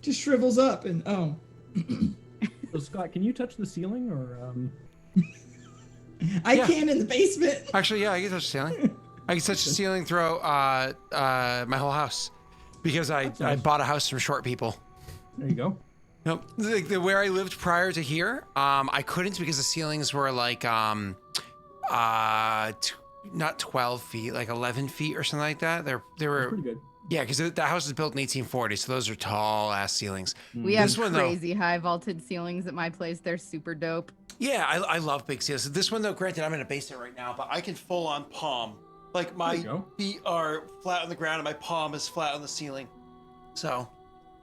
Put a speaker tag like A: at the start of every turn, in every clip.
A: just shrivels up and
B: So Scott, can you touch the ceiling or?
A: I can in the basement.
C: Actually, yeah, I can touch the ceiling. I can touch the ceiling throughout my whole house because I bought a house from short people.
B: There you go.
C: Nope. Like where I lived prior to here, I couldn't because the ceilings were like not 12 feet, like 11 feet or something like that. They were
B: pretty good.
C: Yeah, because the house was built in 1840, so those are tall ass ceilings.
D: We have crazy high vaulted ceilings at my place. They're super dope.
C: Yeah, I love big ceilings. This one though, granted, I'm in a basement right now, but I can full on palm. Like my feet are flat on the ground and my palm is flat on the ceiling. So,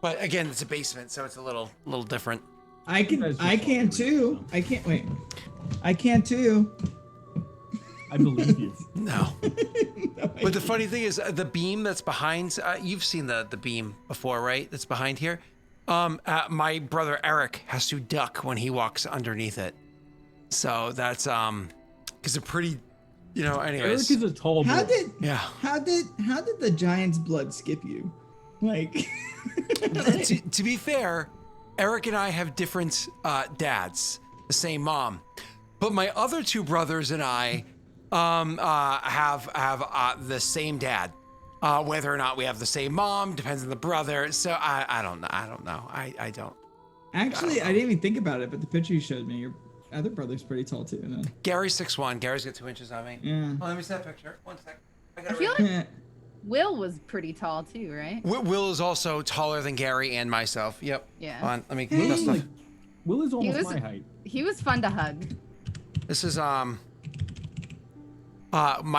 C: but again, it's a basement, so it's a little different.
A: I can too. I can too.
B: I believe you.
C: No. But the funny thing is, the beam that's behind, you've seen the beam before, right? That's behind here. My brother Eric has to duck when he walks underneath it. So that's, because they're pretty, anyways.
B: Eric is a tall boy.
A: How did the giant's blood skip you? Like,
C: to be fair, Eric and I have different dads, the same mom. But my other two brothers and I have the same dad. Whether or not we have the same mom depends on the brother. So I don't know. I don't.
A: Actually, I didn't even think about it, but the picture you showed me, your other brother's pretty tall too. No?
C: Gary's 6'1". Gary's got 2 inches on me.
A: Yeah.
C: Oh, let me see that picture. 1 sec.
D: I feel like Will was pretty tall too, right?
C: Will is also taller than Gary and myself. Yep.
D: Yeah.
C: Hold on, let me get stuff.
B: Will is almost my height.
D: He was fun to hug.
C: This is my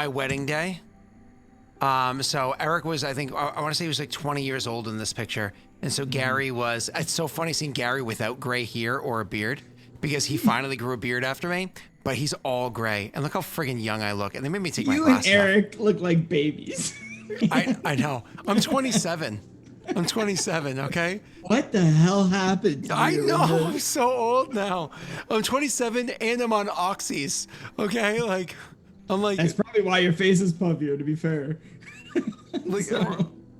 C: wedding day. So Eric was, I think, I want to say he was like 20 years old in this picture. And so Gary was, it's so funny seeing Gary without gray hair or a beard because he finally grew a beard after me, but he's all gray. And look how friggin' young I look. And they made me take my glasses off.
A: You and Eric look like babies.
C: I know. I'm 27. I'm 27, okay?
A: What the hell happened to you?
C: I know. I'm so old now. I'm 27 and I'm on oxys, okay? Like, I'm like...
A: That's probably why your face is puffier, to be fair.
C: Like,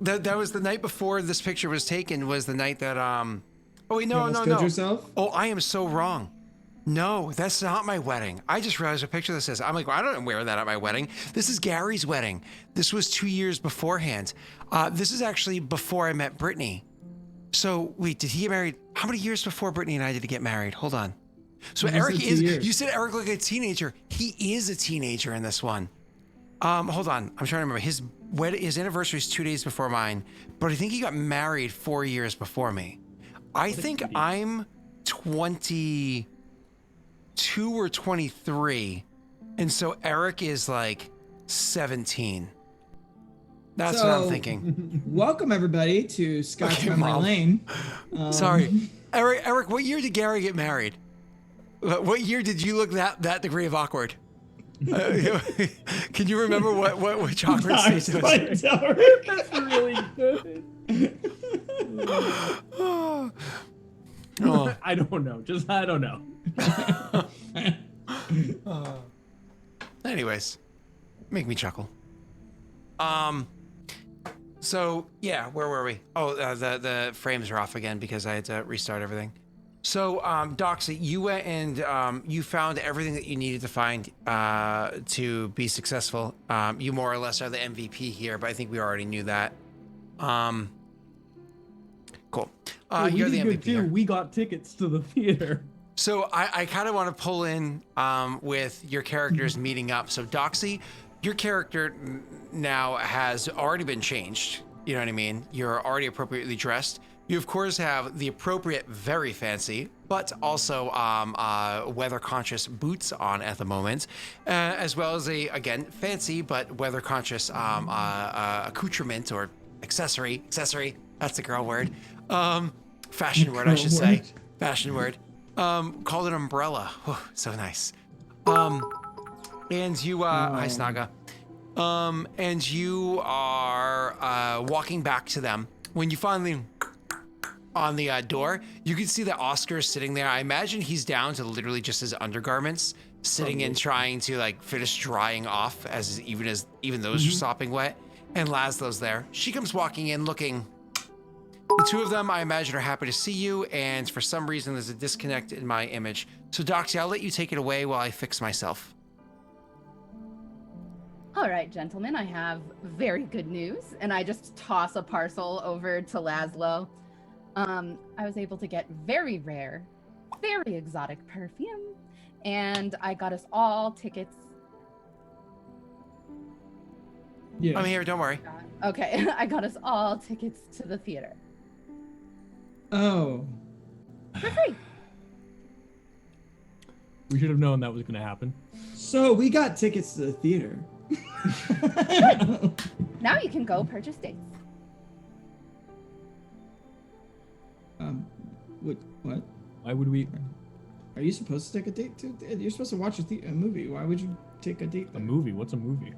C: that was the night before this picture was taken, was the night that, oh, wait, no.
A: Yourself?
C: Oh, I am so wrong. No, that's not my wedding. I just realized a picture that says, I'm like, well, I don't wear that at my wedding. This is Gary's wedding. This was 2 years beforehand. This is actually before I met Brittany. So wait, did he get married? How many years before Brittany and I did he get married? Hold on. So Eric is, you said Eric looked like a teenager. He is a teenager in this one. Hold on. I'm trying to remember. His anniversary is 2 days before mine, but I think he got married 4 years before me. I think I'm 22 or 23. And so Eric is like 17. That's what I'm thinking.
A: Welcome everybody to Scott's Memory Lane.
C: Sorry. Eric, what year did Gary get married? What year did you look that degree of awkward? Can you remember which awkward stage it was?
B: That's really good.
C: Oh.
B: I don't know. I don't know.
C: Anyways, make me chuckle. So yeah, where were we? Oh, the frames are off again because I had to restart everything. So, Doxy, you went and you found everything that you needed to find to be successful. You more or less are the MVP here, but I think we already knew that. Cool. You're the MVP here.
B: We got tickets to the theater.
C: So I kind of want to pull in with your characters meeting up. So Doxy, your character now has already been changed. You know what I mean? You're already appropriately dressed. You, of course, have the appropriate, very fancy, but also weather-conscious boots on at the moment, as well as a, again, fancy but weather-conscious accoutrement or accessory. That's the girl word. Fashion word, I should say. Fashion word. Called an umbrella. Oh, so nice. And you, hi, Snaga. And you are walking back to them. When you finally... on the door, you can see that Oscar is sitting there. I imagine he's down to literally just his undergarments, sitting and trying to like finish drying off even those are sopping wet. And Laszlo's there. She comes walking in looking The two of them, I imagine, are happy to see you, and for some reason, there's a disconnect in my image. So, Doxy, I'll let you take it away while I fix myself.
D: All right, gentlemen, I have very good news, and I just toss a parcel over to Laszlo. I was able to get very rare, very exotic perfume, and I got us all tickets.
A: Yeah.
C: I'm here, don't worry.
D: Okay, I got us all tickets to the theater
A: Oh.
D: for free.
B: We should have known that was going to happen.
A: So we got tickets to the theater.
D: Now you can go purchase dates.
A: What?
B: Why would we?
A: Are you supposed to take a date to? You're supposed to watch a movie. Why would you take a date?
B: A movie? What's a movie?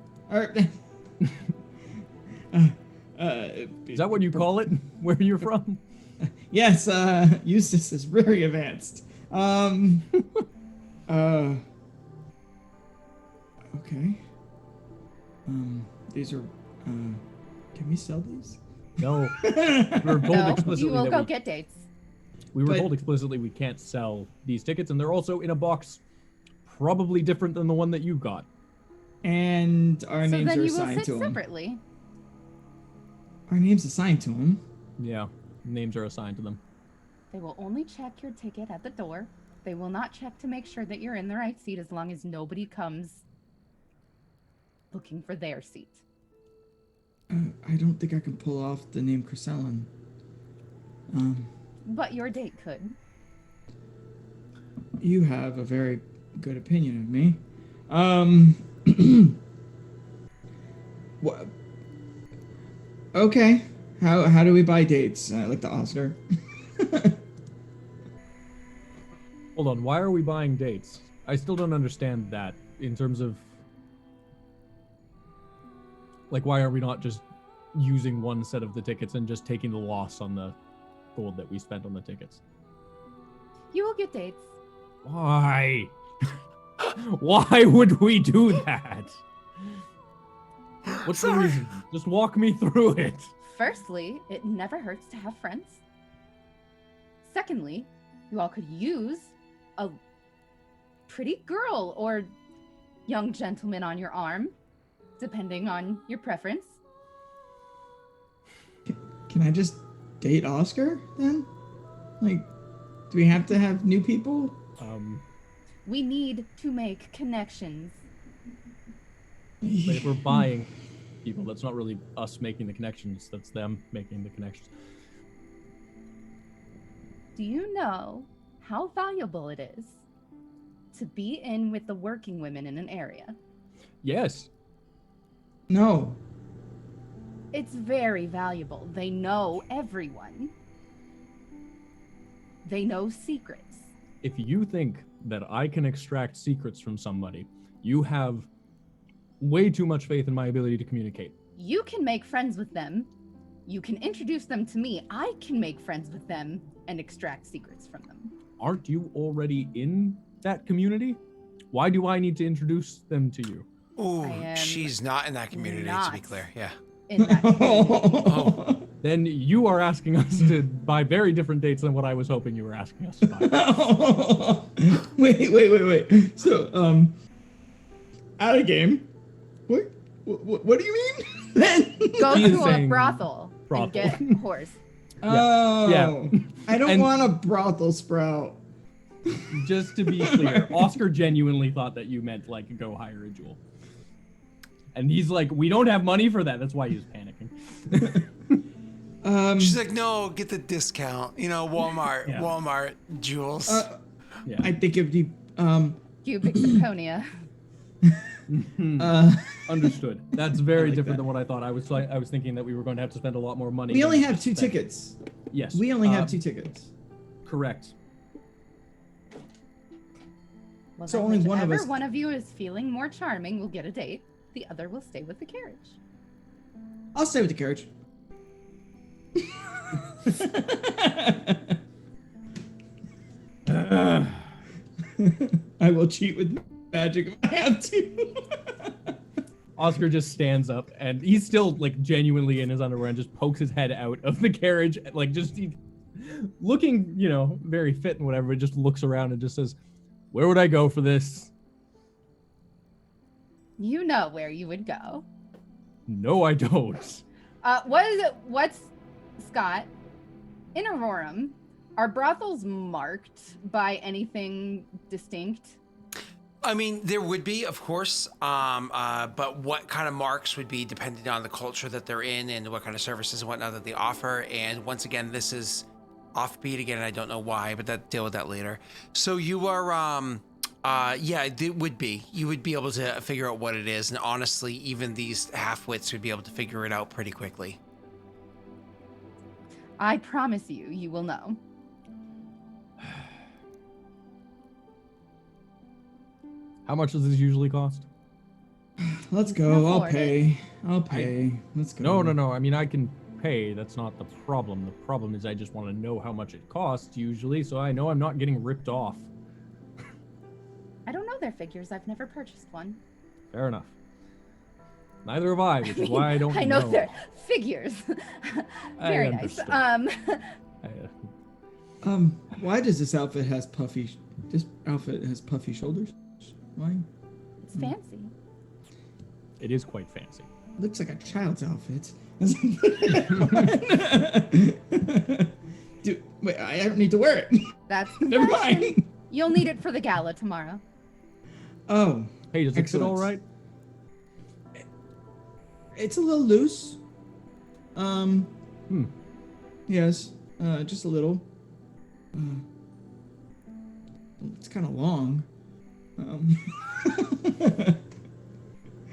B: Is that what you call it? Where you're from?
A: Yes, Eustace is very advanced. Okay. These are, can we sell these?
B: No. We were told
D: No,
B: explicitly
D: you will
B: that
D: go get dates.
B: we were
A: But-
B: told explicitly we can't sell these tickets, and they're also in a box probably different than the one that you got.
A: And our
D: So
A: names
D: then
A: are
D: you will
A: assigned
D: sit
A: to them.
D: separately.
A: Our names assigned to them.
B: Yeah, names are assigned to them.
D: They will only check your ticket at the door. They will not check to make sure that you're in the right seat as long as nobody comes looking for their seat.
A: I don't think I can pull off the name Crescellin.
D: But your date could.
A: You have a very good opinion of me. What? Okay. How do we buy dates? Like the Oscar.
B: Hold on, why are we buying dates? I still don't understand that in terms of... Like, why are we not just using one set of the tickets and just taking the loss on the gold that we spent on the tickets?
D: You will get dates.
B: Why? Why would we do that? What's the reason? Just walk me through it.
D: Firstly, it never hurts to have friends. Secondly, you all could use a pretty girl or young gentleman on your arm, depending on your preference.
A: Can I just date Oscar then? Like, do we have to have new people?
D: We need to make connections.
B: But if we're buying people, that's not really us making the connections, that's them making the connections.
D: Do you know how valuable it is to be in with the working women in an area?
B: Yes.
A: No.
D: It's very valuable. They know everyone. They know secrets.
B: If you think that I can extract secrets from somebody, you have way too much faith in my ability to communicate.
D: You can make friends with them. You can introduce them to me. I can make friends with them and extract secrets from them.
B: Aren't you already in that community? Why do I need to introduce them to you?
C: Ooh,
D: I am
C: she's not in that community, to be
D: not.
C: clear. Yeah.
D: In that community.
B: Then you are asking us to buy very different dates than what I was hoping you were asking us to buy.
A: Wait. So, out of game. What do you mean? Then?
D: Go
B: He is
D: to a
B: saying
D: brothel and
B: brothel.
D: get horse.
A: Oh.
B: Yeah.
A: I don't
B: And-
A: want a brothel sprout.
B: Just to be clear, Oscar genuinely thought that you meant like go hire a jewel. And he's like, we don't have money for that. That's why he was panicking.
C: She's like, no, get the discount. You know, Walmart,
B: Yeah.
C: Walmart, Jules.
B: Yeah.
A: I think if the
D: Cubic zirconia.
B: Understood. That's very
A: like
B: different
A: that.
B: than what I thought. I was thinking that we were going to have to spend a lot more money.
A: we
B: than
A: only
B: we
A: have
B: just
A: 2
B: spent.
A: tickets.
B: Yes.
A: We only have 2 tickets.
B: Correct.
D: Well,
A: So
D: then
A: only one of
D: whichever
A: us-
D: one of you is feeling more charming will get a date. The other will stay with the carriage.
A: I'll stay with the carriage. I will cheat with magic if I have to.
B: Oscar just stands up, and he's still like genuinely in his underwear, and just pokes his head out of the carriage, like just looking, you know, very fit and whatever. Just looks around and just says, "Where would I go for this?"
D: You know where you would go.
B: No, I don't.
D: What's Scott? In Aurorum, are brothels marked by anything distinct?
C: I mean, there would be, of course, but what kind of marks would be depending on the culture that they're in and what kind of services and whatnot that they offer. And once again, this is offbeat again, and I don't know why, but deal with that later. So you are, yeah, it would be. You would be able to figure out what it is, and honestly, even these half-wits would be able to figure it out pretty quickly.
D: I promise you, you will know.
B: How much does this usually cost?
A: Let's go. I'll
D: afford
A: pay. I'll pay. Let's go.
B: No. I mean, I can pay. That's not the problem. The problem is I just want to know how much it costs usually, so I know I'm not getting ripped off.
D: I don't know their figures. I've never purchased one.
B: Fair enough. Neither have I, which is why I don't know.
D: I know their figures. Very nice.
A: Why does this outfit has puffy? This outfit has puffy shoulders. Why?
D: It's fancy.
B: It is quite fancy.
A: Looks like a child's outfit. Dude, wait, I don't need to wear it.
D: That's the
A: Never
D: fashion.
A: mind.
D: You'll need it for the gala tomorrow.
A: Oh,
B: Hey, does it fit
A: excellent.
B: all right?
A: It's a little loose. Yes, just a little. It's kind of long.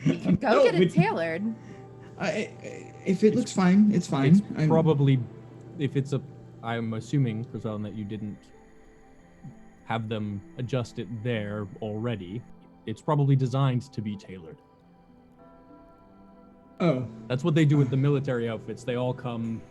D: We can go get it tailored.
A: If it looks fine, it's fine.
B: It's probably, if it's a, I'm assuming, Chriselle, that you didn't have them adjust it there already. It's probably designed to be tailored.
A: Oh.
B: That's what they do with the military outfits. They all come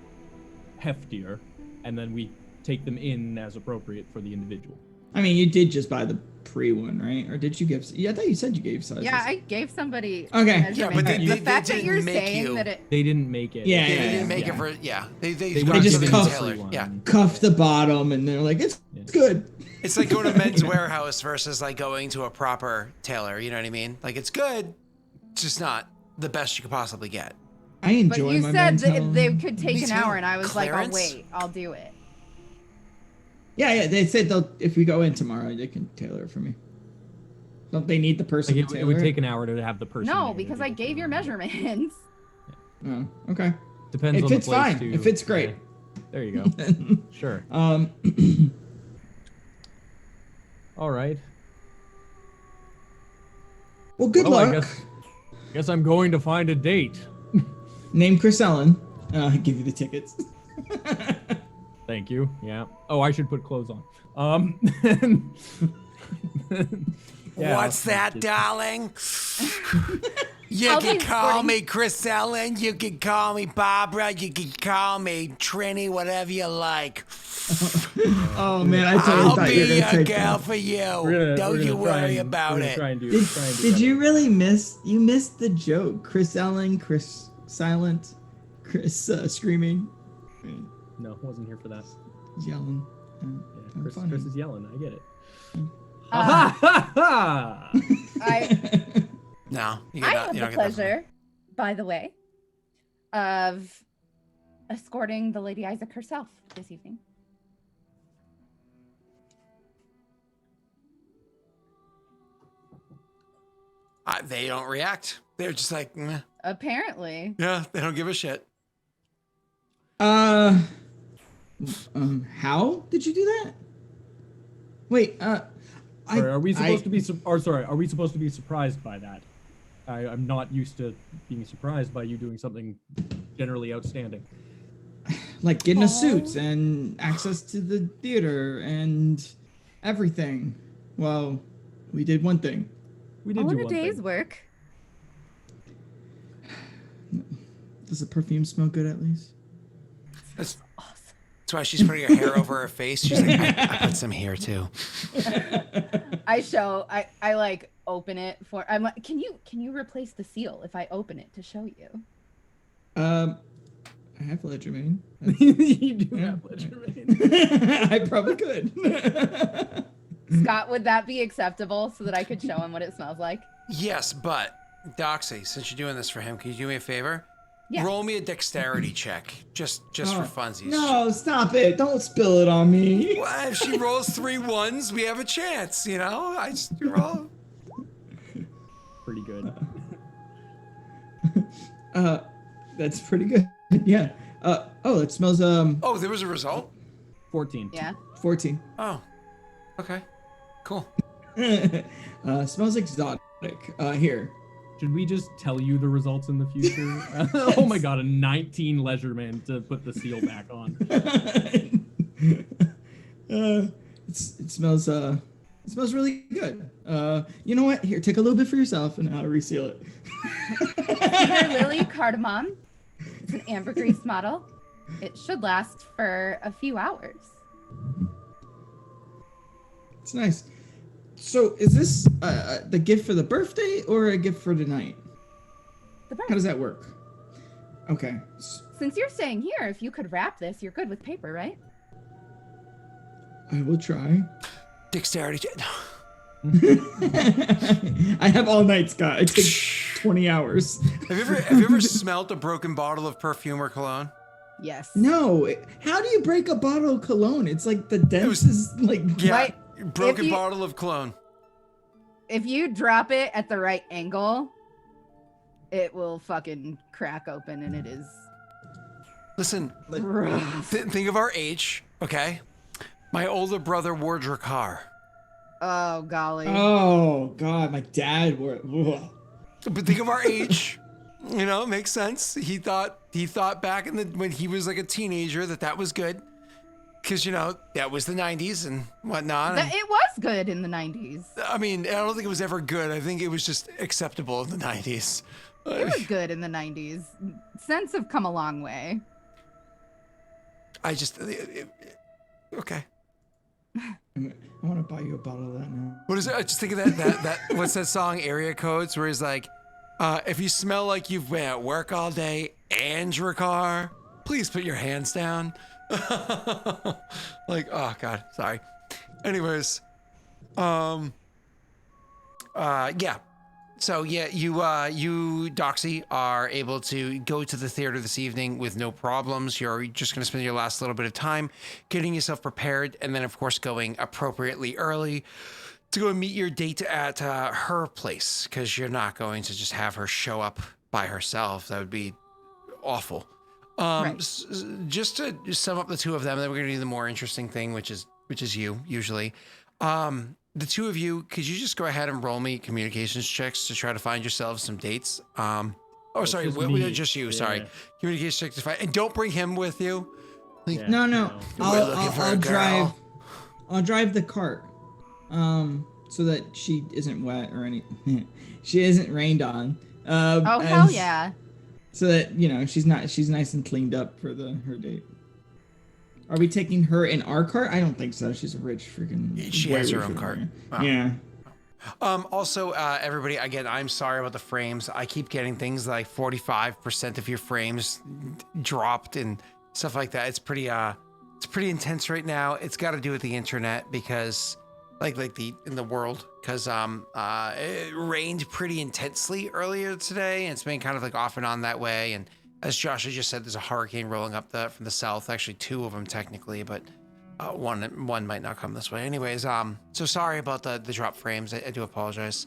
B: heftier, and then we take them in as appropriate for the individual.
A: I mean, you did just buy the pre one, right? Or did you give? Yeah, I thought you said you gave sizes.
D: Yeah, I gave somebody.
A: Okay.
C: Yeah, but
D: the fact that
C: didn't
D: you're
C: make
D: saying
C: you.
D: that it.
B: They didn't make it.
A: Yeah,
C: They didn't make it for, They
B: would
A: just
B: give it
A: cuff-
B: tailored.
C: Yeah.
A: Cuff the bottom, and they're like, it's good.
C: It's like going to Men's Warehouse versus like going to a proper tailor. You know what I mean? Like, it's good, it's just not the best you could possibly get.
A: I enjoy
D: But you
A: my
D: said
A: men's
D: that
A: health.
D: they could take
C: Me
D: an
C: too.
D: hour, and I was like,
C: Clearance?
D: "I'll wait. I'll do it."
A: Yeah, they said if we go in tomorrow, they can tailor it for me. Don't they need the person
B: Like
A: to
B: it
A: tailor
B: would take an hour to have the person.
D: No,
B: there.
D: because I gave your measurements.
A: Oh, okay.
B: Depends
A: It
B: on
A: fits
B: the place
A: fine.
B: too.
A: It fits great.
B: Yeah. There you go. Sure. All right.
A: Well, good
B: Well,
A: luck.
B: I guess I'm going to find a date.
A: Name Chris Ellen. I'll give you the tickets.
B: Thank you. Yeah. Oh, I should put clothes on. Yeah,
C: What's that, darling? You
D: I'll
C: can
D: be
C: call
D: sporting.
C: me Chris Ellen. You can call me Barbara. You can call me Trini, whatever you like.
A: Oh man, I totally
C: I'll
A: thought
C: be
A: you were gonna
C: your
A: take
C: girl
A: that.
C: for you.
B: We're
C: Don't
B: gonna
C: you
B: try
C: worry
B: and-
C: about
B: we're gonna
C: it.
B: try and do
A: Did you really miss? You missed the joke. Chris Ellen, Chris silent, Chris screaming,
B: No, wasn't here for that.
A: yelling.
B: Yeah, Chris
A: funny.
B: is yelling. I get it.
D: Uh,
B: Ha ha!
C: No, you
D: I
C: get
D: have
C: you
D: the
C: don't get that from me.
D: pleasure, by the way, of escorting the Lady Isaac herself this evening.
C: They don't react. They're just like, meh.
D: Apparently.
C: Yeah, they don't give a shit.
A: How did you do that? Wait,
B: Sorry, are we supposed to be? Are we supposed to be surprised by that? I'm not used to being surprised by you doing something generally outstanding.
A: like getting us suits and access to the theater and everything. Well, we did one thing.
B: We did
D: All
B: do
D: in a
B: one
D: day's
B: thing.
D: work.
A: Does the perfume smell good at least?
C: That's why she's putting her hair over her face. She's like, I put some here too.
D: I like open it for. I'm like, can you replace the seal if I open it to show you?
A: I have Legerdemain.
B: You do have Legerdemain.
A: I probably could.
D: Scott, would that be acceptable so that I could show him what it smells like?
C: Yes, but Doxy, since you're doing this for him, can you do me a favor?
D: Yeah.
C: Roll me a dexterity check, just for funsies.
A: No, stop it! Don't spill it on me.
C: Well, if she rolls 3 ones, we have a chance. You know, I just roll.
B: Pretty good.
A: That's pretty good. Yeah. Oh, it smells
C: Oh, there was a result?
B: 14.
D: Yeah.
A: 14.
C: Oh, okay, cool.
A: Smells exotic. Here.
B: Should we just tell you the results in the future? Oh my god, a 19 Leisureman to put the seal back on.
A: It smells really good. You know what? Here, take a little bit for yourself and I'll reseal it.
D: Cedar lily cardamom. It's an ambergris model. It should last for a few hours.
A: It's nice. So, is this the gift for the birthday or a gift for tonight?
D: The bird.
A: How does that work? Okay.
D: Since you're staying here, if you could wrap this, you're good with paper, right?
A: I will try.
C: Dexterity check.
A: I have all night, Scott. It takes 20 hours.
C: Have you ever smelled a broken bottle of perfume or cologne?
D: Yes.
A: No. How do you break a bottle of cologne? It's like the densest,
C: Yeah,
D: Right.
C: broken
D: If you-
C: bottle of cologne.
D: If you drop it at the right angle, it will fucking crack open, and it is
C: Listen,
D: rough.
C: think of our age, okay? My older brother wore Drakkar.
D: Oh golly.
A: Oh God, my dad wore. Ugh.
C: But think of our age. You know, it makes sense. He thought back when he was like a teenager that was good. Because, you know, that was the 90s and whatnot. And,
D: It was good in the 90s.
C: I mean, I don't think it was ever good. I think it was just acceptable in the 90s.
D: It was good in the 90s. Scents have come a long way.
C: I just... okay.
A: I want to buy you a bottle of that now.
C: What is it? I just think of that what's that song, Area Codes, where he's like, if you smell like you've been at work all day and Drakkar, please put your hands down. Like, oh God, sorry. Anyways, yeah. So yeah, you Doxy are able to go to the theater this evening with no problems. You're just gonna spend your last little bit of time getting yourself prepared, and then of course going appropriately early to go and meet your date at her place, because you're not going to just have her show up by herself. That would be awful.
D: Right.
C: Just to sum up the two of them, then we're gonna do the more interesting thing, which is you usually. The two of you, could you just go ahead and roll me communications checks to try to find yourselves some dates? Oh, sorry,
B: just
C: we
B: me.
C: just you.
B: Yeah.
C: Sorry, communications checks to find, and don't bring him with you.
B: Yeah,
A: No.
C: We're looking for a
A: I'll drive.
C: girl.
A: I'll drive the cart. So that she isn't wet or anything. She isn't rained on.
D: Oh hell yeah.
A: So that, you know, she's nice and cleaned up for her date. Are we taking her in our cart? I don't think so. She's a rich freaking.
C: She
A: way
C: has her
A: richer
C: own
A: than
C: cart.
A: me.
C: Wow.
A: Yeah.
C: Also, everybody, again, I'm sorry about the frames. I keep getting things like 45% of your frames dropped and stuff like that. It's pretty intense right now. It's got to do with the internet because, in the world, because it rained pretty intensely earlier today, and it's been kind of like off and on that way. And as Joshua just said, there's a hurricane rolling up from the south. Actually, two of them technically, but one might not come this way. Anyways, so sorry about the drop frames. I do apologize.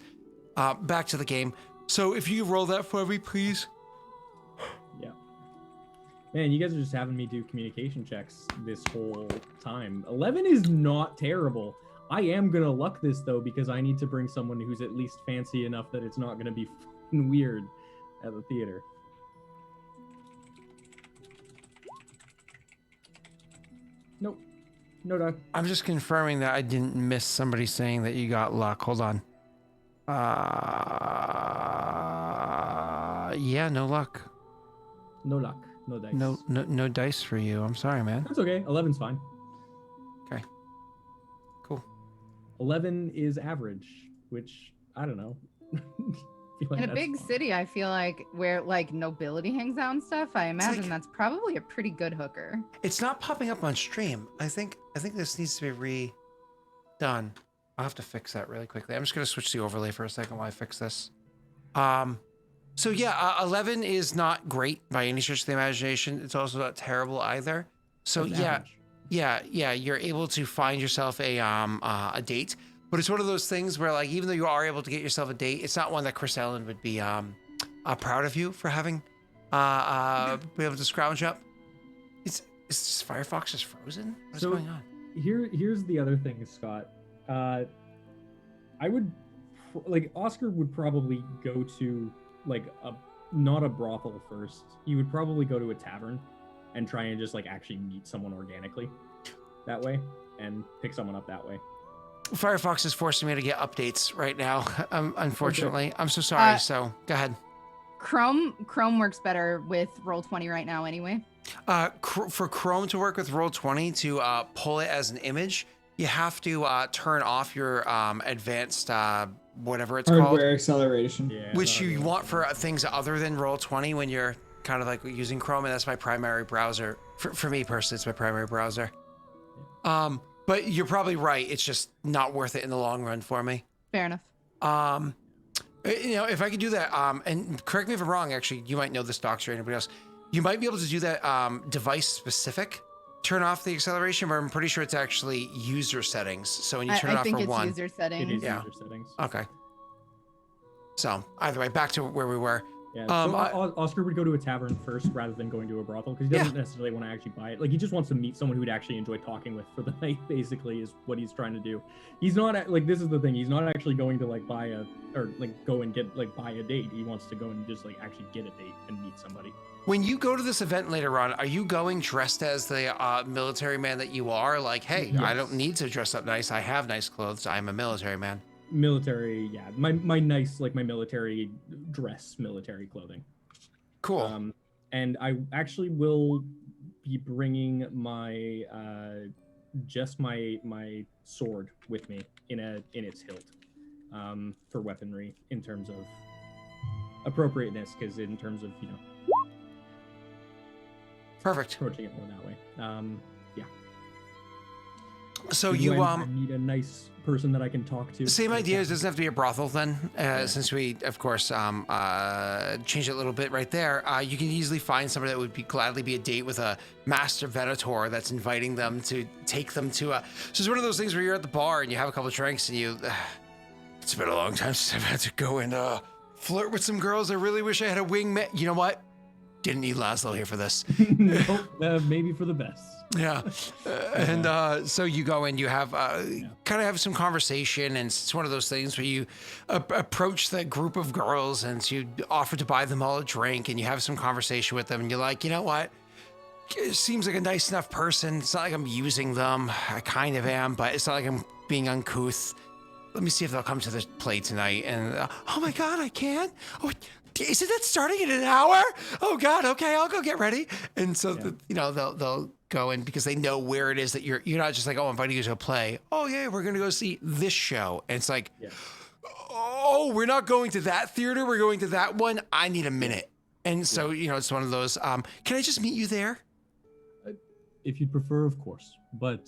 C: Back to the game. So if you roll that for me, please.
B: Yeah. Man, you guys are just having me do communication checks this whole time. 11 is not terrible. I am gonna luck this though, because I need to bring someone who's at least fancy enough that it's not gonna be fucking weird at the theater. Nope. No luck.
C: I'm just confirming that I didn't miss somebody saying that you got luck. Hold on. Yeah, no luck.
B: No luck. No dice.
C: No dice for you. I'm sorry, man.
B: That's okay. 11's fine.
C: Okay. Cool.
B: 11 is average, which I don't know. Feel like
D: In a
B: that's
D: big
B: fun.
D: city, I feel like where like nobility hangs out and stuff, I imagine
C: like-
D: that's probably a pretty good hooker.
C: It's not popping up on stream. I think this needs to be redone. I'll have to fix that really quickly. I'm just gonna switch the overlay for a second while I fix this. So yeah, 11 is not great by any stretch of the imagination. It's also not terrible either. So
B: That's
C: yeah,
B: average.
C: yeah, you're able to find yourself a date, but it's one of those things where like even though you are able to get yourself a date, it's not one that Chris Ellen would be proud of you for having be able to scrounge up. Is this Firefox just frozen? What's
B: So-
C: going on?
B: Here's the other thing, Scott. I would like Oscar would probably go to like not a brothel first. He would probably go to a tavern and try and just like actually meet someone organically that way and pick someone up that way.
C: Firefox is forcing me to get updates right now. Unfortunately, I'm so sorry. So go ahead.
D: Chrome works better with Roll20 right now anyway.
C: For Chrome to work with Roll20 to pull it as an image, you have to turn off your advanced whatever it's called,
A: Hardware acceleration.
B: Yeah.
C: which
B: not
C: you
B: really.
C: want for things other than Roll20 when you're kind of like using Chrome, and that's my primary browser. For me personally, it's my primary browser. But you're probably right. It's just not worth it in the long run for me.
D: Fair enough.
C: You know, if I could do that, and correct me if I'm wrong, actually, you might know this, Doctor, or anybody else. You might be able to do that device specific, turn off the acceleration, but I'm pretty sure it's actually user settings. So when you turn it
D: I
C: off
D: think
C: for
D: it's
C: one.
D: user
B: It
D: settings.
B: is
C: Yeah.
B: user settings.
C: Okay. So either way, back to where we were.
B: Yeah.
C: Um,
B: So
C: I-
B: Oscar would go to a tavern first rather than going to a brothel because he doesn't necessarily want to actually buy it. Like he just wants to meet someone who'd actually enjoy talking with for the night. Basically, is what he's trying to do. He's not like this is the thing. He's not actually going to like buy a or like go and get like buy a date. He wants to go and just like actually get a date and meet somebody.
C: When you go to this event later on, are you going dressed as the military man that you are? Like, hey, I don't
B: Yes.
C: need to dress up nice. I have nice clothes. I'm a military man.
B: Military, yeah. My nice like my military dress, military clothing.
C: Cool.
B: And I actually will be bringing my just my sword with me in its hilt for weaponry in terms of appropriateness, because in terms of
C: Perfect.
B: approaching it more that way.
C: So
B: When
C: you
B: I need a nice person that I can talk to.
C: same
B: like
C: idea. It
B: that.
C: doesn't have to be a brothel then, since we of course changed it a little bit right there. You can easily find somebody that would gladly be a date with a master venator that's inviting them to take them to a. So it's one of those things where you're at the bar and you have a couple of drinks and you. It's been a long time since I've had to go and flirt with some girls. I really wish I had a wingman. You know what? Didn't need Laszlo here for this.
B: Nope, maybe for the best.
C: Yeah. And so you go and you have kind of have some conversation, and it's one of those things where you approach the group of girls and you offer to buy them all a drink, and you have some conversation with them, and you're like, you know what? It seems like a nice enough person. It's not like I'm using them. I kind of am, but it's not like I'm being uncouth. Let me see if they'll come to the play tonight. And oh my God, I can. Oh, isn't that starting in an hour? Oh God, okay, I'll go get ready. And so they'll go in because they know where it is that you're not just like, oh, I'm inviting you to a play. Oh yeah, we're gonna go see this show. And it's like, oh, we're not going to that theater. We're going to that one. I need a minute. And so it's one of those. Can I just meet you there?
B: If you'd prefer, of course. But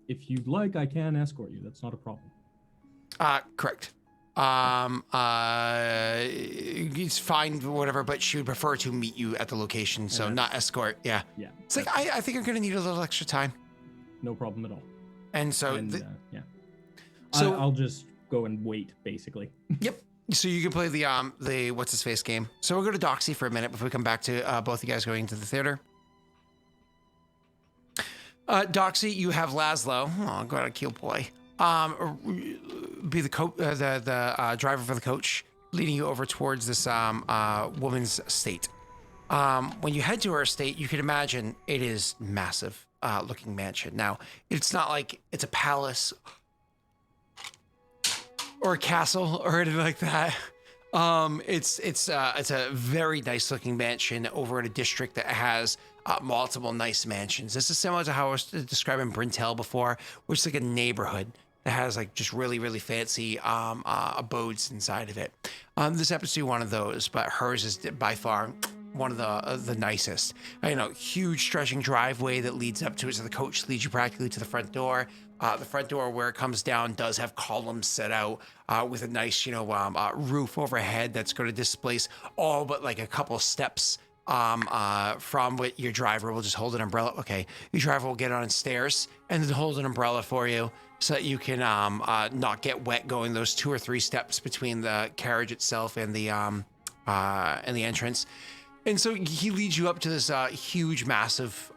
B: if you'd like, I can escort you. That's not a problem.
C: Correct. It's fine, whatever, but she would prefer to meet you at the location, so not escort. Yeah.
B: Yeah.
C: It's like, I think I'm going to need a little extra time.
B: No problem at all.
C: And so,
B: Yeah.
C: So-
B: I'll just go and wait, basically.
C: yep. So you can play the what's his face game. So we'll go to Doxy for a minute before we come back to both you guys going to the theater. Doxy, you have Laszlo. Oh, got a cute boy. Be the driver for the coach, leading you over towards this woman's estate. When you head to her estate, you can imagine it is massive looking mansion. Now, it's not like it's a palace or a castle or anything like that. It's a very nice looking mansion over in a district that has multiple nice mansions. This is similar to how I was describing Brintel before, which is like a neighborhood that has like just really, really fancy abodes inside of it. This happens to be one of those, but hers is by far one of the nicest. You know, huge stretching driveway that leads up to it, so the coach leads you practically to the front door. The front door, where it comes down, does have columns set out with a nice, roof overhead that's going to displace all but like a couple steps from what your driver will just hold an umbrella. Okay, your driver will get on stairs and then hold an umbrella for you so that you can not get wet going those 2 or 3 steps between the carriage itself and the entrance. And so he leads you up to this huge, massive,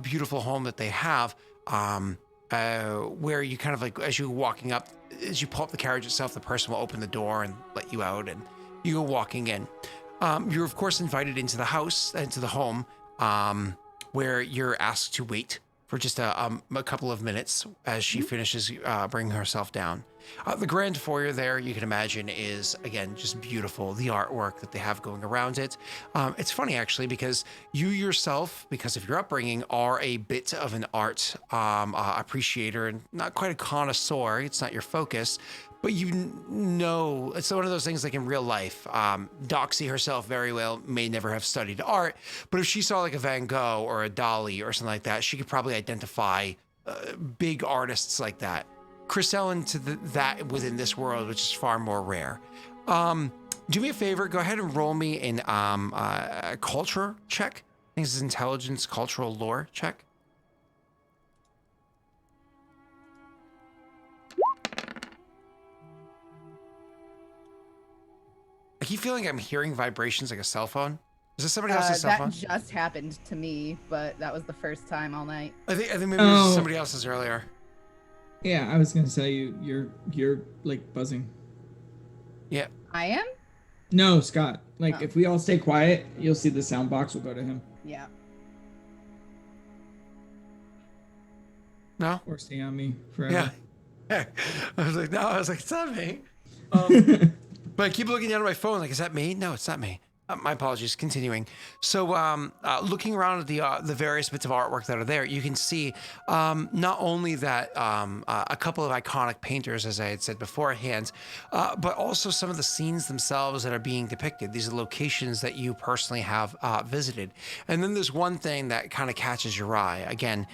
C: beautiful home that they have, where you kind of like, as you're walking up, as you pull up the carriage itself, the person will open the door and let you out, and you go walking in. You're of course invited into the house, into the home, where you're asked to wait for just a couple of minutes as she finishes bringing herself down. The grand foyer there, you can imagine, is, again, just beautiful. The artwork that they have going around it. It's funny, actually, because you yourself, because of your upbringing, are a bit of an art appreciator and not quite a connoisseur. It's not your focus. But you know, it's one of those things like in real life. Doxy herself very well may never have studied art, but if she saw like a Van Gogh or a Dali or something like that, she could probably identify big artists like that. Chris Ellen to that within this world, which is far more rare. Do me a favor, go ahead and roll me in a culture check. I think this is intelligence, cultural lore check. I keep feeling I'm hearing vibrations like a cell phone. Is this somebody else's cell phone?
D: That just happened to me, but that was the first time all night.
C: I think maybe it was somebody else's earlier.
A: Yeah, I was gonna say you're like buzzing.
C: Yeah.
D: I am?
A: No, Scott. Like if we all stay quiet, you'll see the sound box will go to him.
D: Yeah.
C: No?
A: Or stay on me forever.
C: Yeah. I was like, it's not me. But I keep looking down at my phone, like, is that me? No, it's not me. My apologies. Continuing. So, looking around at the various bits of artwork that are there, you can see not only that a couple of iconic painters, as I had said beforehand, but also some of the scenes themselves that are being depicted. These are locations that you personally have visited. And then there's one thing that kind of catches your eye. Again,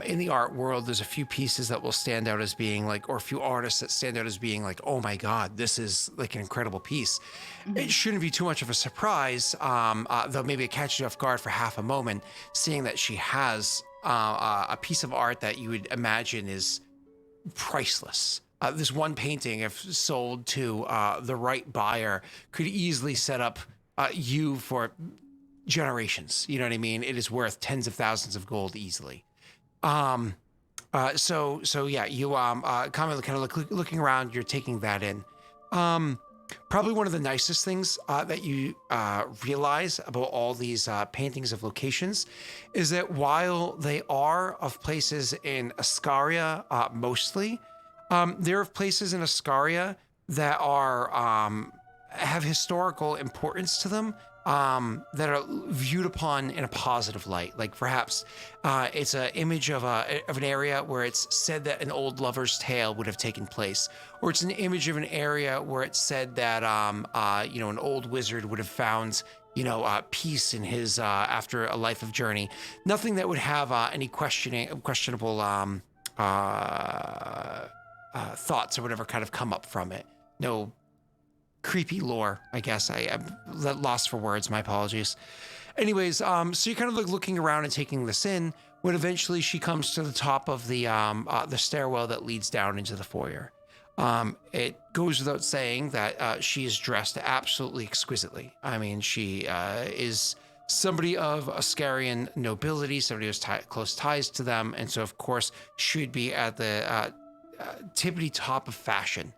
C: in the art world, there's a few pieces that will stand out as being like, or a few artists that stand out as being like, oh my God, this is like an incredible piece. Mm-hmm. It shouldn't be too much of a surprise, though maybe it catches you off guard for half a moment, seeing that she has a piece of art that you would imagine is priceless. This one painting, if sold to the right buyer, could easily set up you for generations. You know what I mean? It is worth tens of thousands of gold easily. So yeah, you kind of looking around, you're taking that in. Probably one of the nicest things that you realize about all these paintings of locations is that while they are of places in Ascaria mostly, there are places in Ascaria that are have historical importance to them, that are viewed upon in a positive light. Like perhaps it's an image of an area where it's said that an old lover's tale would have taken place, or it's an image of an area where it's said that an old wizard would have found peace in his after a life of journey. Nothing that would have any questionable thoughts or whatever kind of come up from it. No creepy lore, I guess. I'm lost for words. My apologies. Anyways, so you're kind of like looking around and taking this in when eventually she comes to the top of the stairwell that leads down into the foyer. It goes without saying that she is dressed absolutely exquisitely. I mean, she is somebody of Ascarian nobility, somebody who has close ties to them, and so of course should be at the tippity top of fashion.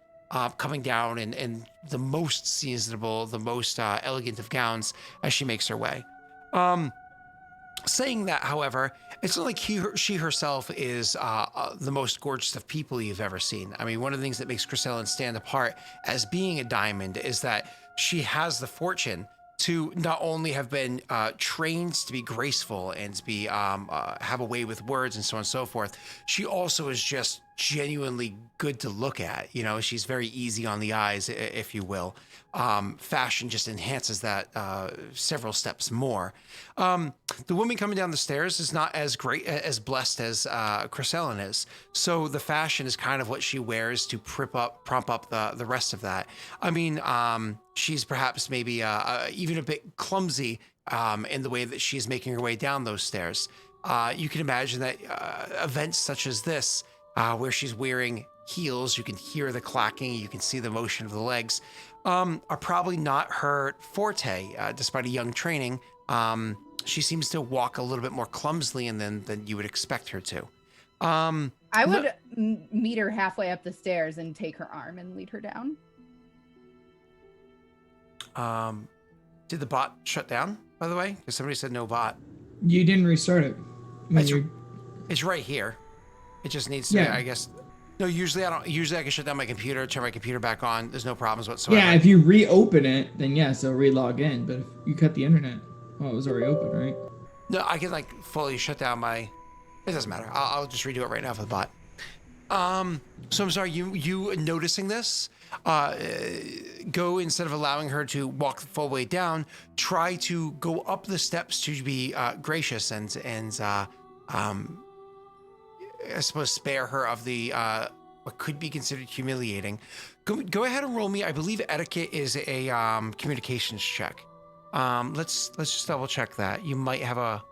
C: Coming down in the most seasonable, the most elegant of gowns as she makes her way. Saying that, however, it's not like she herself is the most gorgeous of people you've ever seen. I mean, one of the things that makes Chrysalin stand apart as being a diamond is that she has the fortune to not only have been trained to be graceful and to be have a way with words and so on and so forth. She also is just genuinely good to look at. You know, she's very easy on the eyes, if you will. Fashion just enhances that several steps more. The woman coming down the stairs is not as great, as blessed as Cressellin is. So the fashion is kind of what she wears to prompt up the rest of that. I mean, she's perhaps maybe even a bit clumsy in the way that she's making her way down those stairs. You can imagine that events such as this, where she's wearing heels, you can hear the clacking, you can see the motion of the legs, are probably not her forte, despite a young training. She seems to walk a little bit more clumsily than you would expect her to.
D: I would meet her halfway up the stairs and take her arm and lead her down.
C: Did the bot shut down, by the way? Because somebody said no bot.
A: You didn't restart it.
C: It's right here. It just needs to,
A: Yeah.
C: I guess. No, usually I don't. Usually I can shut down my computer, turn my computer back on. There's no problems whatsoever.
A: Yeah, if you reopen it, then yes, it'll re-log in. But if you cut the internet, well, it was already open, right?
C: No, I can like fully shut down my. It doesn't matter. I'll just redo it right now for the bot. So I'm sorry. You noticing this? Go, instead of allowing her to walk the full way down, try to go up the steps to be gracious and I suppose spare her of the what could be considered humiliating. Go ahead and roll me. I believe etiquette is a communications check. Let's just double check that. You might have a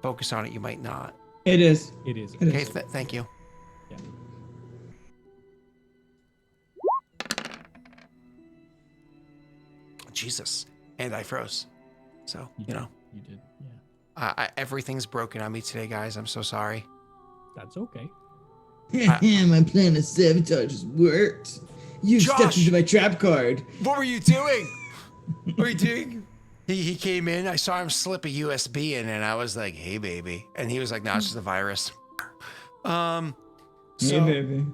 C: focus on it. You might not.
A: It is.
B: It is.
A: It
C: Okay,
A: is.
C: thank you.
B: Yeah.
C: Jesus, and I froze. So you know,
B: You did. Yeah.
C: everything's broken on me today, guys. I'm so sorry.
B: That's okay.
A: My plan of sabotage has worked. You stepped
C: Josh!
A: into my trap card.
C: What were you doing? What were you doing? He came in. I saw him slip a USB in, and I was like, "Hey, baby," and he was like, "No, it's just a virus."
A: Hey,
C: So,
A: baby.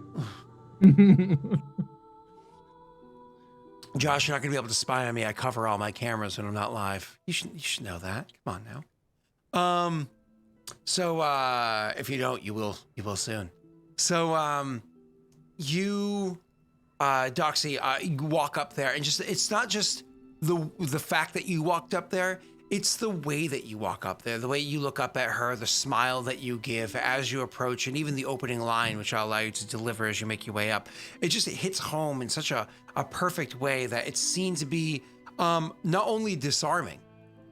C: Josh, you're not gonna be able to spy on me. I cover all my cameras when I'm not live. You should know that. Come on now. So if you don't, you will soon. So you Doxy, you walk up there, and it's not just the fact that you walked up there, it's the way that you walk up there, the way you look up at her, the smile that you give as you approach, and even the opening line, which I'll allow you to deliver as you make your way up. It hits home in such a perfect way that it's seen to be not only disarming,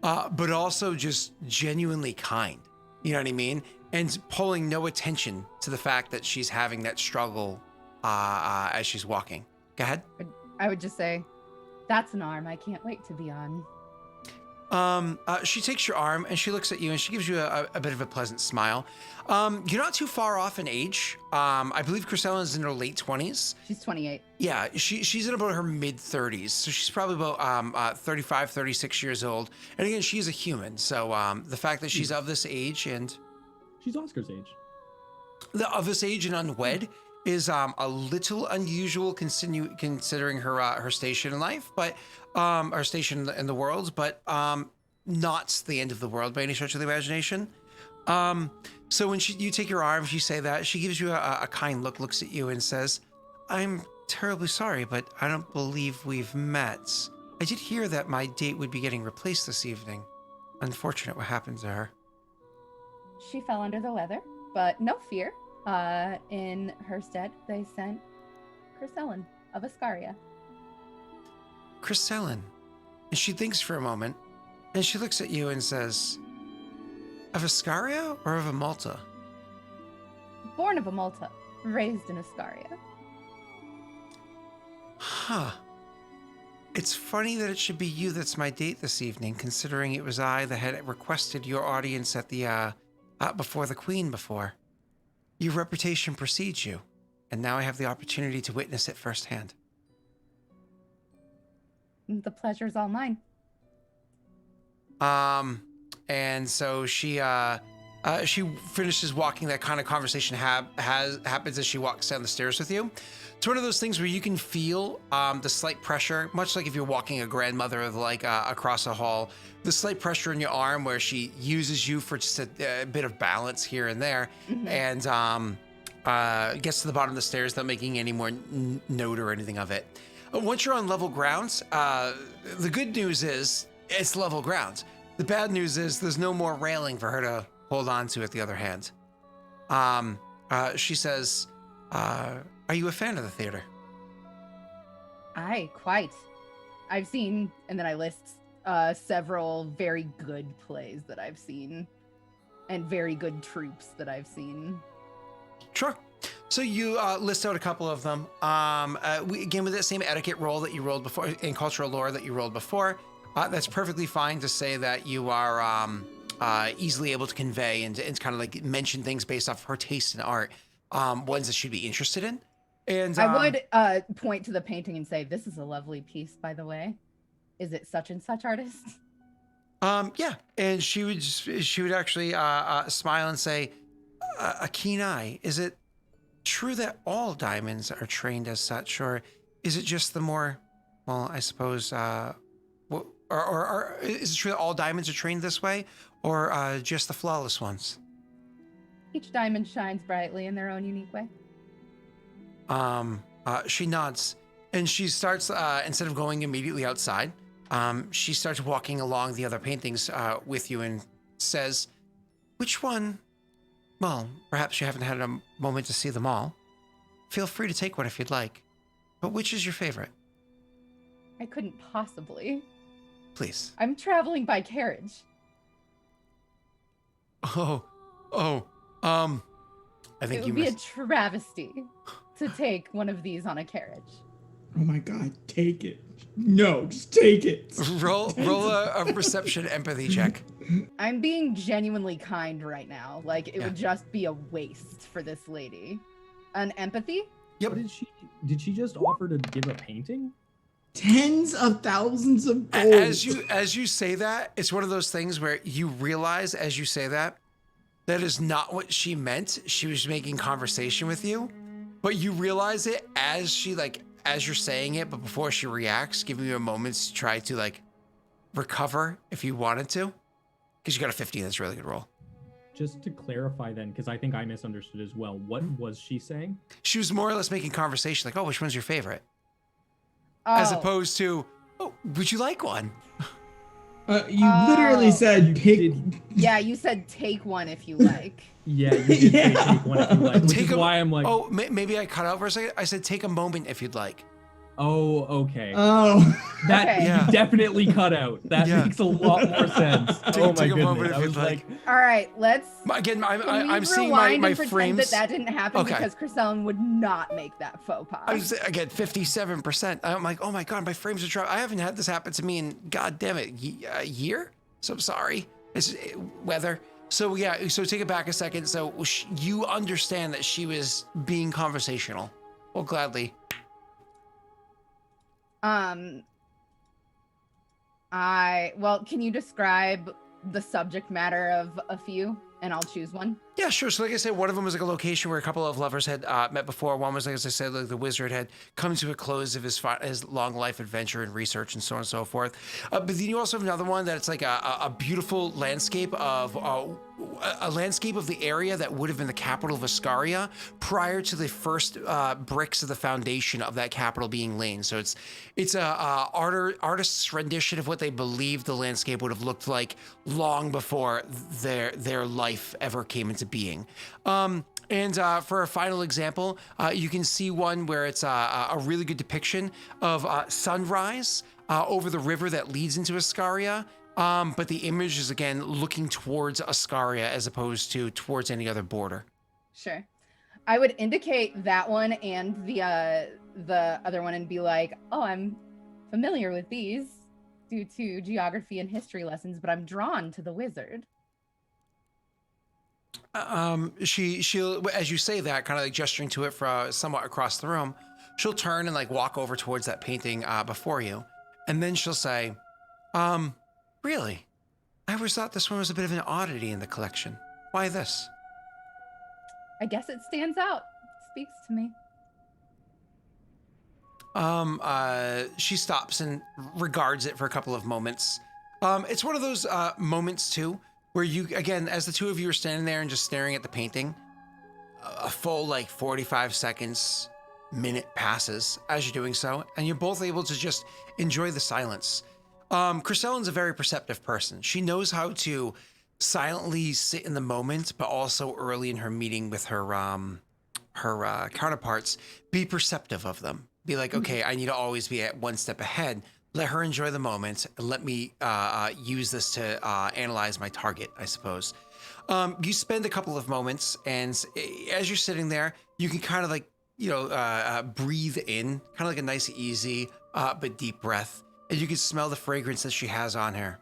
C: but also just genuinely kind. You know what I mean? And pulling no attention to the fact that she's having that struggle as she's walking. Go ahead.
D: I would just say, that's an arm I can't wait to be on.
C: She takes your arm and she looks at you and she gives you a bit of a pleasant smile. You're not too far off in age. I believe Cressellin is in her late 20s.
D: She's 28.
C: Yeah, she's in about her mid 30s. So she's probably about 35, 36 years old. And again, she's a human. So the fact that she's of this age and
B: She's Oscar's age.
C: of this age and unwed is a little unusual considering her station in life, but her station in the world, but not the end of the world by any stretch of the imagination. So when you take your arm, you say that, she gives you a kind look, looks at you and says, "I'm terribly sorry, but I don't believe we've met. I did hear that my date would be getting replaced this evening. Unfortunate what happened to her."
D: She fell under the weather, but no fear. In her stead, they sent Cressellin of Ascaria.
C: Cressellin. And she thinks for a moment, and she looks at you and says, "Of Ascaria or of Amulta?"
D: Born of Amulta, raised in Ascaria.
C: Huh. It's funny that it should be you that's my date this evening, considering it was I that had requested your audience at the, before the Queen before. Your reputation precedes you, and now I have the opportunity to witness it firsthand.
D: The pleasure's all mine.
C: And so she finishes walking. That kind of conversation happens as she walks down the stairs with you. It's one of those things where you can feel the slight pressure, much like if you're walking a grandmother across a hall, the slight pressure in your arm where she uses you for just a bit of balance here and there. Mm-hmm. And gets to the bottom of the stairs without making any more note or anything of it. Once you're on level grounds, the good news is it's level grounds. The bad news is there's no more railing for her to hold on to at the other hand. She says, are you a fan of the theater?
D: Aye, quite. I've seen, and then I list several very good plays that I've seen and very good troupes that I've seen.
C: Sure. So you list out a couple of them. Again, with that same etiquette roll that you rolled before, in cultural lore that you rolled before, that's perfectly fine to say that you are easily able to convey and kind of like mention things based off her taste in art, ones that she'd be interested in. And
D: I would point to the painting and say, "This is a lovely piece, by the way. Is it such and such artist?"
C: Yeah, and she would actually smile and say, "A keen eye. Is it true that all diamonds are trained as such, or is it just the more, well, I suppose, or is it true that all diamonds are trained this way, or just the flawless ones?"
D: Each diamond shines brightly in their own unique way.
C: She nods, and she starts, instead of going immediately outside, she starts walking along the other paintings with you and says, "Which one? Well, perhaps you haven't had a moment to see them all. Feel free to take one if you'd like. But which is your favorite?"
D: I couldn't possibly.
C: Please.
D: I'm traveling by carriage.
C: I think
D: It would be a travesty to take one of these on a carriage.
A: Oh my god, take it. No, just take it.
C: Roll a perception empathy check.
D: I'm being genuinely kind right now. Like, it would just be a waste for this lady. An empathy?
C: Yep.
B: What did she just offer to give a painting?
A: Tens of thousands of gold.
C: As you say that, it's one of those things where you realize as you say that is not what she meant. She was making conversation with you, but you realize it as you're saying it, but before she reacts, giving you a moment to try to recover if you wanted to, because you got a 15. That's a really good roll.
B: Just to clarify then, because I think I misunderstood as well. What was she saying?
C: She was more or less making conversation, like, "Oh, which one's your favorite?" As opposed to, "Oh, would you like one?"
A: You literally said pick.
D: Yeah, you said take one if you like.
B: Yeah, you did say take one if you like, which is why I'm like...
C: Oh, maybe I cut out for a second. I said take a moment if you'd like.
B: Oh, okay.
A: Oh.
B: That
C: Yeah.
B: you definitely cut out. That
C: Yeah.
B: makes a lot more sense. Oh my
C: take a moment
B: goodness.
C: if
B: I
C: you'd
B: was
C: like.
D: All right, let's...
C: Again,
D: Can we
C: I'm seeing my
D: rewind and pretend
C: frames.
D: that didn't happen
C: Okay.
D: because Chrisellen would not make that faux pas.
C: I was again 57%. I'm like, oh my god, my frames are dropping. I haven't had this happen to me in, god damn it, a year. So I'm sorry. It's weather. So yeah. So take it back a second. So you understand that she was being conversational. Well, gladly.
D: Can you describe the subject matter of a few, and I'll choose one?
C: Yeah, sure. So like I said, one of them was like a location where a couple of lovers had met before. One was, like, as I said, like the wizard had come to a close of his long life adventure and research and so on and so forth. But then you also have another one that it's like a beautiful landscape of the area that would have been the capital of Ascaria prior to the first bricks of the foundation of that capital being laid. So it's a artist's rendition of what they believe the landscape would have looked like long before their life ever came into being. And for a final example, you can see one where it's a really good depiction of sunrise over the river that leads into Ascaria. But the image is, again, looking towards Ascaria as opposed to towards any other border.
D: Sure. I would indicate that one and the other one and be like, oh, I'm familiar with these due to geography and history lessons, but I'm drawn to the wizard.
C: She'll, as you say that, kind of like gesturing to it for somewhat across the room, she'll turn and like walk over towards that painting before you, and then she'll say, really? I always thought this one was a bit of an oddity in the collection. Why this?
D: I guess it stands out. It speaks to me.
C: She stops and regards it for a couple of moments. It's one of those moments too, where you, again, as the two of you are standing there and just staring at the painting, a full like 45 seconds, minute passes as you're doing so, and you're both able to just enjoy the silence. Crisellin's a very perceptive person. She knows how to silently sit in the moment, but also early in her meeting with her counterparts, be perceptive of them. Be like, okay, I need to always be at one step ahead. Let her enjoy the moment, and let me use this to analyze my target, I suppose. You spend a couple of moments, and as you're sitting there, you can kind of like, breathe in, kind of like a nice, easy, but deep breath. And you can smell the fragrance that she has on her.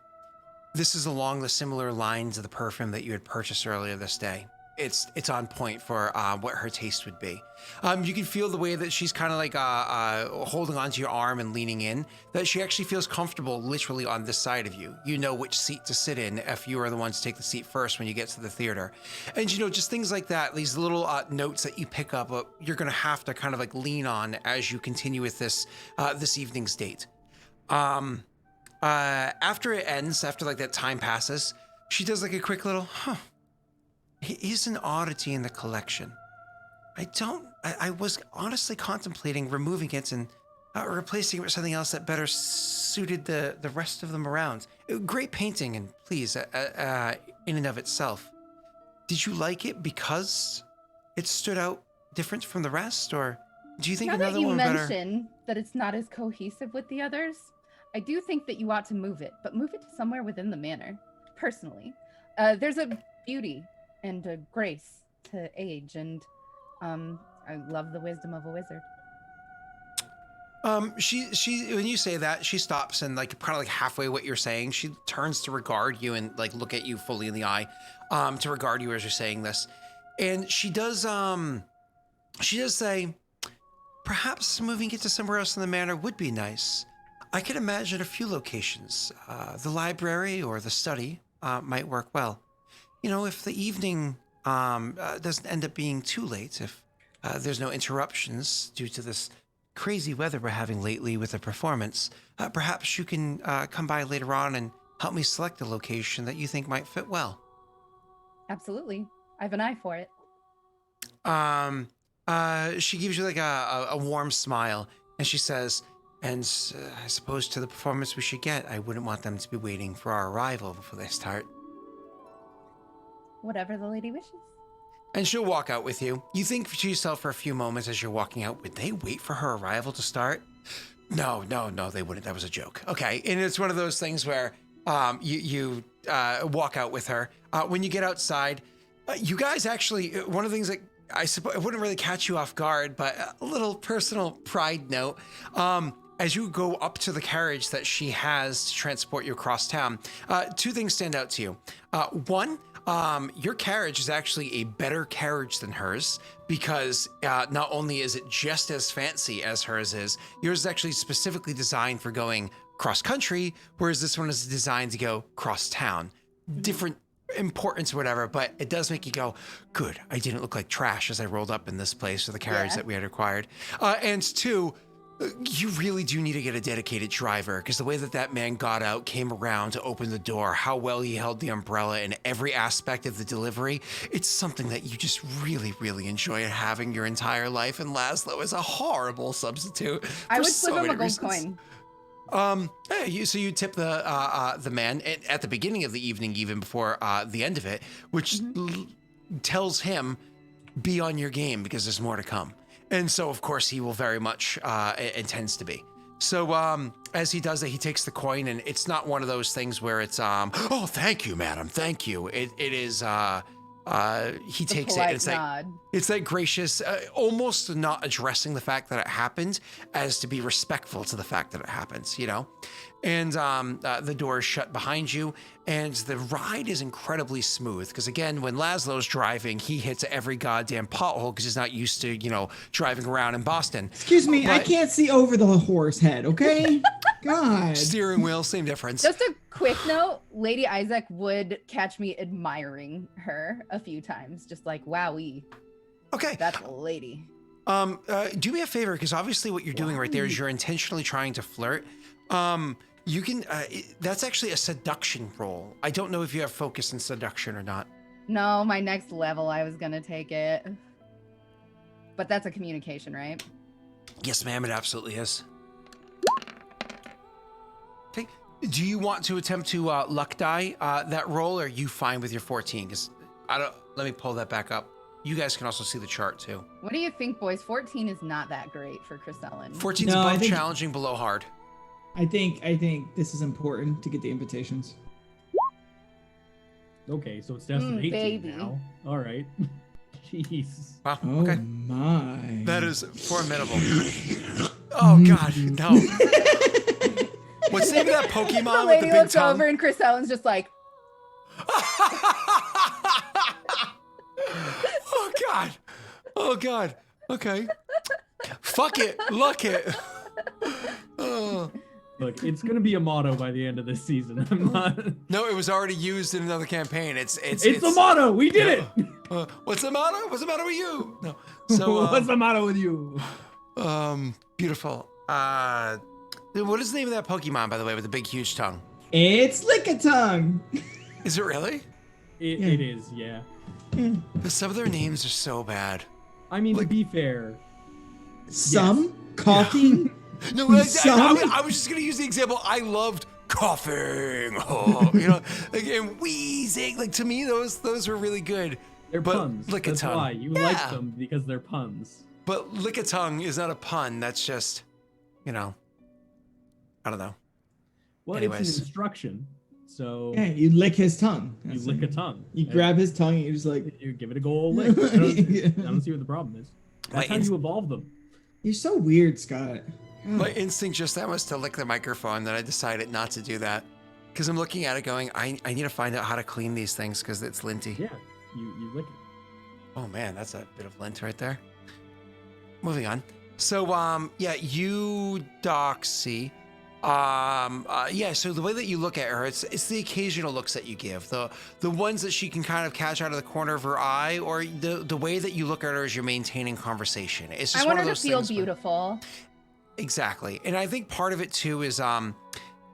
C: This is along the similar lines of the perfume that you had purchased earlier this day. It's on point for what her taste would be. You can feel the way that she's kind of like holding onto your arm and leaning in, that she actually feels comfortable literally on this side of you. You know which seat to sit in if you are the one to take the seat first when you get to the theater. And, just things like that, these little notes that you pick up, you're going to have to kind of like lean on as you continue with this evening's date. After it ends, after like that time passes, she does like a quick little, He's an oddity in the collection. I was honestly contemplating removing it and replacing it with something else that better suited the rest of them around. Great painting, and please, in and of itself. Did you like it because it stood out different from the rest, or do you think another one better?
D: Now that you mention that it's not as cohesive with the others, I do think that you ought to move it, but move it to somewhere within the manor, personally. There's a beauty and a grace to age, and I love the wisdom of a wizard.
C: She when you say that, she stops and like kind of like halfway what you're saying, she turns to regard you and like look at you fully in the eye, to regard you as you're saying this. And she does say, perhaps moving it to somewhere else in the manor would be nice. I can imagine a few locations. The library or the study might work well. If the evening doesn't end up being too late, if there's no interruptions due to this crazy weather we're having lately with the performance, perhaps you can come by later on and help me select a location that you think might fit well.
D: Absolutely. I have an eye for it.
C: She gives you like a warm smile, and she says, and I suppose to the performance we should get, I wouldn't want them to be waiting for our arrival before they start.
D: Whatever the lady wishes.
C: And she'll walk out with you. You think to yourself for a few moments as you're walking out, would they wait for her arrival to start? No, they wouldn't. That was a joke. Okay, and it's one of those things where you walk out with her. When you get outside, you guys actually, one of the things that I suppose it wouldn't really catch you off guard, but a little personal pride note. As you go up to the carriage that she has to transport you across town, two things stand out to you. One, your carriage is actually a better carriage than hers because not only is it just as fancy as hers is, yours is actually specifically designed for going cross country, whereas this one is designed to go cross town. Different importance or whatever, but it does make you go, good, I didn't look like trash as I rolled up in this place for the carriage that we had acquired. And two, you really do need to get a dedicated driver because the way that man got out, came around to open the door, how well he held the umbrella and every aspect of the delivery, it's something that you just really, really enjoy having your entire life. And Laszlo is a horrible substitute.
D: I would flip him a gold coin.
C: So you tip the man at the beginning of the evening, even before the end of it, which tells him, be on your game because there's more to come. And so, of course, he will very much intends to be. So as he does that, he takes the coin, and it's not one of those things where it's, oh, thank you, madam, thank you. It is, he takes it, and it's like gracious, almost not addressing the fact that it happened as to be respectful to the fact that it happens, And the door is shut behind you, and the ride is incredibly smooth. Because again, when Laszlo's driving, he hits every goddamn pothole because he's not used to, driving around in Boston.
A: Excuse me, I can't see over the horse head, okay? God.
C: Steering wheel, same difference.
D: Just a quick note, Lady Isaac would catch me admiring her a few times. Just like, wowee.
C: Okay.
D: That's a lady.
C: Do me a favor, because obviously what you're doing right there is you're intentionally trying to flirt. You can, that's actually a seduction roll. I don't know if you have focus in seduction or not.
D: No, my next level, I was gonna take it. But that's a communication, right?
C: Yes, ma'am, it absolutely is. Okay. Do you want to attempt to luck die that roll, or are you fine with your 14? Because let me pull that back up. You guys can also see the chart too.
D: What do you think, boys? 14 is not that great for Chrisellen.
C: 14's
A: No, I
C: above
A: think-
C: challenging, below hard.
A: I think this is important to get the invitations.
B: Okay, so it's down to 18
D: baby.
B: now. All right. Jeez.
C: Wow.
A: Oh
C: Okay.
A: my.
C: That is formidable. Oh God, no. What's the name of that Pokemon
D: The
C: with
D: lady
C: the big
D: looks
C: tongue?
D: over and Chrisellen's just like,
C: Oh God. Oh God. Okay. Fuck it. Luck it. Oh.
B: Look, it's gonna be a motto by the end of this season. I'm not.
C: No, it was already used in another campaign. It's
B: the motto. We did it.
C: What's the matter? What's the matter with you? No. So
B: What's the motto with you?
C: beautiful. What is the name of that Pokemon, by the way, with the big huge tongue?
A: It's Lickitung.
C: Is it really?
B: It is, yeah.
C: But some of their names are so bad.
B: I mean, to be fair,
A: Some coughing.
C: No, I
A: Some?
C: was just gonna use the example. I loved coughing, like, and wheezing. Like, to me, those were really good.
B: they're
C: But
B: puns. That's
C: Lickitung.
B: why you like them, because they're puns.
C: But Lickitung is not a pun. That's just, I don't know.
B: Well,
C: Anyways.
B: it's an instruction. So
A: Yeah, you lick his tongue.
B: you
A: That's
B: lick
A: it.
B: a tongue.
A: You
B: and
A: grab his tongue and you're just like,
B: You give it a good old lick. I don't see what the problem is. That's
C: My
B: how you evolve them.
A: you're so weird, Scott.
C: My instinct just then was to lick the microphone. Then I decided not to do that because I'm looking at it going, I need to find out how to clean these things because it's linty.
B: Yeah, you lick it.
C: Oh man, that's a bit of lint right there. Moving on. So yeah, you Doxy. So the way that you look at her, it's the occasional looks that you give, the ones that she can kind of catch out of the corner of her eye, or the way that you look at her as you're maintaining conversation. It's just
D: I
C: one
D: want
C: of
D: her
C: those
D: to feel
C: things where-
D: beautiful.
C: Exactly. And I think part of it too is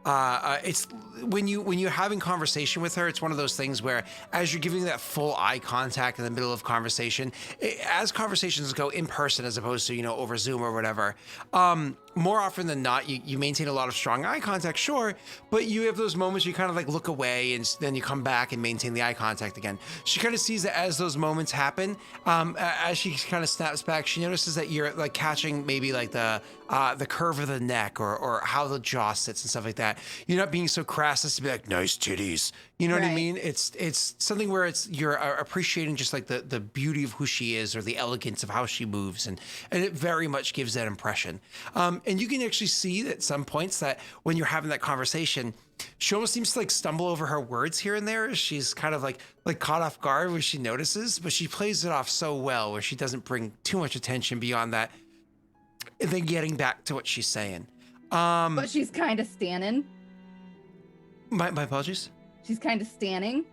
C: it's when you're having conversation with her, it's one of those things where as you're giving that full eye contact in the middle of conversation, as conversations go in person as opposed to over Zoom or whatever, more often than not you maintain a lot of strong eye contact, sure, but you have those moments you kind of like look away and then you come back and maintain the eye contact again. She kind of sees that as those moments happen, as she kind of snaps back, she notices that you're like catching maybe like the curve of the neck or how the jaw sits and stuff like that. You're not being so crass as to be like, nice titties. You know what I
D: Right.
C: mean? It's something where you're appreciating just like the beauty of who she is or the elegance of how she moves. And it very much gives that impression. And you can actually see at some points that when you're having that conversation, she almost seems to like stumble over her words here and there. She's kind of like caught off guard where she notices, but she plays it off so well where she doesn't bring too much attention beyond that. And then getting back to what she's saying.
D: But she's kind of standing.
C: My apologies.
D: She's kind of standing.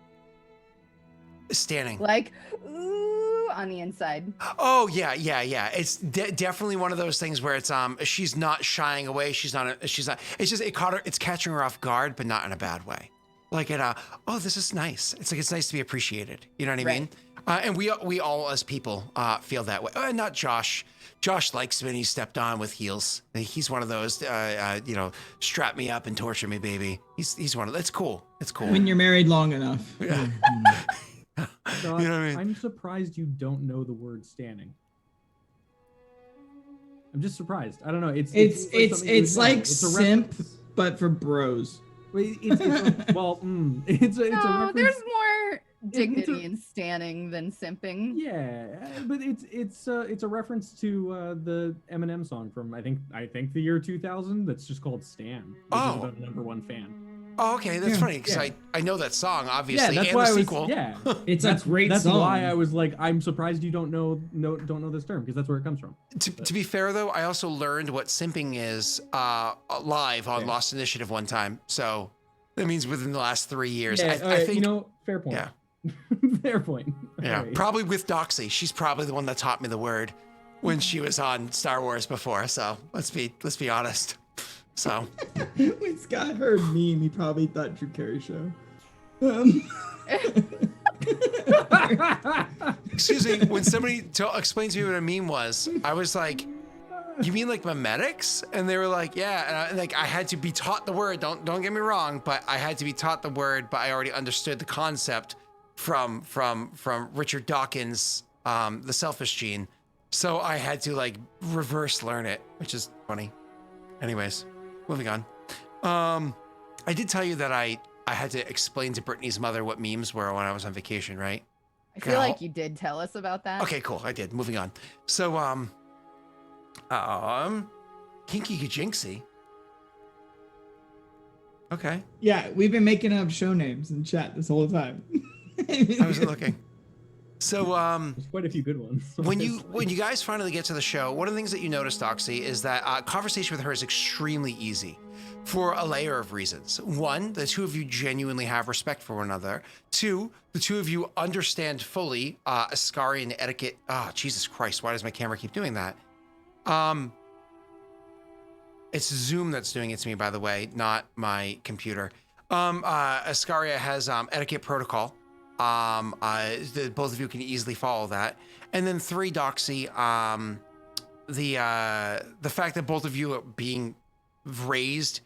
C: Standing.
D: Like, ooh, on the inside.
C: Oh yeah. It's definitely one of those things where it's she's not shying away. She's not. It's just it's catching her off guard, but not in a bad way. Like oh, this is nice. It's like it's nice to be appreciated. You know what I mean? And we all as people feel that way. Not Josh. Josh likes when he stepped on with heels. He's one of those, strap me up and torture me, baby. He's one of. It's cool. It's cool.
A: When you're married long enough.
C: Yeah.
B: So
C: You know what I mean?
B: I'm surprised you don't know the word standing. I'm just surprised. I don't know. It's something you would know.
A: like
B: It's a
A: simp,
B: reference.
A: but for bros.
B: It's a reference.
D: No, there's more
B: it's
D: dignity in standing than simping.
B: Yeah, but it's a reference to the Eminem song from I think the year 2000 that's just called Stan, which is about a #1 fan.
C: Oh, okay, that's
A: Yeah.
C: funny because
B: Yeah.
C: I know that song obviously
B: Yeah, that's
C: and
B: why
C: the
B: I was.
C: sequel.
B: Yeah,
A: It's a great
B: that's
A: song.
B: why I was like, I'm surprised you don't know this term because that's where it comes from.
C: To be fair though, I also learned what simping is live on Lost Initiative one time. So that means within the last 3 years.
B: Yeah,
C: I think.
B: fair point.
C: Yeah.
B: Fair point.
C: Yeah,
B: Alright.
C: probably with Doxy. She's probably the one that taught me the word when she was on Star Wars before. So let's be honest. So
A: When Scott heard meme, he probably thought Drew Carey show.
C: excuse me, when somebody explained to me what a meme was, I was like, you mean like memetics? And they were like, yeah. And I had to be taught the word. Don't get me wrong, but I had to be taught the word, but I already understood the concept from Richard Dawkins, The Selfish Gene. So I had to like reverse learn it, which is funny. Anyways, moving on. I did tell you that I had to explain to Brittany's mother what memes were when I was on vacation, right?
D: I feel like you did tell us about that.
C: Okay, cool. I did. Moving on. So, Kinky Kajinxie. Okay.
A: Yeah, we've been making up show names in chat this whole time.
C: I wasn't looking. So,
B: There's quite a few good ones.
C: when you guys finally get to the show, one of the things that you notice, Doxy, is that conversation with her is extremely easy for a layer of reasons. One, the two of you genuinely have respect for one another. Two, the two of you understand fully Ascarian etiquette. Oh, Jesus Christ, why does my camera keep doing that? It's Zoom that's doing it to me, by the way, not my computer. Ascaria has etiquette protocol. Both of you can easily follow that. And then three, Doxy, the fact that both of you are being raised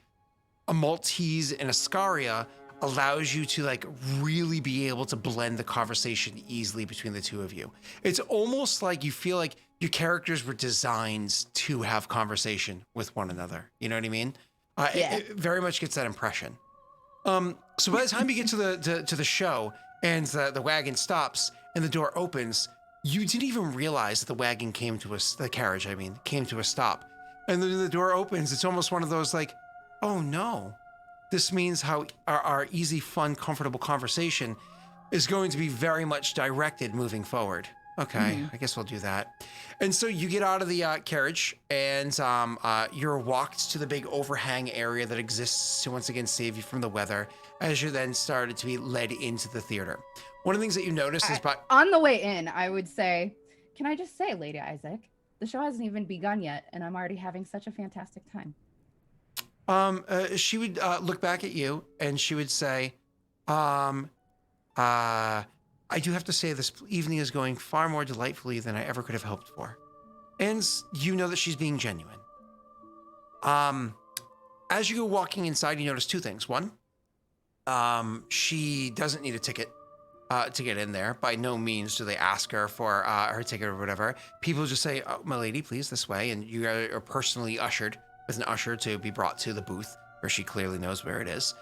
C: Amultese and Ascaria allows you to like really be able to blend the conversation easily between the two of you. It's almost like you feel like your characters were designed to have conversation with one another. You know what I mean?
D: Yeah.
C: It very much gets that impression. So by the time you get to the show and the wagon stops and the door opens, you didn't even realize that the wagon came to the carriage, came to a stop. And then the door opens, it's almost one of those like, oh no, this means how our easy, fun, comfortable conversation is going to be very much directed moving forward. Okay, I guess we'll do that. And so you get out of the carriage and you're walked to the big overhang area that exists to once again save you from the weather as you then started to be led into the theater. One of the things that you notice is
D: on the way in, I would say, can I just say, Lady Isaac, the show hasn't even begun yet and I'm already having such a fantastic time.
C: She would look back at you and she would say, I do have to say this evening is going far more delightfully than I ever could have hoped for. And you know that she's being genuine. As you go walking inside, you notice two things. One, she doesn't need a ticket to get in there. By no means do they ask her for her ticket or whatever. People just say, oh, my lady, please, this way. And you are personally ushered with an usher to be brought to the booth where she clearly knows where it is.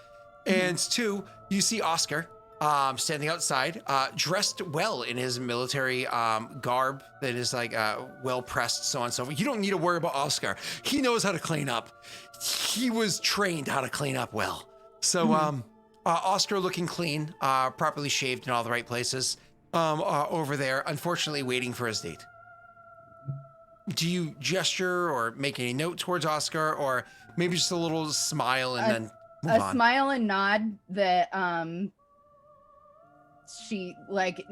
C: And two, you see Oscar standing outside, dressed well in his military garb that is like well pressed, so on and so forth. You don't need to worry about Oscar. He knows how to clean up. He was trained how to clean up well. So Oscar looking clean, properly shaved in all the right places over there, unfortunately waiting for his date. Do you gesture or make any note towards Oscar, or maybe just a little smile and then move on?
D: A smile and nod that she like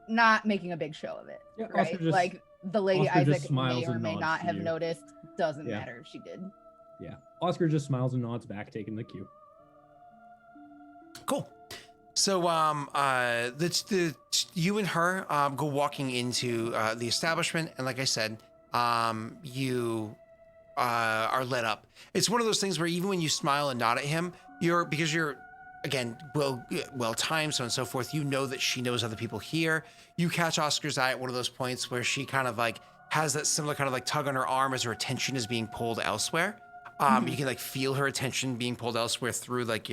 D: not making a big show of it,
B: Yeah,
D: right? Like the Lady
B: Oscar just
D: Isaac
B: smiles
D: may or
B: and
D: may
B: nods
D: not
B: to
D: have
B: you.
D: noticed. Doesn't
B: Yeah.
D: matter if she did.
B: Yeah. Oscar just smiles and nods back, taking the cue.
C: Cool. So you and her go walking into the establishment, and like I said, you are lit up. It's one of those things where even when you smile and nod at him, because you're again well timed, so on and so forth, you know that she knows other people here. You catch Oscar's eye at one of those points where she kind of like has that similar kind of like tug on her arm as her attention is being pulled elsewhere. You can like feel her attention being pulled elsewhere through like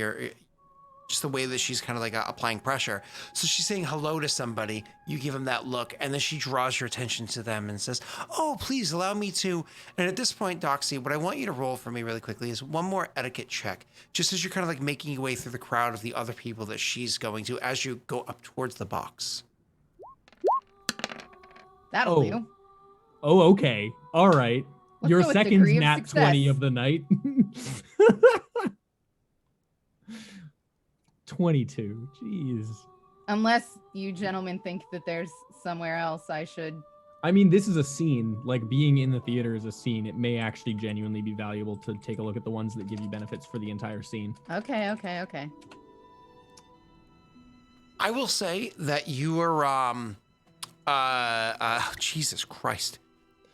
C: just the way that she's kind of like applying pressure. So she's saying hello to somebody, you give him that look, and then she draws your attention to them and says, oh, please allow me to. And at this point, Doxy, what I want you to roll for me really quickly is one more etiquette check, just as you're kind of like making your way through the crowd of the other people that she's going to as you go up towards the box.
D: That'll do.
B: Oh, okay. All right.
D: Let's
B: Your
D: go with
B: second
D: degree of
B: nat 20
D: success.
B: of the night. 22. Jeez.
D: Unless you gentlemen think that there's somewhere else I should.
B: I mean, this is a scene. Like, being in the theater is a scene. It may actually genuinely be valuable to take a look at the ones that give you benefits for the entire scene.
D: Okay.
C: I will say that you are Jesus Christ.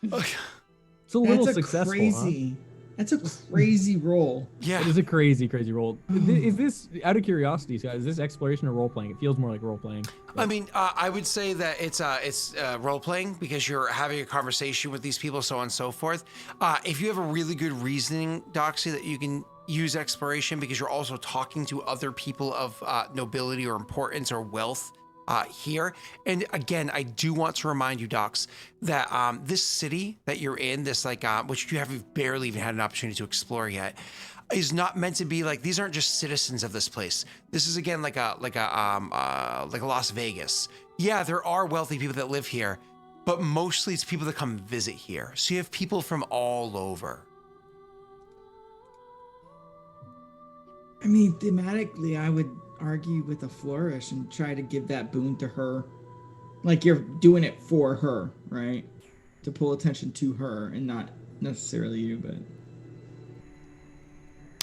B: It's a little successful,
A: crazy. That's a crazy roll.
C: Yeah.
B: It is a crazy roll. Is this, out of curiosity, guys, is this exploration or role playing? It feels more like role playing.
C: I mean, I would say that it's role playing because you're having a conversation with these people, so on and so forth. If you have a really good reasoning, Doxy, that you can use exploration because you're also talking to other people of nobility or importance or wealth here. And again, I do want to remind you, Docs, that this city that you're in, this which you have barely even had an opportunity to explore yet, is not meant to be like, these aren't just citizens of this place. This is again like a Las Vegas. Yeah, there are wealthy people that live here, but mostly it's people that come visit here. So you have people from all over.
A: I mean, thematically, I would argue with a flourish and try to give that boon to her. Like you're doing it for her, right? To pull attention to her and not necessarily you, but...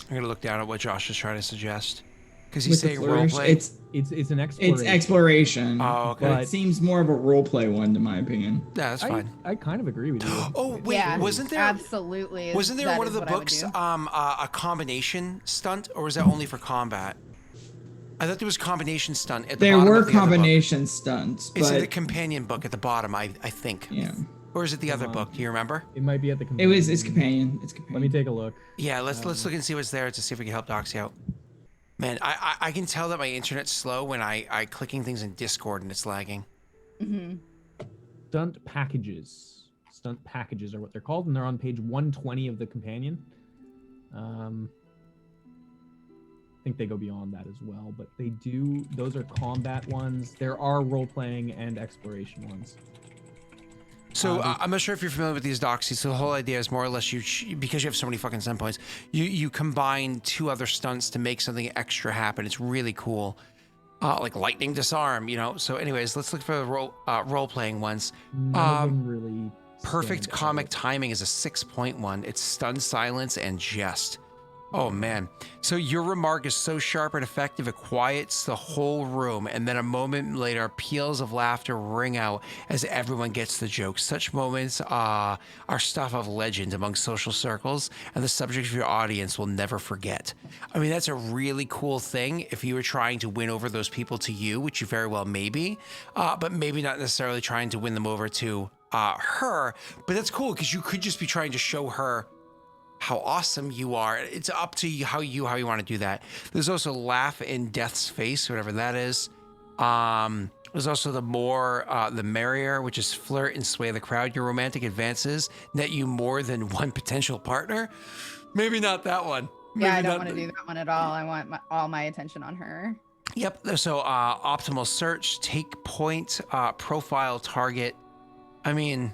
C: I'm going to look down at what Josh is trying to suggest. Because he's
A: with the
C: saying
A: flourish,
C: roleplay.
B: It's an exploration.
A: It's exploration.
C: Oh, okay.
A: But it seems more of a roleplay one, to my opinion.
C: Yeah, that's fine.
B: I kind of agree with you.
C: Oh, wait,
D: Yeah,
C: wasn't there...
D: Absolutely.
C: Wasn't there
D: That
C: one of
D: is
C: the
D: what I would
C: books
D: do.
C: a combination stunt, or was that only for combat? I thought there was a combination stunt at the
A: There
C: bottom
A: were
C: of the other book.
A: combination stunts,
C: Is it the
A: but
C: companion book at the bottom, I think?
A: yeah.
C: Or is it the other book? Do you remember?
B: It might be at the
A: It's
B: companion.
A: companion. It's companion.
B: Let me take a look.
C: Yeah, let's look and see what's there to see if we can help Doxy out. Man, I can tell that my internet's slow when I clicking things in Discord and it's lagging.
B: Stunt packages. Stunt packages are what they're called, and they're on page 120 of the companion. I think they go beyond that as well, but they do. Those are combat ones. There are role-playing and exploration ones.
C: So I'm not sure if you're familiar with these doxies. So the whole idea is more or less because you have so many fucking stunt points, you combine two other stunts to make something extra happen. It's really cool. Like lightning disarm, you know. So anyways, let's look for the role-playing ones.
B: None of them really
C: Perfect
B: stand
C: comic
B: out.
C: timing is a 6.1. It's stun, silence, and jest. Oh man. So your remark is so sharp and effective, it quiets the whole room, and then a moment later, peals of laughter ring out as everyone gets the joke. Such moments are stuff of legend among social circles, and the subject of your audience will never forget. I mean, that's a really cool thing if you were trying to win over those people to you, which you very well may be, but maybe not necessarily trying to win them over to her. But that's cool because you could just be trying to show her how awesome you are. It's up to you how you want to do that. There's also laugh in death's face, whatever that is. There's also the more the merrier, which is flirt and sway the crowd. Your romantic advances net you more than one potential partner. Maybe not that one.
D: Yeah, I
C: Maybe
D: don't
C: not
D: want to do that one at all. I want all my attention on her.
C: Yep. So optimal search, take point, profile target. I mean,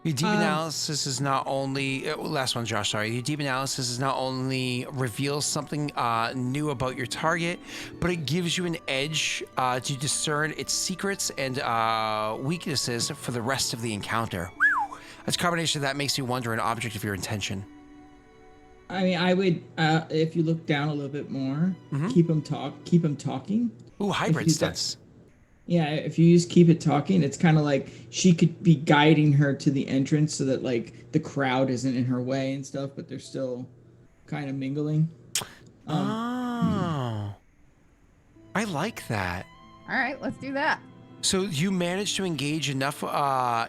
C: your deep analysis is not only last one, Josh. Sorry, your deep analysis is not only reveals something new about your target, but it gives you an edge to discern its secrets and weaknesses for the rest of the encounter. Whew. That's a combination that makes you wonder an object of your intention.
A: I mean, I would if you look down a little bit more, keep them talking.
C: Ooh, hybrid
A: you
C: stunts.
A: Yeah, if you use keep it talking, it's kind of like she could be guiding her to the entrance so that like the crowd isn't in her way and stuff, but they're still kind of mingling.
C: I like that.
D: All right, let's do that.
C: So you managed to engage enough.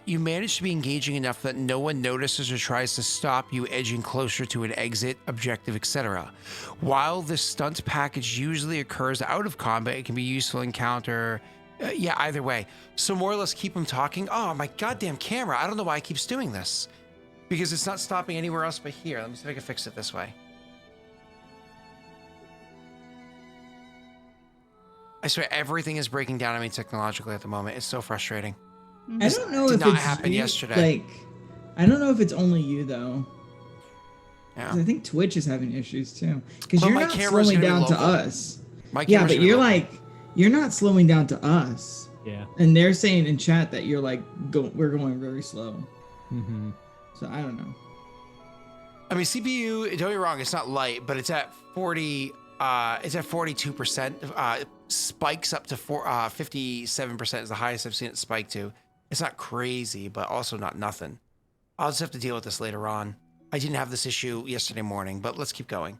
C: You managed to be engaging enough that no one notices or tries to stop you edging closer to an exit, objective, etc. While this stunt package usually occurs out of combat, it can be useful encounter. Yeah, either way. So more or less keep them talking. Oh, my goddamn camera. I don't know why it keeps doing this. Because it's not stopping anywhere else but here. Let me see if I can fix it this way. I swear everything is breaking down on me technologically at the moment. It's so frustrating.
A: I don't know
C: did
A: if
C: not
A: it's
C: happen
A: you,
C: yesterday.
A: Like, I don't know if it's only you though.
C: Yeah.
A: 'Cause I think Twitch is having issues too. Because
C: Well,
A: you're
C: my
A: not
C: camera's
A: slowing
C: gonna be
A: down to
C: local.
A: us.
C: My
A: Yeah,
C: camera's
A: but
C: gonna
A: you're
C: go-
A: like, you're not slowing down to us.
B: Yeah.
A: And they're saying in chat that you're like, we're going very slow.
B: Mm-hmm.
A: So I don't know.
C: I mean, CPU, don't get me wrong, it's not light, but it's at 40 it's at 42%. Spikes up to 57% is the highest I've seen it spike to. It's not crazy, but also not nothing. I'll just have to deal with this later on. I didn't have this issue yesterday morning, but let's keep going.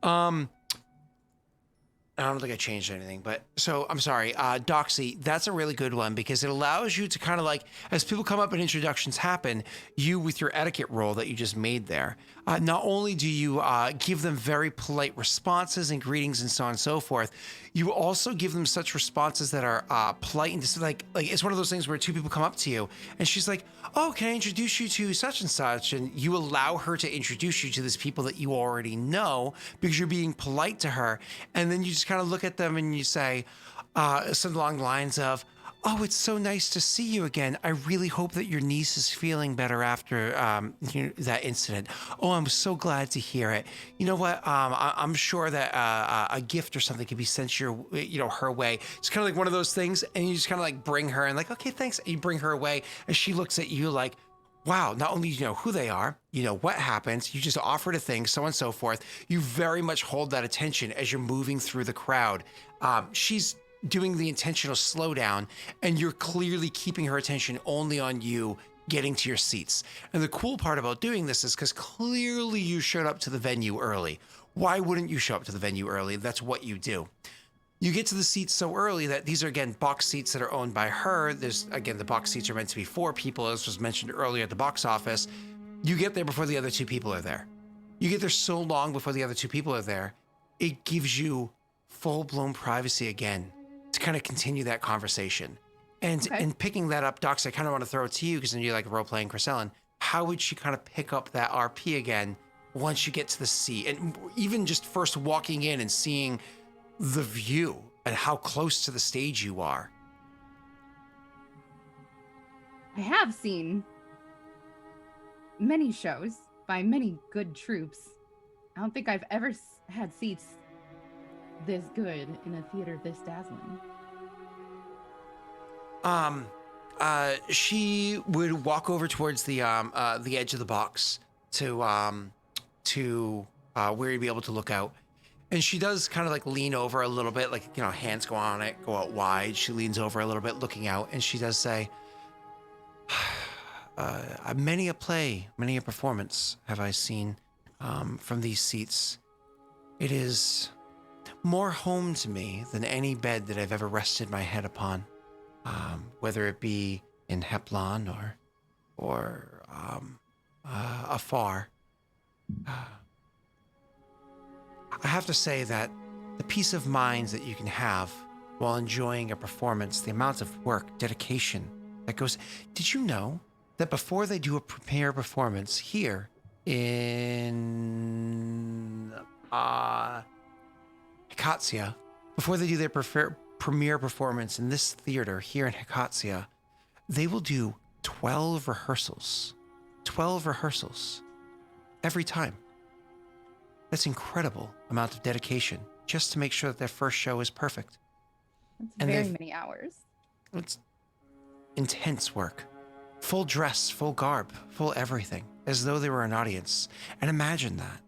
C: I don't think I changed anything, but so I'm sorry. Doxy, that's a really good one because it allows you to kind of like, as people come up and introductions happen, you with your etiquette roll that you just made there, not only do you give them very polite responses and greetings and so on and so forth, you also give them such responses that are polite and just like it's one of those things where two people come up to you and she's like, oh, can I introduce you to such and such? And you allow her to introduce you to these people that you already know because you're being polite to her. And then you just kind of look at them and you say something along the lines of, oh, it's so nice to see you again. I really hope that your niece is feeling better after that incident. Oh, I'm so glad to hear it. You know what? I'm sure that a gift or something could be sent her way. It's kind of like one of those things, and you just kind of like bring her and like, okay, thanks. And you bring her away, and she looks at you like, wow, not only do you know who they are, you know what happens, you just offered a thing, so on and so forth. You very much hold that attention as you're moving through the crowd. She's doing the intentional slowdown, and you're clearly keeping her attention only on you getting to your seats. And the cool part about doing this is because clearly you showed up to the venue early. Why wouldn't you show up to the venue early? That's what you do. You get to the seats so early that these are, again, box seats that are owned by her. There's, again, the box seats are meant to be 4 people, as was mentioned earlier at the box office. You get there before the other 2 people are there. You get there so long before the other 2 people are there, it gives you full-blown privacy again to kind of continue that conversation. And in picking that up, Dox, I kind of want to throw it to you because then you like role-playing Cressellen. How would she kind of pick up that RP again once you get to the seat? And even just first walking in and seeing the view and how close to the stage you are.
D: I have seen many shows by many good troops. I don't think I've ever had seats this good in a theater this dazzling.
C: She would walk over towards the edge of the box to where you'd be able to look out. And she does kind of like lean over a little bit, like, you know, hands go on it, go out wide. She leans over a little bit, looking out, and she does say, many a play, many a performance have I seen from these seats. It is more home to me than any bed that I've ever rested my head upon, whether it be in Heplon or afar. I have to say that the peace of mind that you can have while enjoying a performance, the amount of work, dedication that goes. Did you know that before they do a premiere performance here in Hecatsia, before they do their premiere performance in this theater here in Hecatsia, they will do 12 rehearsals. 12 rehearsals every time. That's incredible amount of dedication just to make sure that their first show is perfect.
D: That's very many hours.
C: It's intense work. Full dress, full garb, full everything, as though they were an audience. And imagine that.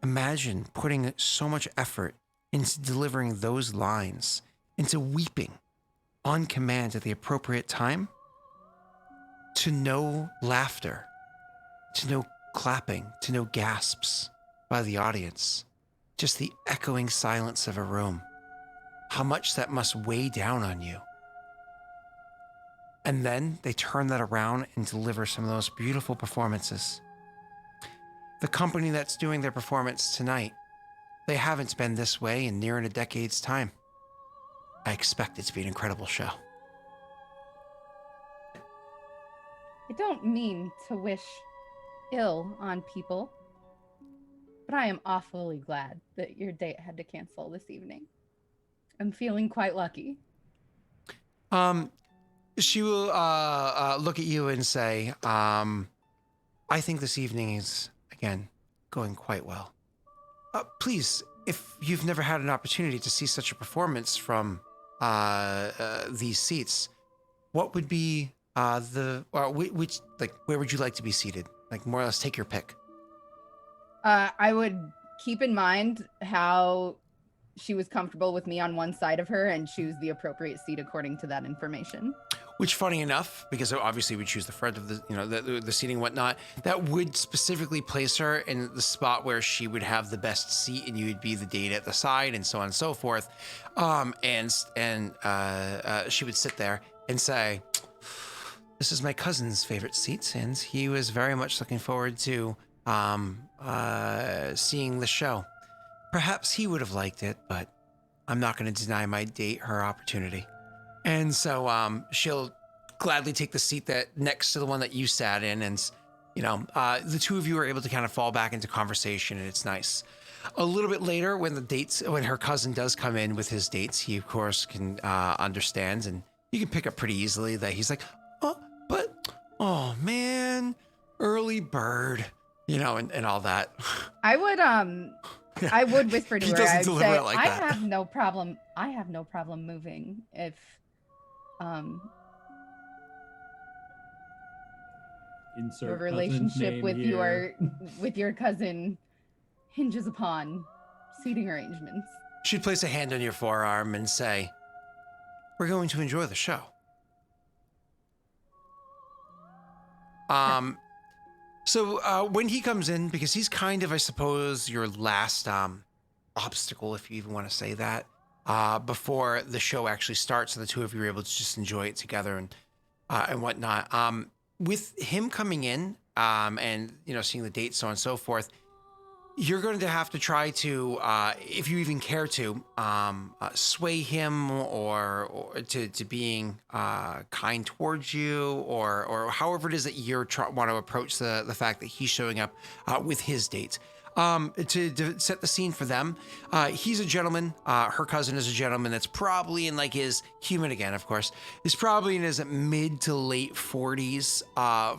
C: Imagine putting so much effort into delivering those lines, into weeping on command at the appropriate time, to no laughter, to no clapping, to no gasps by the audience, just the echoing silence of a room. How much that must weigh down on you. And then they turn that around and deliver some of those beautiful performances. The company that's doing their performance tonight, they haven't been this way in near a decade's time. I expect it to be an incredible show.
D: I don't mean to wish ill on people, but I am awfully glad that your date had to cancel this evening. I'm feeling quite lucky.
C: She will look at you and say, I think this evening is, again, going quite well. Please, if you've never had an opportunity to see such a performance from these seats, what would be where would you like to be seated? Like, more or less, take your pick.
D: I would keep in mind how she was comfortable with me on one side of her and choose the appropriate seat according to that information.
C: Which, funny enough, because obviously we choose the front of the, the seating and whatnot, that would specifically place her in the spot where she would have the best seat, and you would be the date at the side, and so on and so forth. And she would sit there and say, "This is my cousin's favorite seat, and he was very much looking forward to seeing the show. Perhaps he would have liked it, but I'm not going to deny my date her opportunity." And so she'll gladly take the seat that next to the one that you sat in. And, the two of you are able to kind of fall back into conversation, and it's nice. A little bit later, when her cousin does come in with his dates, he, of course, can understand. And you can pick up pretty easily that he's like, oh, man, early bird, and all that.
D: I would whisper to
C: He
D: her.
C: doesn't
D: I'd
C: deliver
D: say,
C: it like
D: I
C: that.
D: have no problem moving if
B: Insert
D: your
B: cousin's
D: relationship
B: name
D: with
B: here.
D: your cousin hinges upon seating arrangements.
C: She'd place a hand on your forearm and say, "We're going to enjoy the show." So when he comes in, because he's kind of, I suppose, your last obstacle, if you even want to say that, before the show actually starts, and the two of you are able to just enjoy it together and whatnot. With him coming in and seeing the dates, so on and so forth, you're going to have to try to, if you even care to, sway him or to being kind towards you, or however it is that you want to approach the fact that he's showing up with his dates. To set the scene for them, he's a gentleman. Her cousin is a gentleman that's probably in his human again, of course, is probably in his mid to late 40s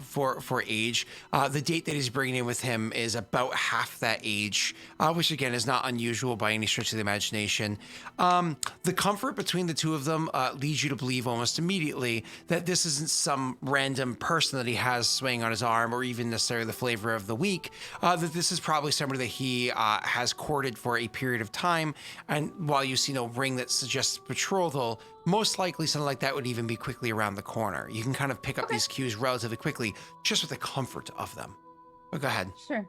C: for age. The date that he's bringing in with him is about half that age, which again is not unusual by any stretch of the imagination. The comfort between the two of them leads you to believe almost immediately that this isn't some random person that he has swaying on his arm, or even necessarily the flavor of the week. That this is probably somebody that he has courted for a period of time, and while you see no ring that suggests betrothal, most likely something like that would even be quickly around the corner. You can kind of pick up these cues relatively quickly just with the comfort of them. But go ahead.
D: Sure.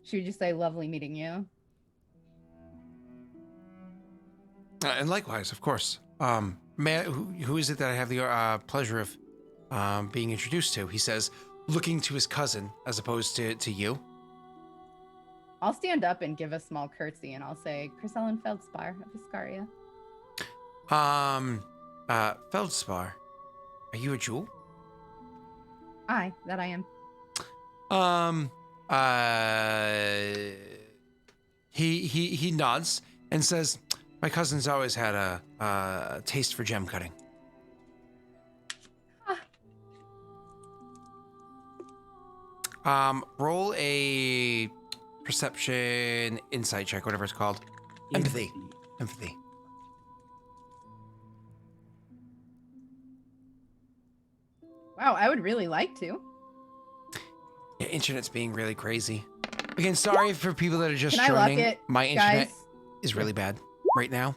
D: Should we just say lovely meeting you?
C: And likewise, of course. Who is it that I have the pleasure of being introduced to? He says, looking to his cousin as opposed to you.
D: I'll stand up and give a small curtsy, and I'll say, Chrysalin Feldspar of Iscaria.
C: Feldspar, are you a jewel?
D: Aye, that I am.
C: He nods and says, my cousin's always had a taste for gem cutting. Roll a perception, insight check, whatever it's called. Empathy.
D: Wow, I would really like to.
C: Yeah, internet's being really crazy. Again, sorry for people that are just
D: Can I luck
C: joining.
D: it,
C: My internet
D: guys?
C: is really bad right now.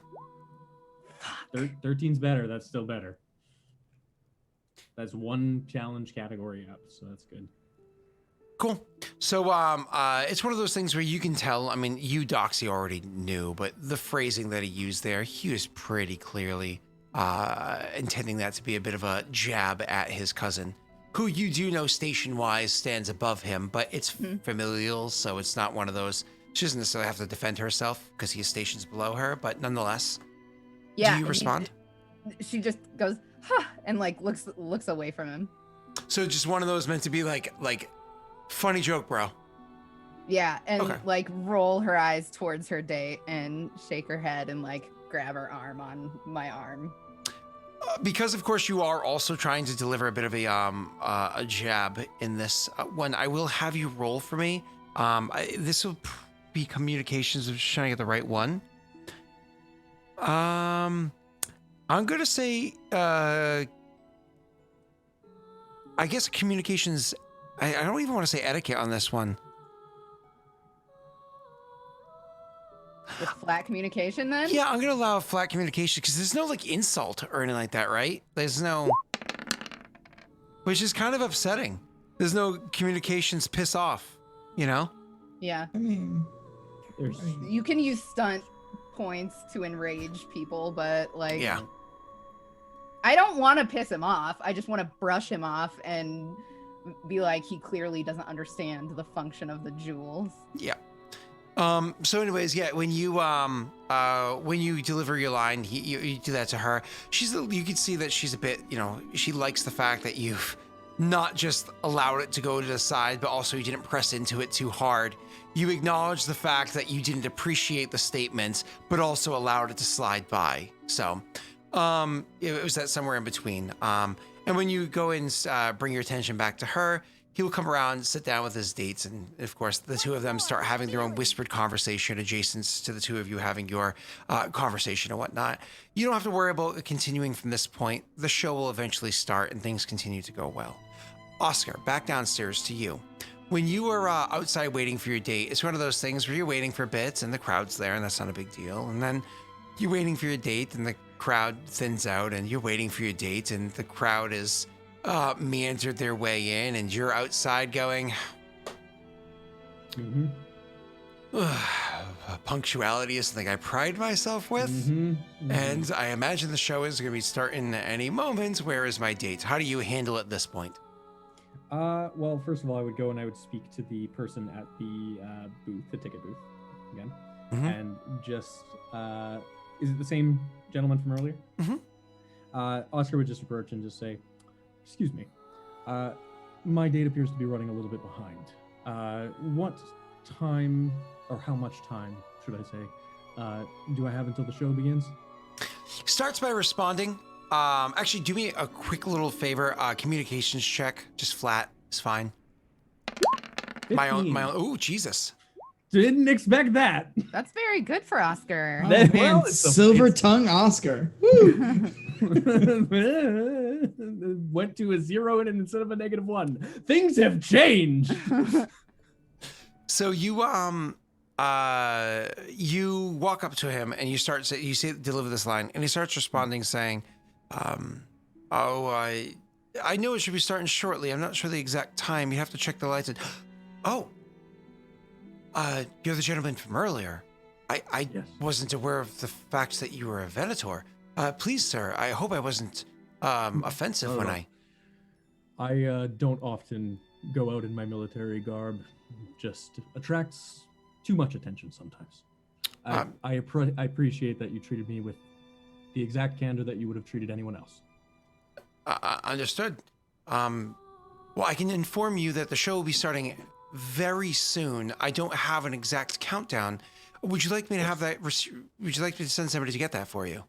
B: 13's better. That's still better. That's one challenge category up, so that's good.
C: Cool. So it's one of those things where you can tell, I mean, you, Doxy, already knew, but the phrasing that he used there, he was pretty clearly intending that to be a bit of a jab at his cousin, who you do know station-wise stands above him, but it's familial, so it's not one of those. She doesn't necessarily have to defend herself because he is stations below her, but nonetheless.
D: Yeah.
C: Do you respond?
D: She just goes, huh, and looks away from him.
C: So just one of those meant to be like funny joke, bro.
D: Yeah, and
C: Okay.
D: roll her eyes towards her date and shake her head and grab her arm on my arm.
C: Because of course you are also trying to deliver a bit of a jab in this one, I will have you roll for me. This will be communications. I'm just trying to get the right one. I'm gonna say I guess communications. I don't even want to say etiquette on this one.
D: With flat communication, then?
C: Yeah, I'm gonna allow flat communication because there's no like insult or anything like that, right? There's no, which is kind of upsetting. There's no communications piss off, you know?
D: Yeah.
A: I mean,
B: There's
D: You can use stunt points to enrage people, but like,
C: Yeah.
D: I don't want to piss him off. I just want to brush him off and be like, he clearly doesn't understand the function of the jewels.
C: Yeah. So anyways, yeah, when you deliver your line, you do that to her. You can see that she's a bit, she likes the fact that you've not just allowed it to go to the side, but also you didn't press into it too hard. You acknowledge the fact that you didn't appreciate the statement, but also allowed it to slide by. So, it was that somewhere in between. And when you go and bring your attention back to her, he will come around, sit down with his dates, and of course, the two of them start having their own whispered conversation adjacent to the two of you having your conversation and whatnot. You don't have to worry about continuing from this point. The show will eventually start and things continue to go well. Oscar, back downstairs to you. When you are outside waiting for your date, it's one of those things where you're waiting for bits and the crowd's there and that's not a big deal. And then you're waiting for your date and the crowd thins out and you're waiting for your date and the crowd is meandered their way in and you're outside going, punctuality is something I pride myself with. And I imagine the show is going to be starting at any moment. Where is my date? How do you handle it at this point?
B: Well, first of all, I would go and I would speak to the person at the booth, the ticket booth, again, and just, is it the same gentleman from earlier? Oscar would just approach and just say, excuse me, my date appears to be running a little bit behind. What time, or how much time, should I say, do I have until the show begins?
C: Starts by responding. Actually, do me a quick little favor. Communications check, just flat, is fine.
B: 15.
C: My own. Ooh, Jesus.
B: Didn't expect that.
D: That's very good for Oscar.
A: Oh,
B: Well,
A: man,
B: it's a-
A: silver tongue Oscar. Woo!
B: Went to a 0 and instead of a -1. Things have changed.
C: So you you walk up to him and you deliver this line, and he starts responding saying, I know it should be starting shortly. I'm not sure the exact time. You have to check the lights. You're the gentleman from earlier. I
B: Yes.
C: wasn't aware of the fact that you were a Venator. Please, sir, I hope I wasn't offensive when
B: I don't often go out in my military garb. Just attracts too much attention sometimes. I appreciate that you treated me with the exact candor that you would have treated anyone else.
C: Understood. Well, I can inform you that the show will be starting very soon. I don't have an exact countdown. Would you like me to have that? Would you like me to send somebody to get that for you?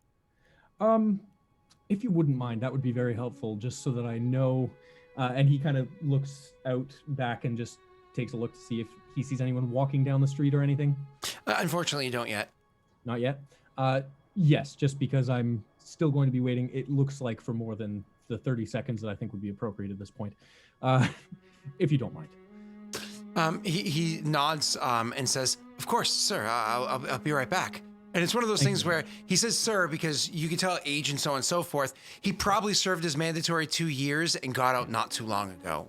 B: If you wouldn't mind, that would be very helpful, just so that I know. And he kind of looks out back and just takes a look to see if he sees anyone walking down the street or anything.
C: Unfortunately, you don't yet.
B: Not yet. Yes, just because I'm still going to be waiting. It looks like for more than the 30 seconds that I think would be appropriate at this point. If you don't mind.
C: He nods and says, "Of course, sir. I'll be right back." And it's one of those things where he says "sir" because you can tell age and so on and so forth. He probably served his mandatory 2 years and got out not too long ago,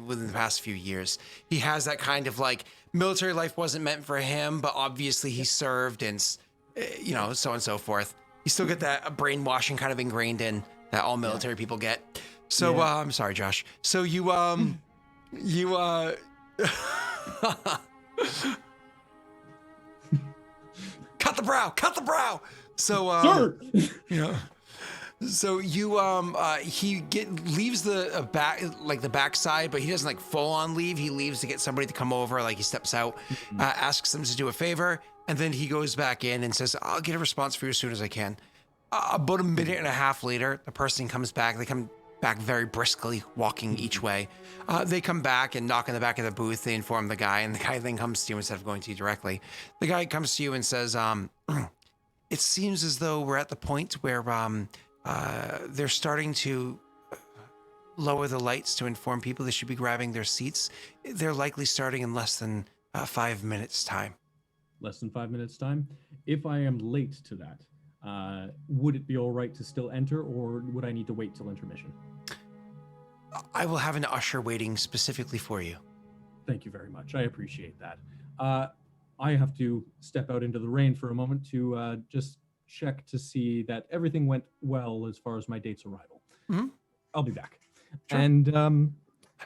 C: within the past few years. He has that kind of like military life wasn't meant for him, but obviously he served and, so on and so forth. You still get that brainwashing kind of ingrained in that all military people get. So, I'm sorry, Josh. So cut the brow. So, So he leaves the the backside, but he doesn't like full on leave. He leaves to get somebody to come over. Like he steps out, asks them to do a favor, and then he goes back in and says, "I'll get a response for you as soon as I can." About a minute and a half later, the person comes back. They come back very briskly, walking each way. They come back and knock on the back of the booth. They inform the guy, and the guy then comes to you instead of going to you directly. The guy comes to you and says, "It seems as though we're at the point where they're starting to lower the lights to inform people they should be grabbing their seats. They're likely starting in less than 5 minutes' time."
B: less than 5 minutes time. If I am late to that, would it be all right to still enter, or would I need to wait till intermission?
C: I will have an usher waiting specifically for you.
B: Thank you very much. I appreciate that. I have to step out into the rain for a moment to just check to see that everything went well as far as my date's arrival.
C: Mm-hmm.
B: I'll be back.
C: Sure.
B: And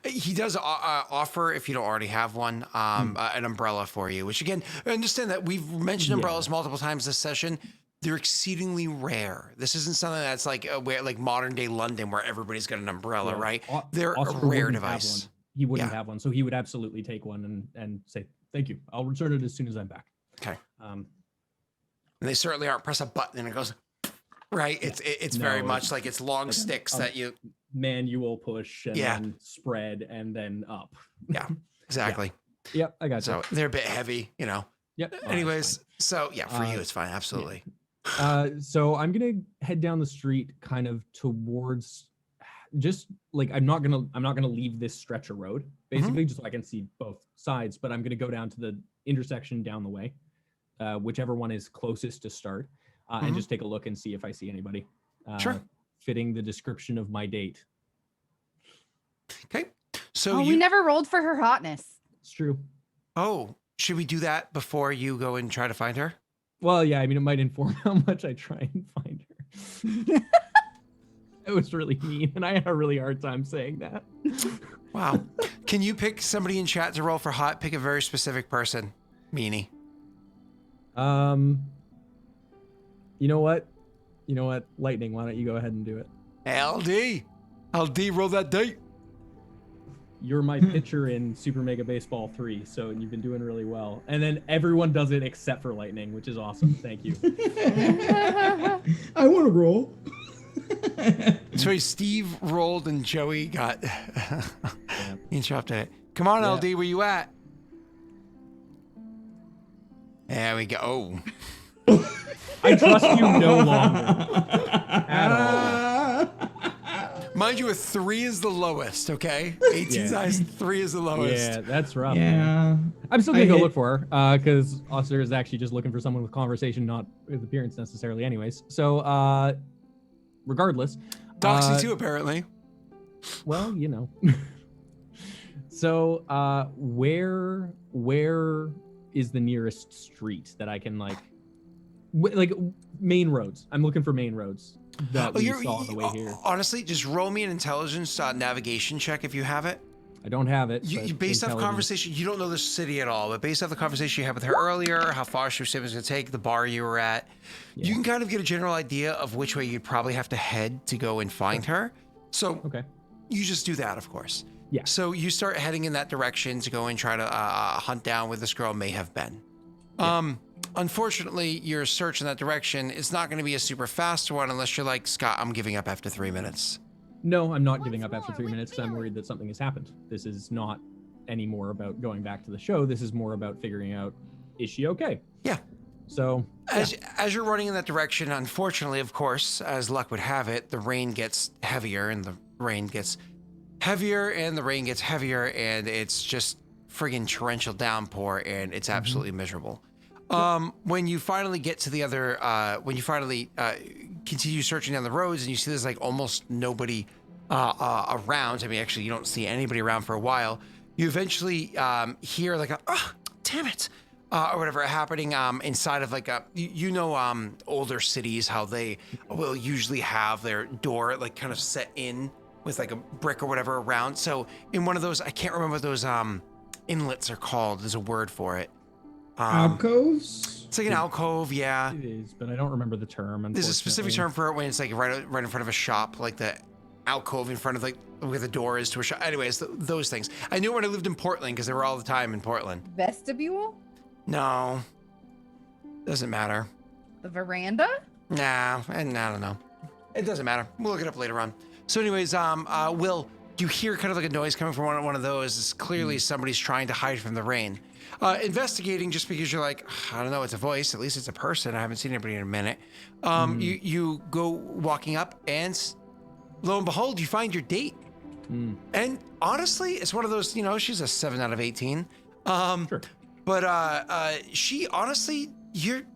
C: he does offer, if you don't already have one, an umbrella for you, which again, understand that we've mentioned umbrellas multiple times this session. They're exceedingly rare. This isn't something that's like like modern day London where everybody's got an umbrella, right? They're a rare device.
B: He wouldn't have one, so he would absolutely take one and say, thank you. I'll return it as soon as I'm back.
C: Okay. And they certainly aren't press a button and it goes, right? It's very much like it's long sticks that you...
B: Manual push and then spread and then up.
C: Yeah, exactly.
B: Yep, I got you.
C: So they're a bit heavy, you know.
B: Yep.
C: Anyways, so yeah, for you, it's fine. Absolutely.
B: Yeah. So I'm going to head down the street kind of towards... just like I'm not gonna leave this stretch of road basically just so I can see both sides, but I'm gonna go down to the intersection down the way, whichever one is closest to start, and just take a look and see if I see anybody fitting the description of my date.
C: Okay, so
D: we never rolled for her hotness.
B: It's true.
C: Oh, should we do that before you go and try to find her?
B: Well, yeah, I mean it might inform how much I try and find her. It was really mean, and I had a really hard time saying that.
C: Wow. Can you pick somebody in chat to roll for hot? Pick a very specific person. Meanie.
B: You know what? Lightning, why don't you go ahead and do it?
C: LD, roll that date.
B: You're my pitcher in Super Mega Baseball 3, so you've been doing really well. And then everyone does it except for Lightning, which is awesome. Thank you.
A: I want to roll.
C: So Steve rolled and Joey got interrupted it. Come on, LD, where you at? There we go. Oh.
B: I trust you no longer at all.
C: Mind you, a 3 is the lowest, okay? 18 size 3 is the lowest.
B: Yeah, that's rough.
A: Yeah.
B: Man. I'm still gonna go look for her, because Oscar is actually just looking for someone with conversation, not with appearance necessarily anyways. So, regardless.
C: Doxy too, apparently.
B: Well, you know. So, where is the nearest street that I can like main roads? I'm looking for main roads that we saw on the way here.
C: Honestly, just roll me an intelligence navigation check if you have it.
B: I don't have it.
C: You based off conversation, you don't know the city at all, but based off the conversation you had with her earlier, how far she was going to take, the bar you were at, you can kind of get a general idea of which way you'd probably have to head to go and find her. So you just do that, of course.
B: Yeah.
C: So you start heading in that direction to go and try to hunt down where this girl may have been. Yeah. Unfortunately, your search in that direction is not going to be a super fast one unless you're like, Scott, I'm giving up after 3 minutes.
B: No, I'm not giving up after 3 minutes because I'm worried that something has happened. This is not anymore about going back to the show. This is more about figuring out, is she okay?
C: Yeah.
B: So
C: as you're running in that direction, unfortunately, of course, as luck would have it, the rain gets heavier and the rain gets heavier and the rain gets heavier and it's just friggin' torrential downpour and it's absolutely miserable. When you finally get to the other, when you finally continue searching down the roads and you see there's like almost nobody around. I mean, actually, you don't see anybody around for a while. You eventually hear like a, oh, damn it, or whatever happening inside of like a, older cities, how they will usually have their door like kind of set in with like a brick or whatever around. So in one of those, I can't remember what those inlets are called. There's a word for it.
A: Alcoves?
C: It's like an alcove, yeah.
B: It is, but I don't remember the term.
C: There's a specific term for it when it's like right in front of a shop, like the alcove in front of like where the door is to a shop. Anyways, those things. I knew when I lived in Portland because they were all the time in Portland.
D: Vestibule?
C: No, doesn't matter.
D: The veranda?
C: Nah, and I don't know. It doesn't matter. We'll look it up later on. So, anyways, Will, you hear kind of like a noise coming from one of those. It's clearly somebody's trying to hide from the rain. Investigating just because you're like, I don't know, it's a voice. At least it's a person. I haven't seen anybody in a minute. You go walking up and lo and behold, you find your date. And honestly, it's one of those, she's a 7 out of 18.
B: Sure.
C: But she honestly,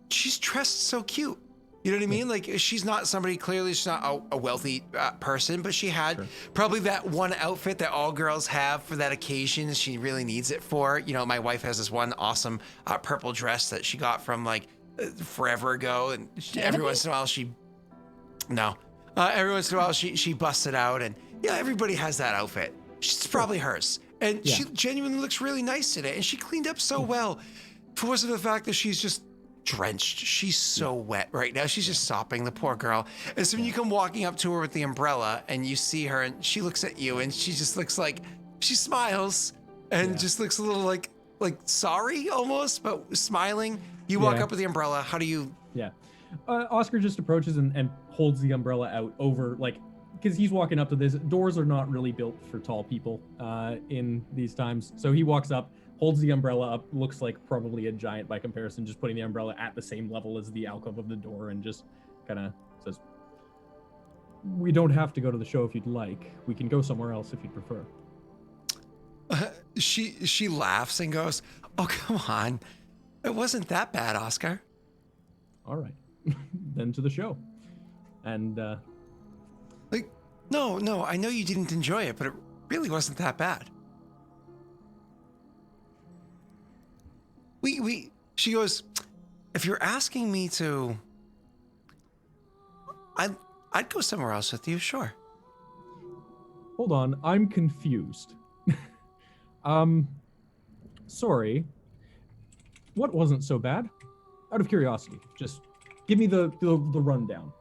C: she's dressed so cute. You know what I mean? Like, she's not somebody, clearly she's not a wealthy person, but she had probably that one outfit that all girls have for that occasion. She really needs it for. You know, my wife has this one awesome purple dress that she got from like forever ago. And every once in a while every once in a while she busts it out. And yeah, everybody has that outfit. It's probably hers. And she genuinely looks really nice in it. And she cleaned up so well. For the fact that she's just drenched. She's so wet right now. She's just sopping, the poor girl. And so when you come walking up to her with the umbrella and you see her and she looks at you and she just looks like, she smiles and just looks a little like sorry almost, but smiling. You walk up with the umbrella. How do you?
B: Yeah. Oscar just approaches and holds the umbrella out over, like, because he's walking up to this. Doors are not really built for tall people in these times. So he walks up, holds the umbrella up, looks like probably a giant by comparison, just putting the umbrella at the same level as the alcove of the door and just kind of says, "We don't have to go to the show if you'd like. We can go somewhere else if you'd prefer."
C: She laughs and goes, "Oh, come on. It wasn't that bad, Oscar."
B: All right. Then to the show. And
C: like, no, I know you didn't enjoy it, but it really wasn't that bad. She goes, "If you're asking me to, I'd go somewhere else with you, sure."
B: Hold on, I'm confused. Sorry. What wasn't so bad? Out of curiosity, just give me the rundown.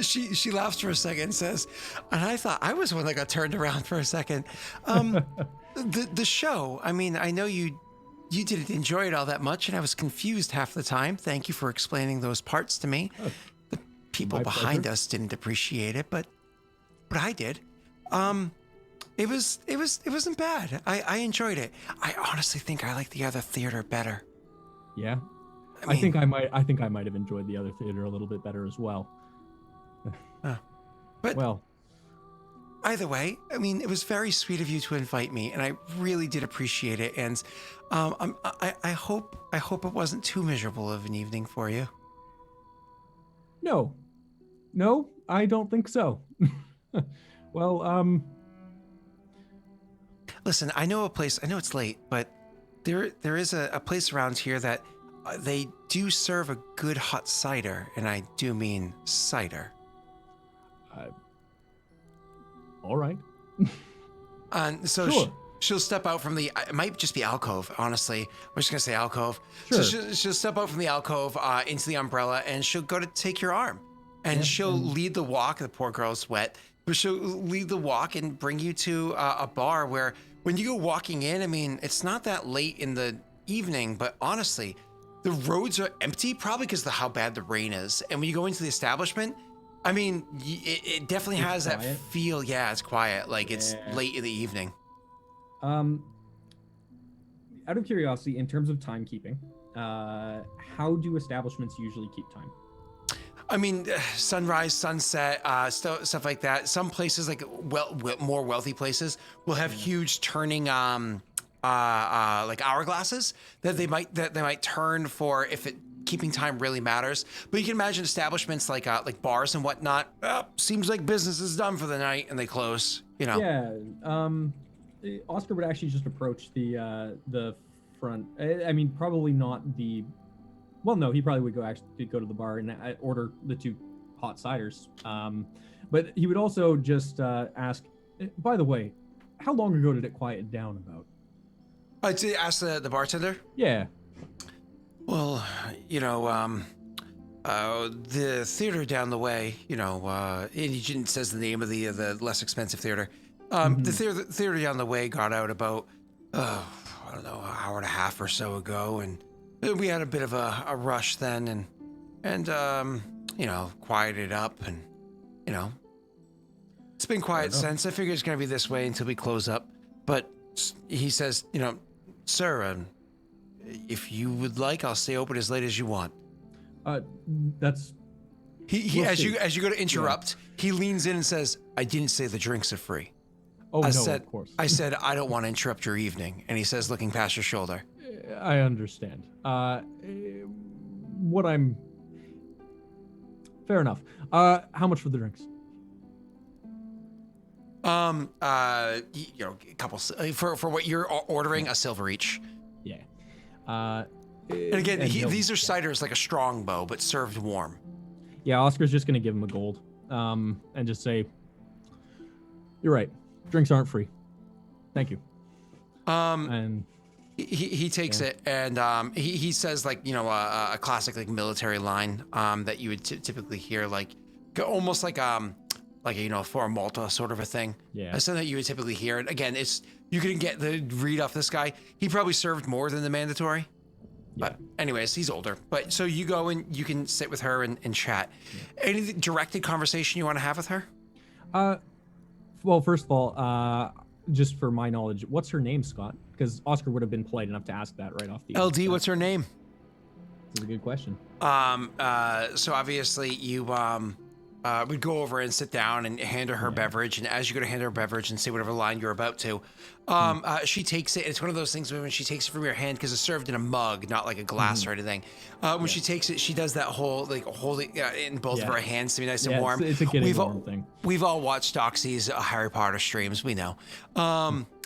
C: She laughs for a second and says, "And I thought I was the one that got turned around for a second." The show, I mean, I know you didn't enjoy it all that much, and I was confused half the time. Thank you for explaining those parts to me. The people behind us didn't appreciate it, but I did. It wasn't bad. I enjoyed it. I honestly think I like the other theater better.
B: Yeah.
C: I
B: think I might have enjoyed the other theater a little bit better as well.
C: But
B: well,
C: either way, I mean, it was very sweet of you to invite me, and I really did appreciate it. And I hope it wasn't too miserable of an evening for you.
B: No, I don't think so. Well,
C: listen, I know a place. I know it's late, but there is a place around here that they do serve a good hot cider, and I do mean cider.
B: All right.
C: And so
B: sure.
C: she'll step out from it might just be alcove, honestly. I'm just going to say alcove.
B: Sure.
C: So she'll step out from the alcove into the umbrella, and she'll go to take your arm. And she'll lead the walk. The poor girl's wet. But she'll lead the walk and bring you to a bar where when you go walking in, I mean, it's not that late in the evening, but honestly, the roads are empty, probably because of how bad the rain is. And when you go into the establishment, I mean, it definitely has
B: quiet.
C: that feel. Yeah, it's quiet. Like it's late in the evening.
B: Out of curiosity, in terms of timekeeping, how do establishments usually keep time?
C: I mean, sunrise, sunset, stuff like that. Some places, like more wealthy places, will have huge turning like hourglasses that they might turn for if keeping time really matters. But you can imagine establishments like bars and whatnot. Seems like business is done for the night and they close. You know.
B: Yeah. Oscar would actually just approach the front. I mean, probably not the. Well, no, he probably would go to the bar and order the 2 hot ciders. But he would also just ask, by the way, how long ago did it quiet down about?
C: I'd ask the bartender?
B: Yeah.
C: Well, you know, the theater down the way, you know, and he says the name of the less expensive theater. The theater down the way got out about, I don't know, an hour and a half or so ago, and we had a bit of a rush then, and you know, quieted up, and you know, it's been quiet since. I figure it's gonna be this way until we close up. But he says, you know, "Sir, if you would like, I'll stay open as late as you want."
B: That's.
C: We'll as you go to interrupt, he leans in and says, "I didn't say the drinks are free."
B: Oh, no, of course.
C: I said, "I don't want to interrupt your evening." And he says, looking past your shoulder,
B: I understand. What I'm... Fair enough. How much for the drinks?
C: A couple for what you're ordering, a silver each.
B: Yeah.
C: And again, these are ciders like a strongbow, but served warm.
B: Yeah, Oscar's just gonna give him a gold, and just say, "You're right. Drinks aren't free. Thank you." And
C: he takes it, and he says, like, a classic like military line that you would typically hear, like almost like for Amulta sort of a thing.
B: Yeah.
C: That's something that you would typically hear. And again, you can get the read off this guy. He probably served more than the mandatory.
B: Yeah.
C: But anyways, he's older. But so you go and you can sit with her and chat. Any directed conversation you want to have with her?
B: Well, first of all, just for my knowledge, what's her name, Scott? Because Oscar would have been polite enough to ask that right off the
C: LD, what's her name?
B: That's a good question.
C: So obviously you would go over and sit down and hand her beverage, and as you go to hand her a beverage and say whatever line you're about to, she takes it. It's one of those things when she takes it from your hand, because it's served in a mug, not like a glass or anything. When she takes it, she does that whole like holding in both of her hands to be nice and warm.
B: It's a getting warm thing.
C: We've all watched Doxy's Harry Potter streams. We know,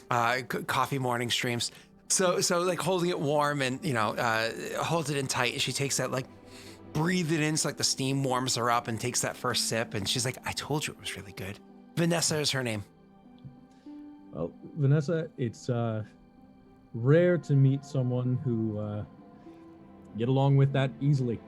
C: coffee morning streams. So like holding it warm and holds it in tight, and she takes that, like, breathe it in so like the steam warms her up, and takes that first sip, and she's like, I told you it was really good. Vanessa is her name.
B: Well, Vanessa, it's rare to meet someone who get along with that easily.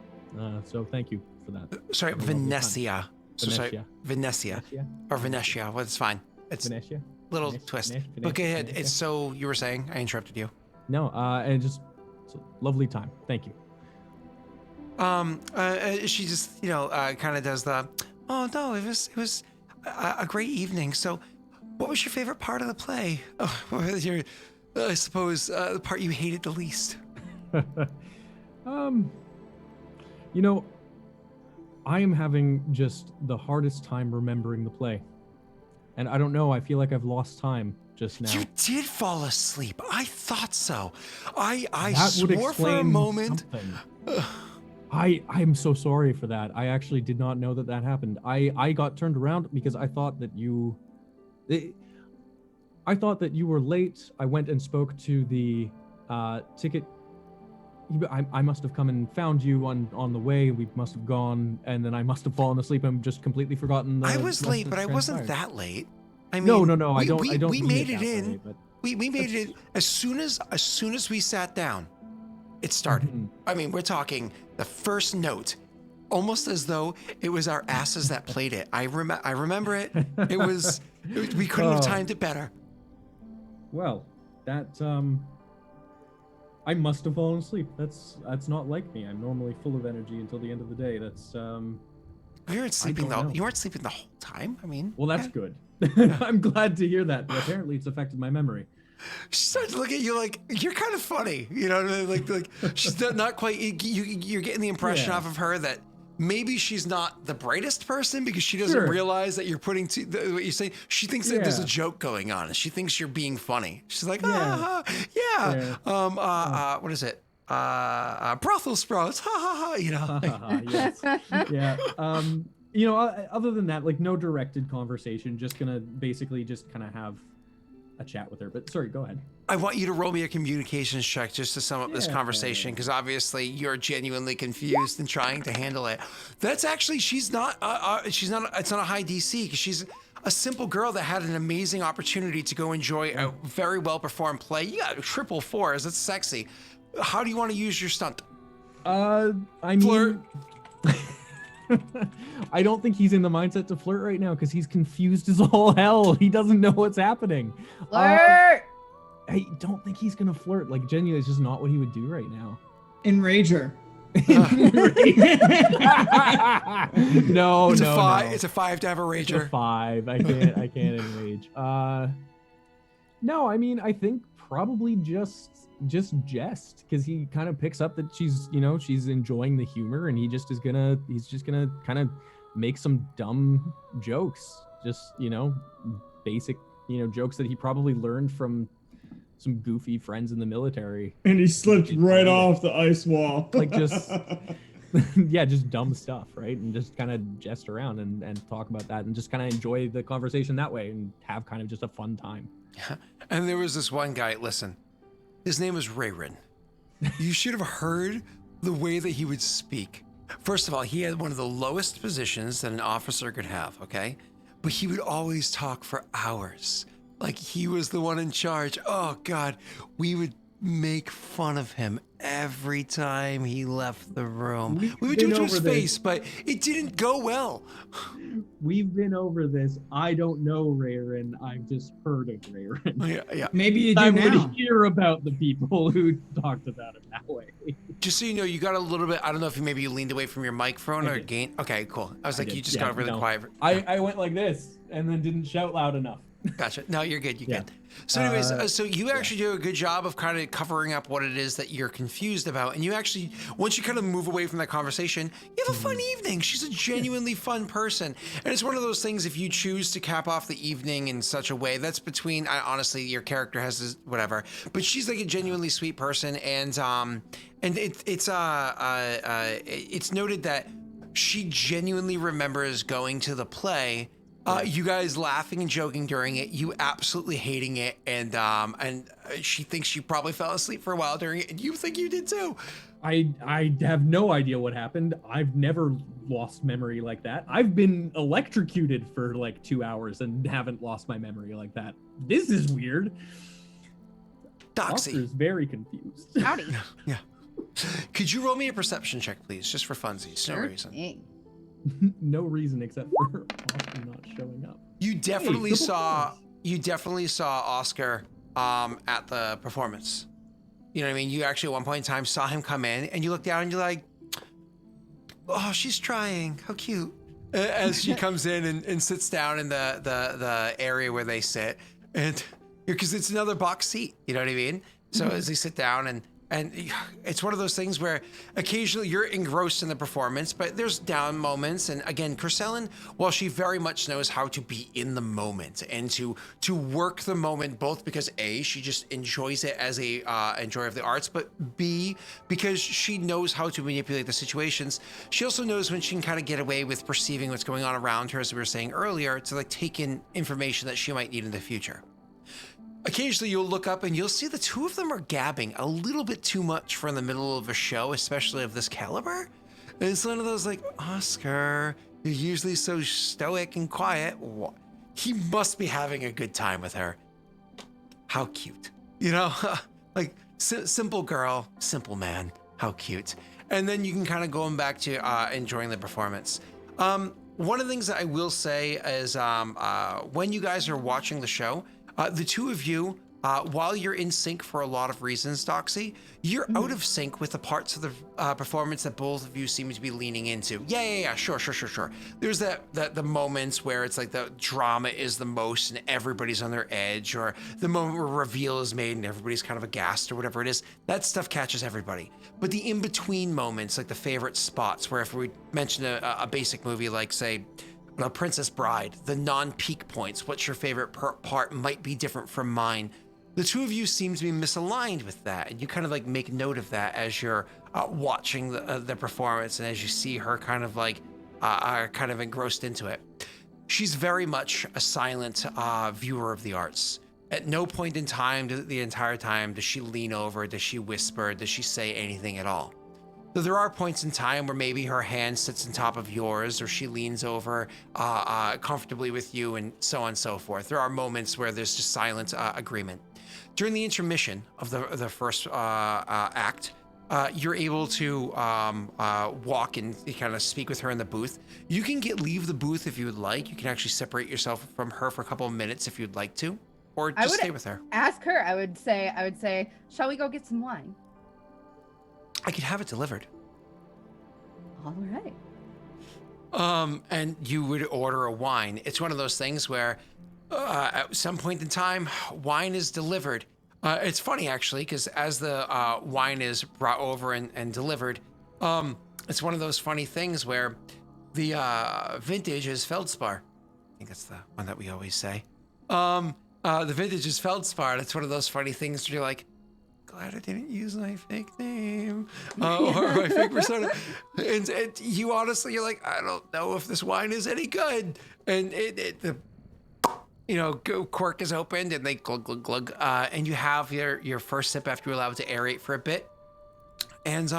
B: So thank you for that.
C: Sorry, Venetia. So sorry,
B: Venetia.
C: Venetia. Or Venetia. Well, it's fine. It's
B: Venetia?
C: little twist. But go ahead. It's so you were saying. I interrupted you.
B: No, and it's a lovely time. Thank you.
C: She just, kind of does the, oh no, it was a great evening. So what was your favorite part of the play? Oh, I suppose, the part you hated the least.
B: I am having just the hardest time remembering the play. And I don't know, I feel like I've lost time just now.
C: You did fall asleep. I thought so. I
B: That would
C: swore for a
B: explain
C: moment.
B: I'm so sorry for that. I actually did not know that happened. I got turned around because I thought that you were late. I went and spoke to the ticket. I must have come and found you on the way. We must have gone, and then I must have fallen asleep and just completely forgotten.
C: I was late, but I wasn't that late. I mean,
B: no. I don't.
C: We made it in.
B: Way, but
C: we made it in as soon as we sat down. It started.
B: Mhm.
C: I mean, we're talking the first note, almost as though it was our asses that played it. I remember it. We couldn't have timed it better.
B: Well, that I must have fallen asleep. That's not like me. I'm normally full of energy until the end of the day. That's
C: You weren't sleeping though. You weren't sleeping the whole time. I mean,
B: well, that's good. I'm glad to hear that. But apparently, it's affected my memory.
C: She starts to look at you like you're kind of funny, like she's not quite. You're getting the impression off of her that maybe she's not the brightest person because she doesn't realize that you're putting what you say. She thinks that there's a joke going on, and she thinks you're being funny. She's like, what is it? Brothel sprouts, ha ha ha.
B: Yes. Yeah. Other than that, like no directed conversation. Just gonna basically just kind of have a chat with her. But sorry, go ahead.
C: I want you to roll me a communications check just to sum up this conversation, because obviously you're genuinely confused and trying to handle it. That's actually it's not a high DC, because she's a simple girl that had an amazing opportunity to go enjoy a very well performed play. You got triple fours. That's sexy. How do you want to use your stunt?
B: I mean,
C: flirt.
B: I don't think he's in the mindset to flirt right now because he's confused as all hell. He doesn't know what's happening.
D: Flirt!
B: I don't think he's gonna flirt. Like, genuinely, it's just not what he would do right now.
A: Enrage her.
B: No,
C: It's
B: no,
C: a 5.
B: no.
C: It's a 5 to have a rager.
B: It's a 5. I can't enrage. No, I mean, I think probably just jest, because he kind of picks up that she's enjoying the humor, and he's just gonna kind of make some dumb jokes, just basic jokes that he probably learned from some goofy friends in the military.
A: And he slipped
B: Just
A: right
B: do it.
A: off the ice wall.
B: Like, just yeah, just dumb stuff, right? And just kind of jest around and talk about that and just kind of enjoy the conversation that way and have kind of just a fun time.
C: Yeah. And there was this one guy, listen, his name was Rayrin. You should have heard the way that he would speak. First of all, he had one of the lowest positions that an officer could have, okay? But he would always talk for hours. Like he was the one in charge. Oh God, we would make fun of him every time he left the room. We would do it to his face, but it didn't go well.
B: We've been over this. I don't know Rayrin. I've just heard of Rayrin.
C: Yeah.
A: Maybe you do
B: I
A: now.
B: would hear about the people who talked about it that way.
C: Just so you know, you got a little bit, I don't know if you leaned away from your microphone
B: I
C: or
B: did.
C: gain. Okay, cool. I was
B: I
C: like,
B: did.
C: you just
B: Yeah,
C: got really
B: no.
C: quiet.
B: I went like this and then didn't shout loud enough.
C: Gotcha. No, you're good. You're
B: Yeah.
C: good. So anyways, so you actually do a good job of kind of covering up what it is that you're confused about. And you actually, once you kind of move away from that conversation, you have a fun evening. She's a genuinely fun person. And it's one of those things, if you choose to cap off the evening in such a way, that's between, honestly, your character has this, whatever, but she's like a genuinely sweet person. And it's noted that she genuinely remembers going to the play, you guys laughing and joking during it, you absolutely hating it, and she thinks you probably fell asleep for a while during it, and you think you did too.
B: I have no idea what happened. I've never lost memory like that. I've been electrocuted for like 2 hours and haven't lost my memory like that. This is weird.
C: Doxy.
B: Oscar's very confused.
D: Howdy.
C: Yeah. Could you roll me a perception check, please, just for funsies? No
D: Sure
C: reason.
D: thing.
B: No reason except for Oscar not showing up.
C: You definitely
B: triple
C: saw Oscar at the performance. You know what I mean? You actually at one point in time saw him come in, and you look down and you're like, oh, she's trying. How cute. As she comes in and sits down in the area where they sit, and because it's another box seat, you know what I mean? So as they sit down and it's one of those things where occasionally you're engrossed in the performance, but there's down moments. And again, Kercellin, while she very much knows how to be in the moment and to work the moment, both because A, she just enjoys it as a enjoyer of the arts, but B, because she knows how to manipulate the situations. She also knows when she can kind of get away with perceiving what's going on around her, as we were saying earlier, to like take in information that she might need in the future. Occasionally you'll look up and you'll see the two of them are gabbing a little bit too much for in the middle of a show, especially of this caliber. And it's one of those like, Oscar, you're usually so stoic and quiet. He must be having a good time with her. How cute. You know, like simple girl, simple man. How cute. And then you can kind of go back to enjoying the performance. One of the things that I will say is when you guys are watching the show, the two of you, while you're in sync for a lot of reasons, Doxy, you're out of sync with the parts of the performance that both of you seem to be leaning into. Yeah, sure. There's the moments where it's like the drama is the most and everybody's on their edge, or the moment where a reveal is made and everybody's kind of aghast or whatever it is. That stuff catches everybody. But the in-between moments, like the favorite spots, where if we mention a basic movie like, say, Princess Bride, the non-peak points, what's your favorite part might be different from mine. The two of you seem to be misaligned with that, and you kind of like make note of that as you're watching the performance and as you see her kind of like kind of engrossed into it. She's very much a silent viewer of the arts. At no point in time, the entire time, does she lean over, does she whisper, does she say anything at all. So there are points in time where maybe her hand sits on top of yours, or she leans over comfortably with you, and so on and so forth. There are moments where there's just silent agreement. During the intermission of the first act, you're able to walk and kind of speak with her in the booth. You can leave the booth if you would like. You can actually separate yourself from her for a couple of minutes if you'd like to, or just stay with her.
D: Ask her. I would say, shall we go get some wine?
C: I could have it delivered.
D: All right.
C: And you would order a wine. It's one of those things where at some point in time, wine is delivered. It's funny, actually, because as the wine is brought over and delivered, it's one of those funny things where the vintage is Feldspar. I think that's the one that we always say. the vintage is feldspar. It's one of those funny things where you're like, glad I didn't use my fake name or my fake persona. And you honestly, you're like, I don't know if this wine is any good. And the cork is opened and they glug, glug, glug. And you have your first sip after you're allowed to aerate for a bit. And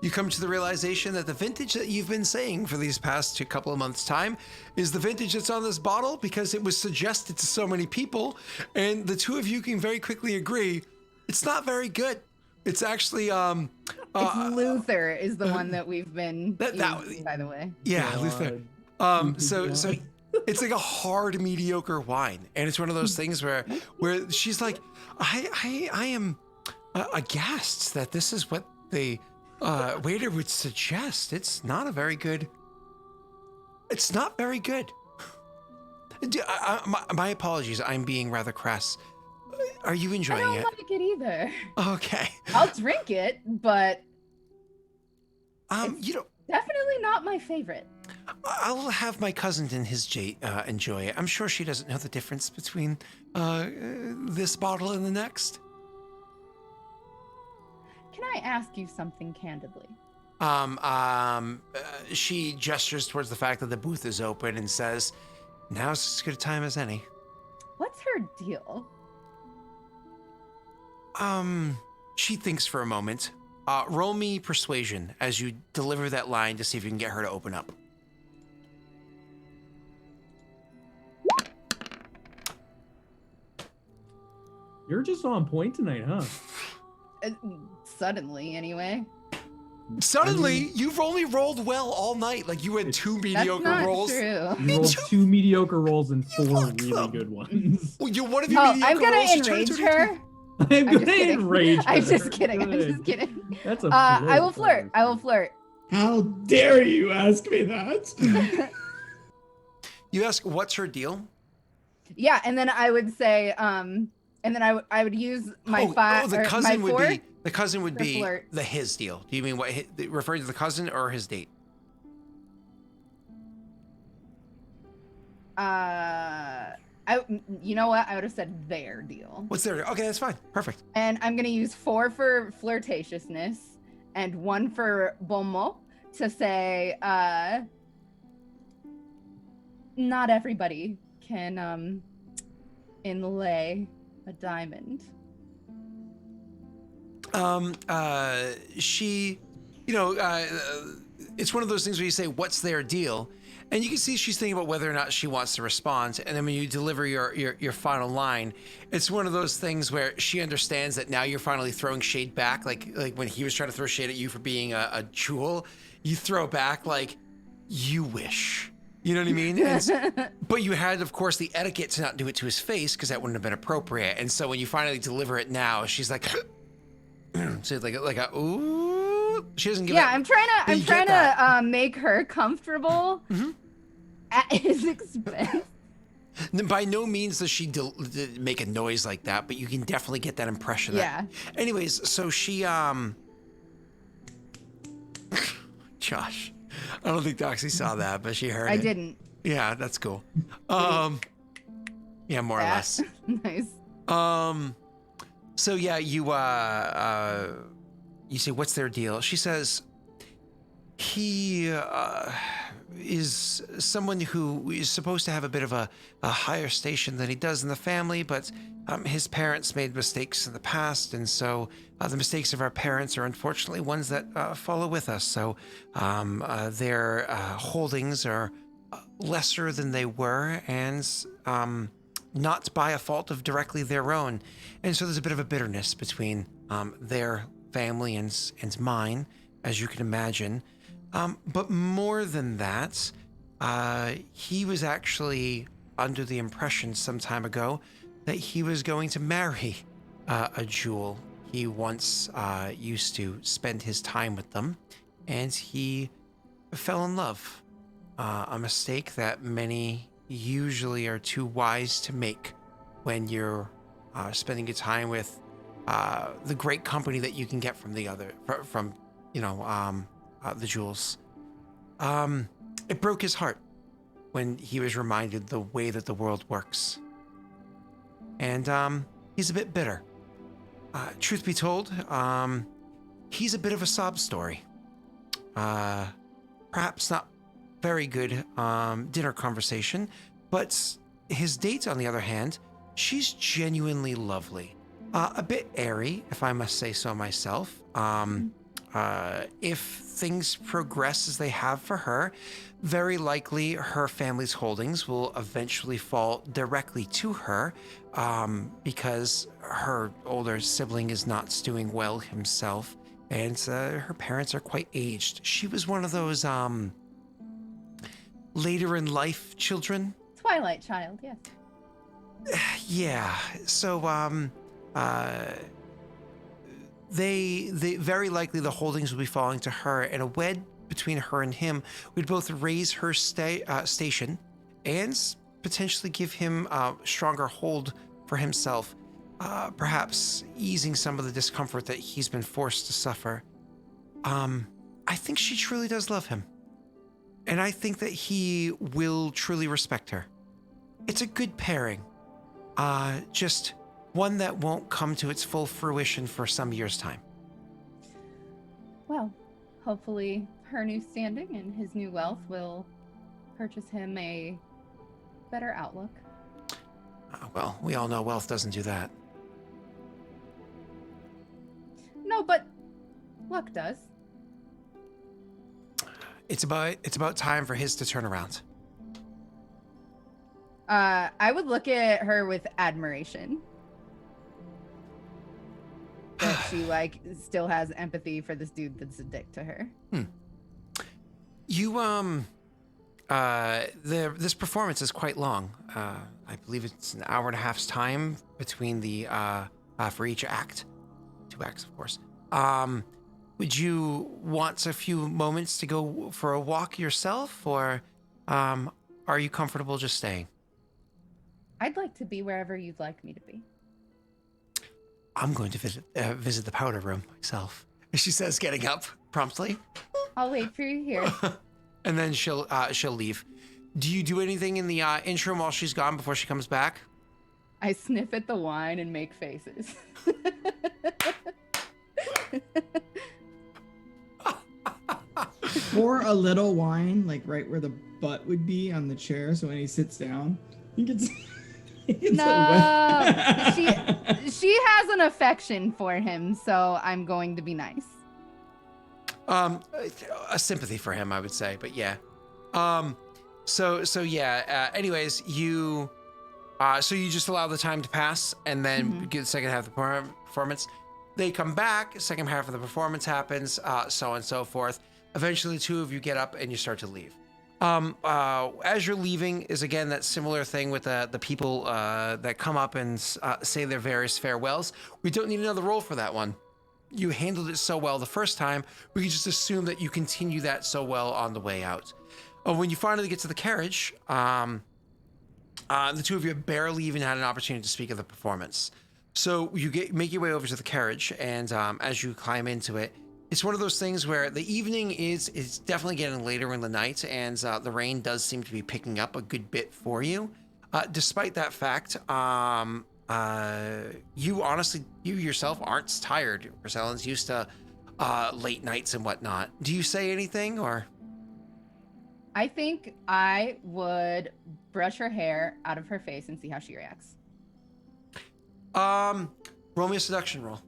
C: you come to the realization that the vintage that you've been saying for these past couple of months' time is the vintage that's on this bottle because it was suggested to so many people. And the two of you can very quickly agree, it's not very good. It's actually
D: it's Luther is the one that we've been using, by the way.
C: Yeah, Luther. So it's like a hard mediocre wine, and it's one of those things where she's like, I am aghast that this is what the waiter would suggest. It's not very good. My apologies. I'm being rather crass. Are you enjoying it?
D: I don't like it either.
C: Okay.
D: I'll drink it, but
C: you know,
D: definitely not my favorite.
C: I'll have my cousin and his enjoy it. I'm sure she doesn't know the difference between this bottle and the next.
D: Can I ask you something candidly?
C: She gestures towards the fact that the booth is open and says, "Now's as good a time as any."
D: What's her deal?
C: She thinks for a moment. Roll me persuasion as you deliver that line to see if you can get her to open up.
B: You're just on point tonight, huh?
D: Suddenly, anyway.
C: Suddenly, you've only rolled well all night. Like you had two mediocre
D: That's not
C: rolls.
D: true.
B: You rolled two mediocre rolls and four really good ones.
C: Well, one of your
D: Oh,
C: mediocre
D: I'm gonna
C: rolls turned
D: enrage
C: into-
D: her.
B: I'm
D: just
B: gonna
D: kidding.
B: enrage her.
D: I'm just kidding. I'm
B: Good.
D: just kidding.
B: That's a
D: I will flirt. I will flirt.
A: How dare you ask me that?
C: You ask, what's her deal?
D: Yeah, and then I would say, and then I would use my
C: the cousin would
D: four.
C: be the cousin would
D: for
C: be
D: flirt.
C: his deal. Do you mean what referring to the cousin or his date?
D: You know what? I would have said their deal.
C: What's their? Okay, that's fine. Perfect.
D: And I'm gonna use 4 for flirtatiousness and 1 for bon mot to say, not everybody can inlay a diamond.
C: She, it's one of those things where you say, "What's their deal?" And you can see she's thinking about whether or not she wants to respond. And then when you deliver your final line, it's one of those things where she understands that now you're finally throwing shade back. Like when he was trying to throw shade at you for being a jewel, you throw back like, you wish. You know what I mean? But you had, of course, the etiquette to not do it to his face because that wouldn't have been appropriate. And so when you finally deliver it now, she's like, so like a ooh. She doesn't give.
D: Yeah,
C: that,
D: I'm trying to make her comfortable at his expense.
C: By no means does she make a noise like that, but you can definitely get that impression.
D: Yeah.
C: Anyways, so she Josh, I don't think Doxy saw that, but she heard it.
D: I didn't.
C: Yeah, that's cool. Yeah, more or less.
D: Nice.
C: So yeah, you say, what's their deal? She says, he is someone who is supposed to have a bit of a higher station than he does in the family, but his parents made mistakes in the past, and so the mistakes of our parents are unfortunately ones that follow with us. So their holdings are lesser than they were, and not by a fault of directly their own. And so there's a bit of a bitterness between their family and mine, as you can imagine. But more than that, he was actually under the impression some time ago that he was going to marry a jewel. He once used to spend his time with them, and he fell in love. A mistake that many usually are too wise to make when you're spending your time with the great company that you can get from the jewels. It broke his heart when he was reminded the way that the world works. and he's a bit bitter. Truth be told, he's a bit of a sob story. Perhaps not very good dinner conversation, but his date, on the other hand, she's genuinely lovely. A bit airy, if I must say so myself. If things progress as they have for her, very likely her family's holdings will eventually fall directly to her, because her older sibling is not doing well himself, and her parents are quite aged. She was one of those later in life children.
D: Twilight child, yes.
C: Yeah. So they very likely the holdings will be falling to her, and a wed between her and him would both raise her station and potentially give him a stronger hold for himself, perhaps easing some of the discomfort that he's been forced to suffer. I think she truly does love him, and I think that he will truly respect her. It's a good pairing, just one that won't come to its full fruition for some years' time.
D: Well, hopefully her new standing and his new wealth will purchase him a better outlook.
C: Well, we all know wealth doesn't do that.
D: No, but luck does.
C: It's about time for his to turn around.
D: I would look at her with admiration. That she still has empathy for this dude that's a dick to her.
C: You this performance is quite long. I believe it's an hour and a half's time between the for each act. 2 acts, of course. Would you want a few moments to go for a walk yourself, or are you comfortable just staying?
D: I'd like to be wherever you'd like me to be.
C: I'm going to visit the powder room myself, she says, getting up promptly.
D: I'll wait for you here.
C: And then she'll leave. Do you do anything in the interim while she's gone before she comes back?
D: I sniff at the wine and make faces.
A: Pour a little wine, like right where the butt would be on the chair, so when he sits down, he gets.
D: No, she has an affection for him, so I'm going to be nice.
C: A sympathy for him, I would say, but yeah. So yeah. Anyways, you just allow the time to pass, and then get the second half of the performance. They come back. Second half of the performance happens, so on and so forth. Eventually, the two of you get up and you start to leave. As you're leaving is again that similar thing with the people that come up and say their various farewells. We don't need another roll for that one. You handled it so well the first time, we can just assume that you continue that so well on the way out. When you finally get to the carriage, the two of you barely even had an opportunity to speak of the performance. So you make your way over to the carriage, and as you climb into it, it's one of those things where the evening is definitely getting later in the night, and the rain does seem to be picking up a good bit for you. Despite that fact, you yourself aren't tired. Rosellen's used to late nights and whatnot. Do you say anything, or?
D: I think I would brush her hair out of her face and see how she reacts.
C: Roll me a seduction roll.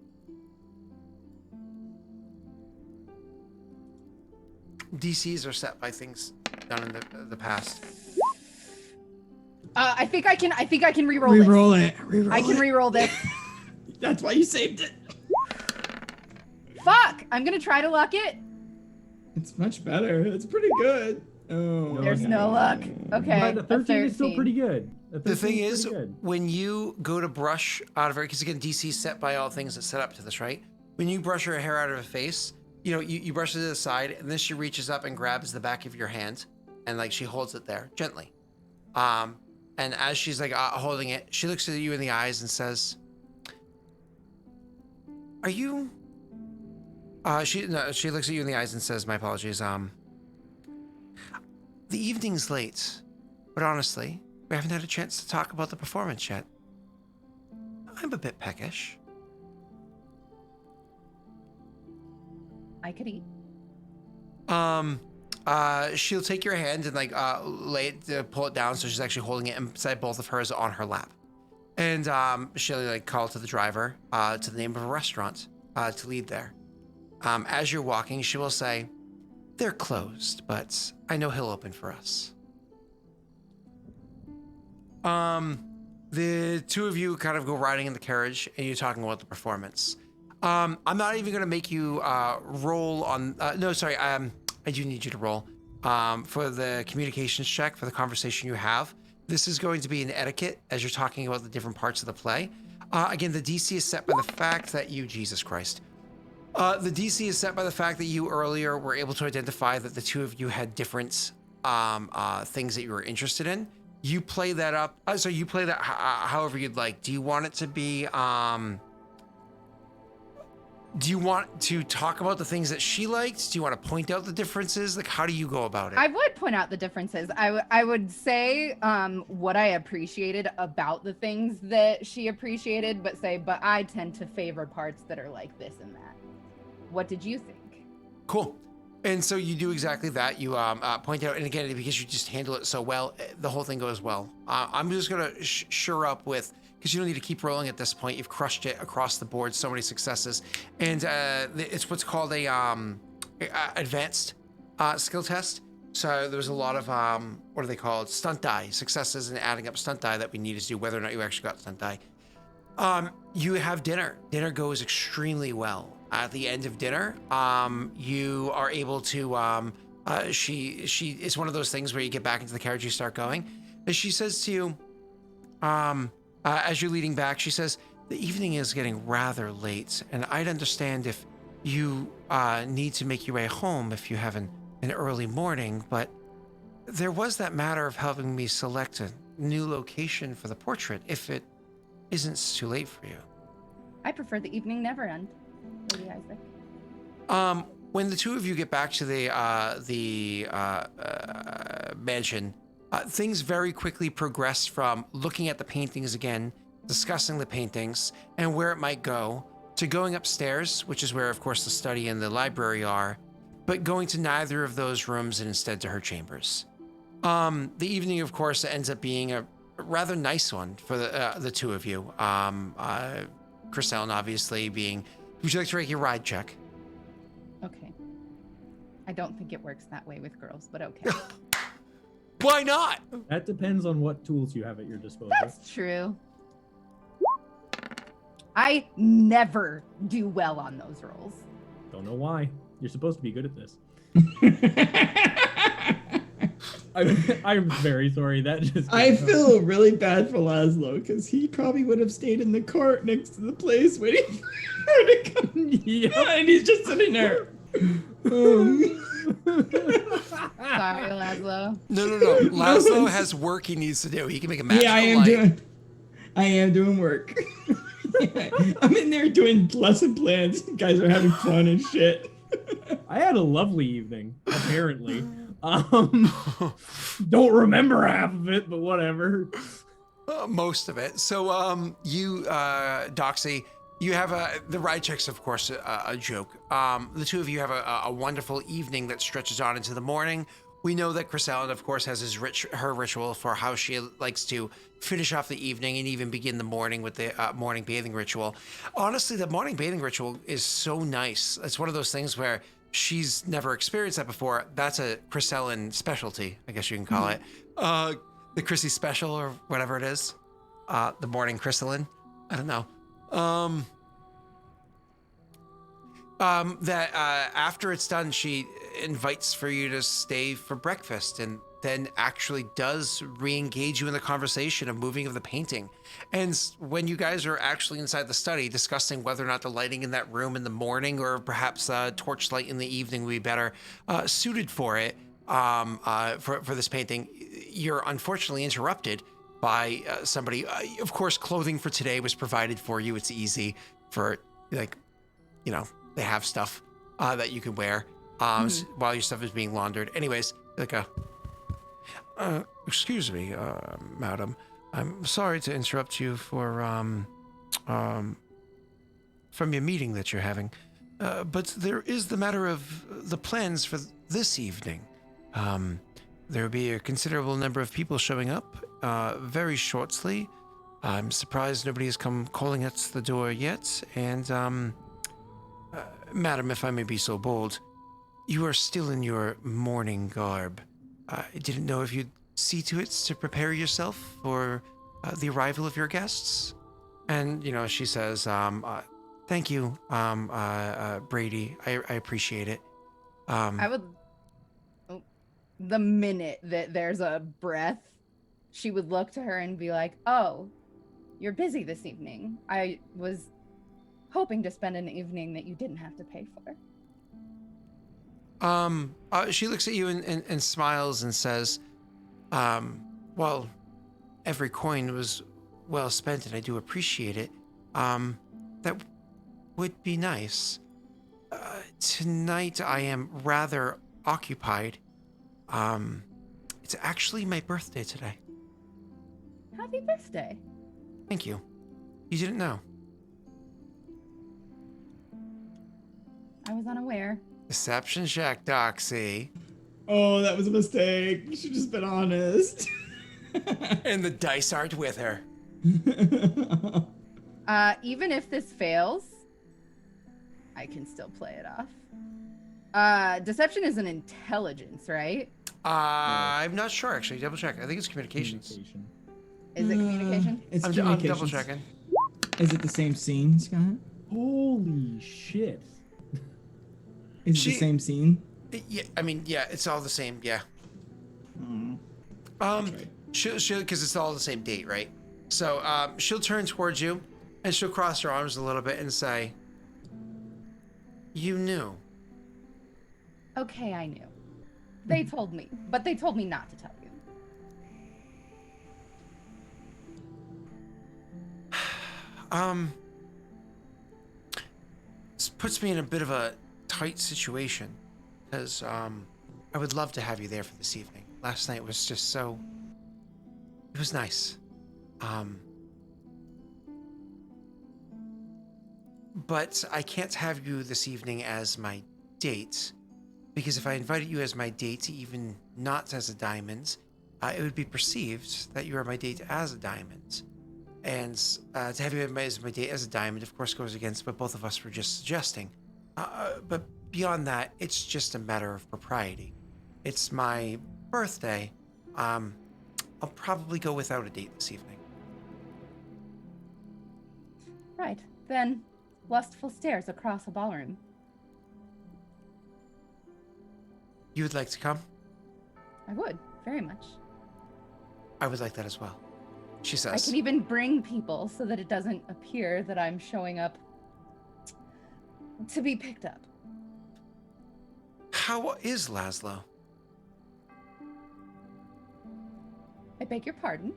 C: DCs are set by things done in the past.
D: I think I can re-roll
A: Re-roll
D: this.
A: it.
D: I can re-roll this.
A: That's why you saved it.
D: Fuck! I'm gonna try to luck it.
A: It's much better. It's pretty good. Oh,
D: There's no luck. Okay,
B: But the 13 is still pretty good.
C: The thing is, when you go to brush out of her, because again, DC is set by all things that set up to this, right? When you brush her hair out of her face, you brush it to the side, and then she reaches up and grabs the back of your hand, and she holds it there gently. And as she's holding it, she looks at you in the eyes and says, "Are you?" She looks at you in the eyes and says, "My apologies. The evening's late, but honestly, we haven't had a chance to talk about the performance yet." I'm a bit peckish.
D: I could eat.
C: She'll take your hand and like lay it, pull it down, so she's actually holding it inside both of hers on her lap. And she'll like call to the driver to the name of a restaurant to lead there. As you're walking, she will say, "They're closed, but I know he'll open for us." The two of you kind of go riding in the carriage, and you're talking about the performance. I'm not even gonna make you roll on. No, sorry. I do need you to roll for the communications check for the conversation you have. This is going to be an etiquette as you're talking about the different parts of the play. Again, the DC is set by the fact that you, Jesus Christ. The DC is set by the fact that you earlier were able to identify that the two of you had different things that you were interested in. You play that up. So you play that however you'd like. Do you want it to be? Do you want to talk about the things that she liked? Do you want to point out the differences? Like, how do you go about it?
D: I would point out the differences. I would say what I appreciated about the things that she appreciated, but I tend to favor parts that are like this and that. What did you think?
C: Cool. And so you do exactly that. You point out, and again, because you just handle it so well, the whole thing goes well. I'm just going to sure up with, because you don't need to keep rolling at this point. You've crushed it across the board, so many successes. And it's what's called a advanced skill test. So there was a lot of, what are they called? Stunt die successes and adding up stunt die that we needed to do, whether or not you actually got stunt die. You have dinner. Dinner goes extremely well. At the end of dinner, you are able to, she it's one of those things where you get back into the carriage, you start going. And she says to you, as you're leading back, she says, "The evening is getting rather late, and I'd understand if you need to make your way home if you have an early morning, but there was that matter of helping me select a new location for the portrait, if it isn't too late for you."
D: I prefer the evening never end, Lady Isaac.
C: When the two of you get back to the mansion, things very quickly progress from looking at the paintings again, discussing the paintings and where it might go, to going upstairs, which is where, of course, the study and the library are, but going to neither of those rooms and instead to her chambers. The evening, of course, ends up being a rather nice one for the two of you. Chriselle, obviously, being... Would you like to make your ride check?
D: Okay. I don't think it works that way with girls, but okay.
C: Why not?
B: That depends on what tools you have at your disposal.
D: That's true. I never do well on those rolls.
B: Don't know why. You're supposed to be good at this. I'm very sorry. That just...
A: I feel really bad for Laszlo because he probably would have stayed in the cart next to the place waiting for her to come. Yeah, and he's just sitting there.
D: Sorry, Laszlo.
C: No. Laszlo has work he needs to do. He can make a magical
A: Yeah, I
C: light.
A: am doing work. I'm in there doing lesson plans. You guys are having fun and shit.
B: I had a lovely evening, apparently. Don't remember half of it, but whatever.
C: Most of it. So, you, Doxy, you have the ride check's, of course, a joke. The two of you have a wonderful evening that stretches on into the morning. We know that Chriselle, of course, has her ritual for how she likes to finish off the evening and even begin the morning with the morning bathing ritual. Honestly, the morning bathing ritual is so nice. It's one of those things where she's never experienced that before. That's a Chrisellen specialty, I guess you can call it. The Chrissy special or whatever it is. The morning Chrisellen. I don't know. That after it's done, she invites for you to stay for breakfast and then actually does re-engage you in the conversation of moving of the painting. And when you guys are actually inside the study discussing whether or not the lighting in that room in the morning or perhaps torchlight in the evening would be better suited for it, for this painting, you're unfortunately interrupted by somebody. Of course, clothing for today was provided for you. It's easy for, like, you know, they have stuff that you can wear while your stuff is being laundered. Anyways, like excuse me, madam. I'm sorry to interrupt you for from your meeting that you're having. But there is the matter of the plans for this evening. There will be a considerable number of people showing up very shortly. I'm surprised nobody has come calling at the door yet. And, madam, if I may be so bold, you are still in your mourning garb. I didn't know if you'd see to it to prepare yourself for the arrival of your guests. And, she says, thank you, Brady. I appreciate it.
D: I would. Oh, the minute that there's a breath, she would look to her and be like, "Oh, you're busy this evening. I was hoping to spend an evening that you didn't have to pay for."
C: She looks at you and smiles and says, well, every coin was well spent and I do appreciate it. That would be nice. Tonight I am rather occupied. It's actually my birthday today.
D: Happy birthday.
C: Thank you. You didn't know.
D: I was unaware.
C: Deception check, Doxy.
A: Oh, that was a mistake. You should just been honest.
C: And the dice aren't with her.
D: Even if this fails, I can still play it off. Deception is an intelligence, right?
C: I'm not sure, actually. Double check. I think it's communications.
D: Is it communication?
A: It's
C: I'm
A: communications.
C: double checking.
A: Is it the same scene, Scott?
B: Holy shit.
A: Is it the same scene?
C: Yeah, it's all the same. Yeah.
A: Right.
C: She'll because it's all the same date, right? So, she'll turn towards you, and she'll cross her arms a little bit and say, "You knew."
D: Okay, I knew. They told me, but they told me not to tell you.
C: This puts me in a bit of a tight situation, because I would love to have you there for this evening. Last night was just so. It was nice. But I can't have you this evening as my date, because if I invited you as my date, even not as a diamond, it would be perceived that you are my date as a diamond. And to have you as my date as a diamond, of course, goes against what both of us were just suggesting. But beyond that, it's just a matter of propriety. It's my birthday. I'll probably go without a date this evening.
D: Right. Then, lustful stares across a ballroom.
C: You would like to come?
D: I would, very much.
C: I would like that as well. She
D: I
C: says.
D: can even bring people so that it doesn't appear that I'm showing up to be picked up.
C: How is Laszlo?
D: I beg your pardon?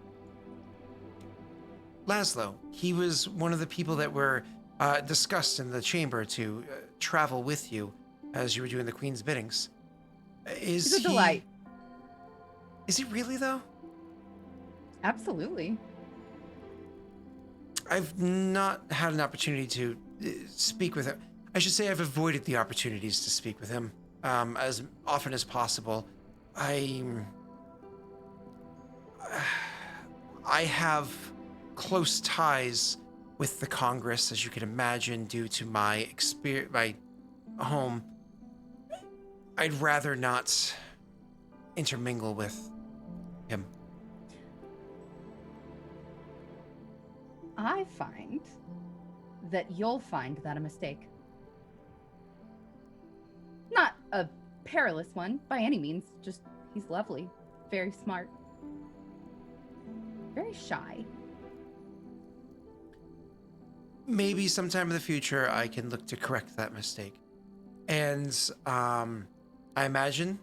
C: Laszlo, he was one of the people that were discussed in the chamber to travel with you as you were doing the Queen's biddings. Is
D: He's a delight.
C: Is he really, though?
D: Absolutely.
C: I've not had an opportunity to speak with him. I should say I've avoided the opportunities to speak with him as often as possible. I have close ties with the Congress, as you can imagine, due to my home. I'd rather not intermingle with him.
D: I find that you'll find that a mistake. Not a perilous one, by any means. Just, he's lovely. Very smart. Very shy.
C: Maybe sometime in the future I can look to correct that mistake. And I imagine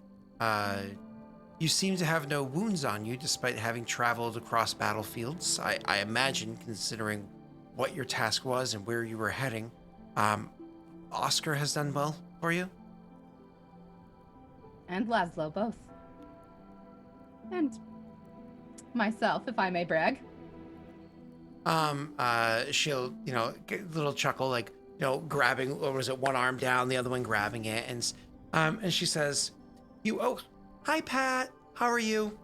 C: you seem to have no wounds on you despite having traveled across battlefields. I imagine, considering what your task was and where you were heading, Oscar has done well for you?
D: And Laszlo, both. And myself, if I may brag.
C: she'll, get a little chuckle, like, grabbing, what was it, one arm down, the other one grabbing it, and she says, hi, Pat, how are you?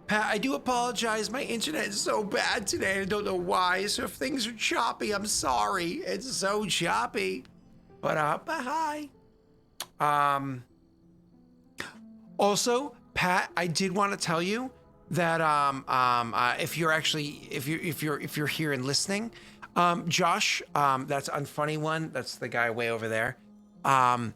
C: Pat, I do apologize. My internet is so bad today. I don't know why. So if things are choppy, I'm sorry. It's so choppy. But hi. Also, Pat, I did want to tell you that if you're here and listening, Josh, that's Unfunny One. That's the guy way over there. Him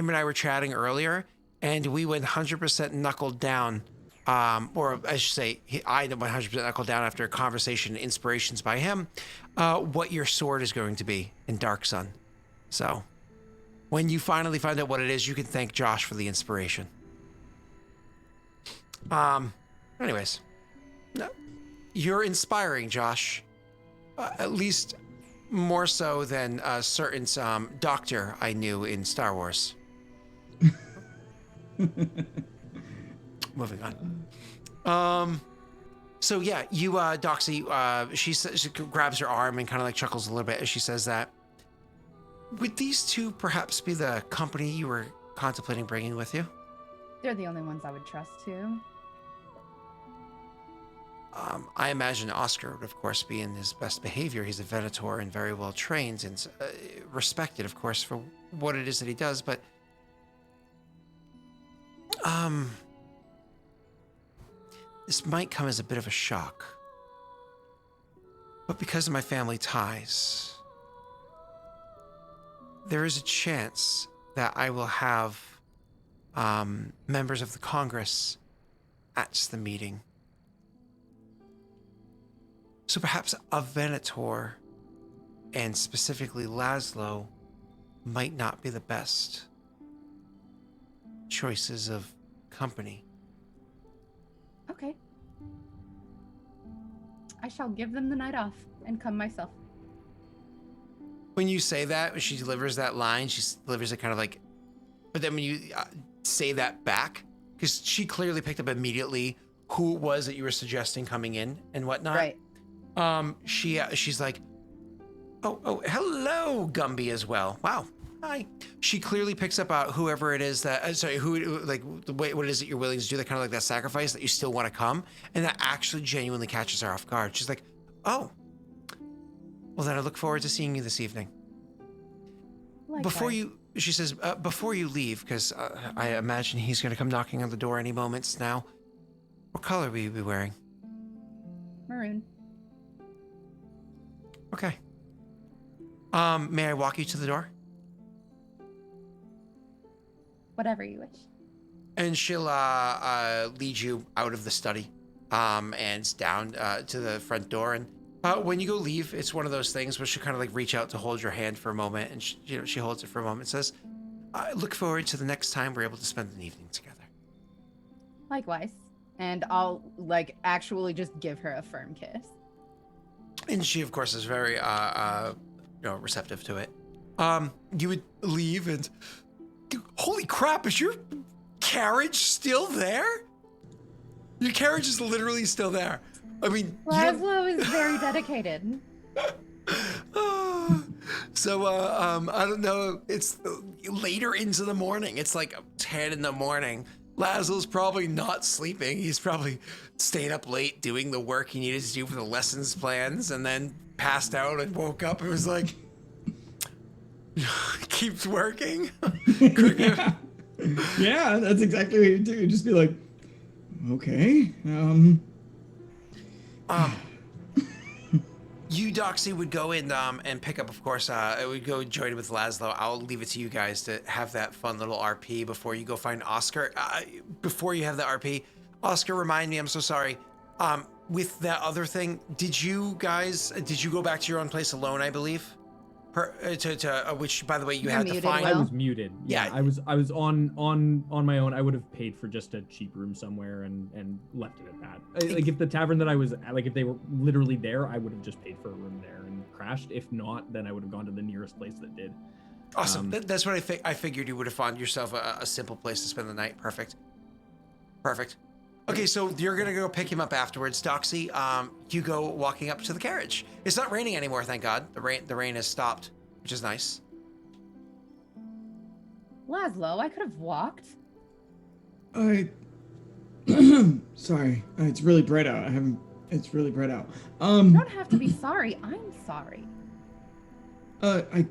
C: and I were chatting earlier, and we went 100% knuckled down. Or I should say, I 100% knuckled down after a conversation, inspirations by him, what your sword is going to be in Dark Sun. So, when you finally find out what it is, you can thank Josh for the inspiration. Anyways, no, you're inspiring, Josh. At least more so than a certain doctor I knew in Star Wars. Moving on. So yeah, you, Doxy, she grabs her arm and kind of like chuckles a little bit as she says that. Would these two perhaps be the company you were contemplating bringing with you?
D: They're the only ones I would trust too.
C: I imagine Oscar would, of course, be in his best behavior. He's a Venator and very well trained and respected, of course, for what it is that he does. But, this might come as a bit of a shock. But because of my family ties, there is a chance that I will have members of the Congress at the meeting. So perhaps a Venator, and specifically Laszlo, might not be the best choices of company.
D: Okay. I shall give them the night off and come myself.
C: When you say that, when she delivers that line, she delivers it kind of like, but then when you say that back, because she clearly picked up immediately who it was that you were suggesting coming in and whatnot.
D: Right.
C: She's like, oh, hello, Gumby as well. Wow, hi. She clearly picks up whoever it is that, what it is that you're willing to do, that kind of like that sacrifice that you still want to come, and that actually genuinely catches her off guard. She's like, oh, well then I look forward to seeing you this evening.
D: Likewise.
C: She says, before you leave, because I imagine he's going to come knocking on the door any moments now. What color will you be wearing?
D: Maroon.
C: Okay. May I walk you to the door?
D: Whatever you wish.
C: And she'll lead you out of the study, and down to the front door. And when you go leave, it's one of those things where she'll kind of like reach out to hold your hand for a moment, and she holds it for a moment and says, I look forward to the next time we're able to spend an evening together.
D: Likewise. And I'll like actually just give her a firm kiss.
C: And she, of course, is very, receptive to it. You would leave and, holy crap, is your carriage still there? Your carriage is literally still there. I mean,
D: Laszlo is very dedicated.
C: So, I don't know. It's later into the morning. It's like 10 in the morning. Laszlo's probably not sleeping. He's probably stayed up late doing the work he needed to do for the lessons plans, and then passed out and woke up and was like, keeps working.
A: Yeah. Yeah, that's exactly what you do. You just be like, okay.
C: You, Doxy, would go in and pick up, of course, it would go join with Laszlo. I'll leave it to you guys to have that fun little RP before you go find Oscar. Before you have the RP, Oscar, remind me, I'm so sorry. With that other thing, did you go back to your own place alone, I believe? Which, by the way, you had to
D: muted,
C: find.
B: I was muted.
C: Yeah.
B: I was on my own. I would have paid for just a cheap room somewhere and left it at that. Like if the tavern that I was at, like if they were literally there, I would have just paid for a room there and crashed. If not, then I would have gone to the nearest place that did.
C: Awesome. That's what I figured you would have found yourself a simple place to spend the night. Perfect. Okay, so you're gonna go pick him up afterwards, Doxy. You go walking up to the carriage. It's not raining anymore, thank God. The rain has stopped, which is nice.
D: Laszlo, I could have walked.
A: I sorry. It's really bright out. It's really bright out.
D: You don't have to be sorry. I'm sorry.
A: I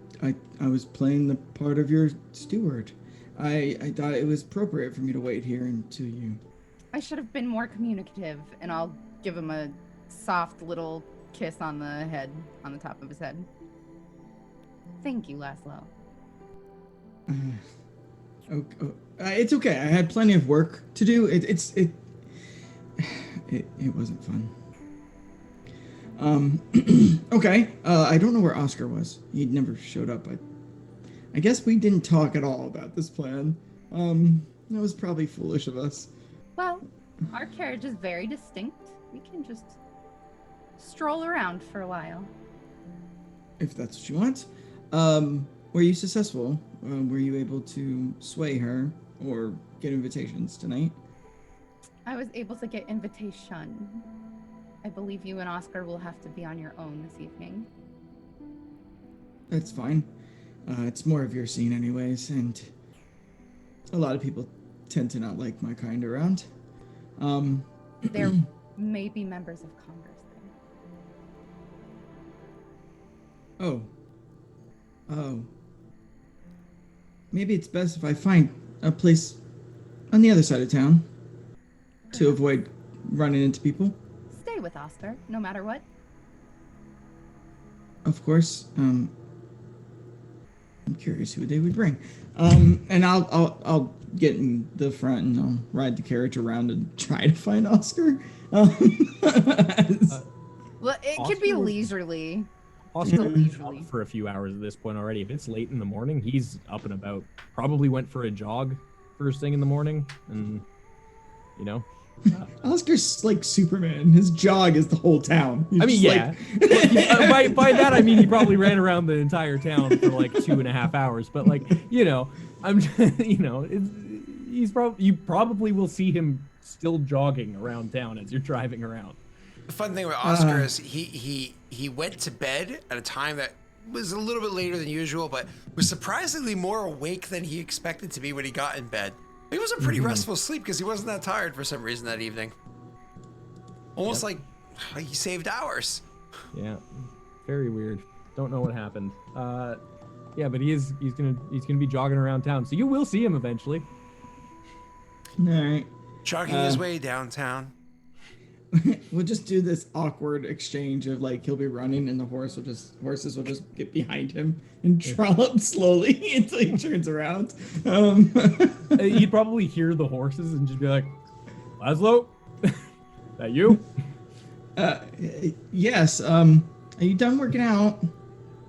A: was playing the part of your steward. I thought it was appropriate for me to wait here until you.
D: I should have been more communicative, and I'll give him a soft little kiss on the head, on the top of his head. Thank you, Laszlo.
A: It's okay. I had plenty of work to do. It wasn't fun. Okay. I don't know where Oscar was. He never showed up. I guess we didn't talk at all about this plan. That was probably foolish of us.
D: Well, our carriage is very distinct. We can just stroll around for a while.
A: If that's what you want. Were you successful? Were you able to sway her or get invitations tonight?
D: I was able to get invitation. I believe you and Oscar will have to be on your own this evening.
A: That's fine. It's more of your scene anyways, and a lot of people tend to not like my kind around.
D: There may be members of Congress there.
A: Oh. Maybe it's best if I find a place on the other side of town to avoid running into people.
D: Stay with Oscar, no matter what.
A: Of course. I'm curious who they would bring. And I'll get in the front and I'll ride the carriage around and try to find Oscar.
D: Well, it could be
B: Oscar-
D: leisurely.
B: Oscar
D: Leisurely.
B: was up for a few hours at this point already. If it's late in the morning, he's up and about. Probably went for a jog first thing in the morning, and you know.
A: Oscar's like Superman. His jog is the whole town. He's
B: I mean,
A: just
B: yeah.
A: like-
B: by that I mean he probably ran around the entire town for like 2.5 hours. But like, you know, you probably will see him still jogging around town as you're driving around.
C: The fun thing with Oscar is he went to bed at a time that was a little bit later than usual, but was surprisingly more awake than he expected to be when he got in bed. It was a pretty restful sleep because he wasn't that tired for some reason that evening. Almost like he saved hours.
B: Yeah, very weird. Don't know what happened. Yeah, but he's gonna be jogging around town, so you will see him eventually.
A: All right.
C: Jogging his way downtown.
A: We'll just do this awkward exchange of like he'll be running and the horses will just get behind him and trollop slowly until he turns around.
B: He'd probably hear the horses and just be like, "Laszlo, that you?"
A: Yes. Are you done working out?